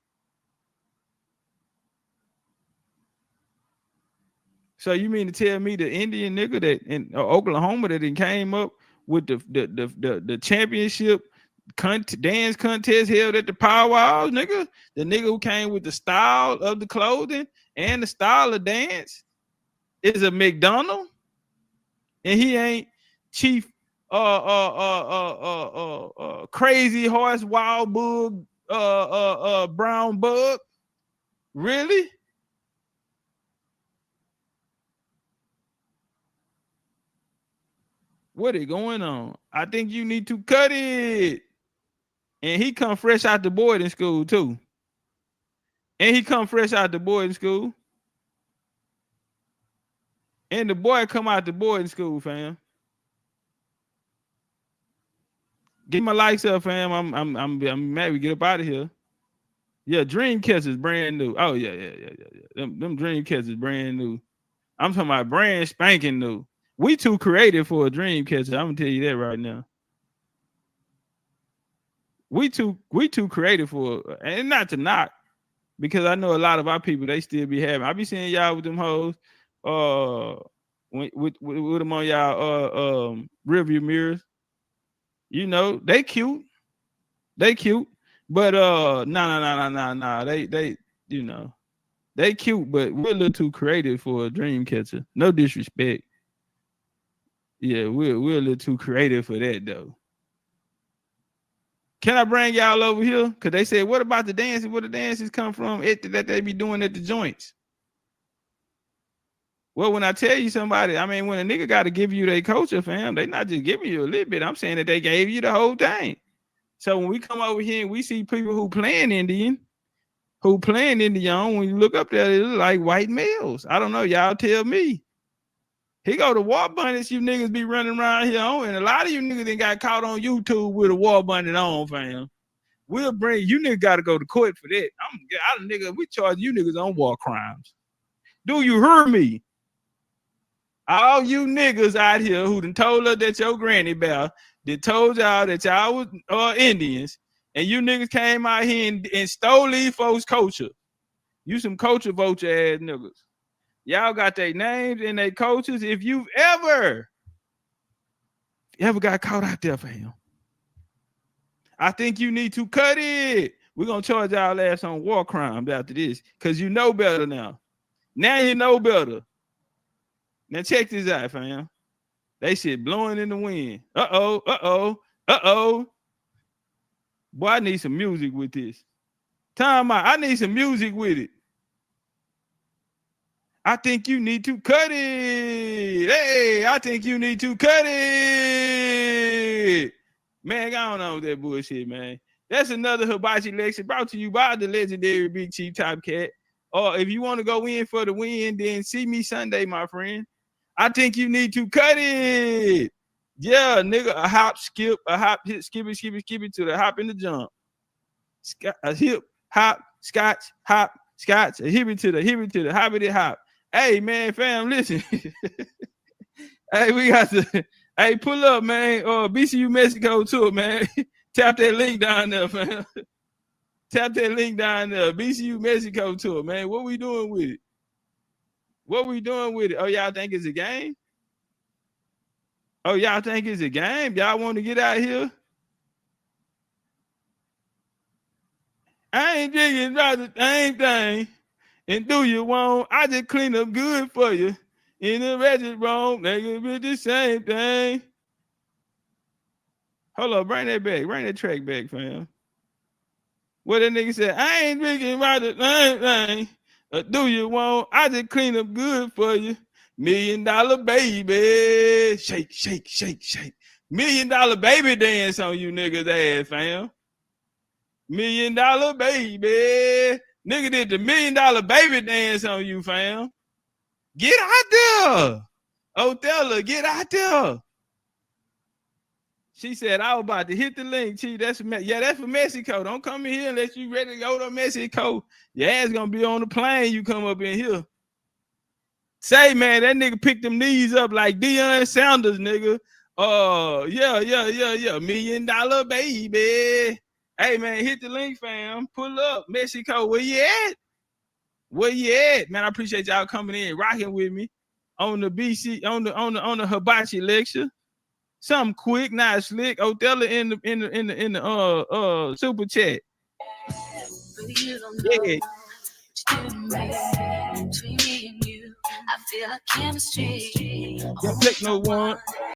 So you mean to tell me the Indian nigga that in Oklahoma that came up with the championship dance contest held at the powwows, nigga? The nigga who came with the style of the clothing and the style of dance is a McDonald, and he ain't Chief Crazy Horse Wild Bug Brown Bug. Really? What is going on? I think you need to cut it. And he come fresh out the boarding school too. And the boy come out the boarding school, fam. Get my likes up, fam. I'm mad we get up out of here. Yeah, Dreamcatz is brand new. Oh yeah. Them Dreamcatz is brand new. I'm talking about brand spanking new. We too creative for a Dreamcatcher. I'm gonna tell you that right now. We too creative for, and not to knock, because I know a lot of our people they still be having. I be seeing y'all with them hoes, with them on y'all rearview mirrors. You know they cute, but nah. They you know they cute, but we're a little too creative for a Dreamcatcher. No disrespect. Yeah, we're a little too creative for that though. Can I bring y'all over here? Cause they said, what about the dances? Where the dances come from that they be doing at the joints? Well, when I tell you somebody, I mean, when a nigga got to give you their culture, fam, they not just giving you a little bit. I'm saying that they gave you the whole thing. So when we come over here and we see people who playing Indian, when you look up there, it's like white males. I don't know. Y'all tell me. He go to war bunnies, you niggas be running around here on, and a lot of you niggas that got caught on YouTube with a war bunny on, fam. We'll bring you niggas got to go to court for that. We charge you niggas on war crimes. Do you hear me? All you niggas out here who done told us that your granny bear, that told y'all that y'all was Indians, and you niggas came out here and stole these folks' culture. You some culture vulture ass niggas. Y'all got their names and their coaches. If you've ever got caught out there, fam, I think you need to cut it. We're gonna charge y'all ass on war crimes after this, because you know better now. Now you know better. Now check this out, fam. They shit blowing in the wind. Uh-oh. Boy, I need some music with this. Time out. I need some music with it. I think you need to cut it. Hey, I think you need to cut it. Man, I don't know that bullshit, man. That's another hibachi lecture brought to you by the legendary Big Chief Top Cat. Or if you want to go in for the win, then see me Sunday, my friend. I think you need to cut it. Yeah, nigga, a hop, skip, a hop, hit, skip it to the hop in the jump. A hip, hop, scotch, a hippie to the hoppity hop. Hey, man, fam, listen. Hey, we got to, hey, pull up, man. BCU Mexico tour, man. Tap that link down there, fam. Tap that link down there. BCU Mexico tour, man. What we doing with it? What we doing with it? Oh, y'all think it's a game? Oh, y'all think it's a game? Y'all want to get out here? I ain't drinking about the same thing. And do you want? I just clean up good for you. In the restaurant, they can be the same thing. Hold up, bring that back. Bring that track back, fam. What that nigga said, I ain't drinking about the same thing. Do you want? I just clean up good for you. $1 million baby. Shake, shake, shake, shake. $1 million baby dance on you niggas ass, fam. $1 million baby. Nigga did the $1 million baby dance on you, fam. Get out there. Othello, get out there. She said, I was about to hit the link, Chief. That's for Mexico. Don't come in here unless you ready to go to Mexico. Your ass gonna be on the plane. You come up in here. Say, man, that nigga picked them knees up like Deion Sanders, nigga. Yeah. $1 million baby. Hey, man, hit the link, fam. Pull up. Mexico, where you at? Where you at? Man, I appreciate y'all coming in, rocking with me on the BC, on the hibachi lecture. Something quick, not slick. Othello in the super chat. Yeah. Between me and you, I feel like chemistry. Don't click no one.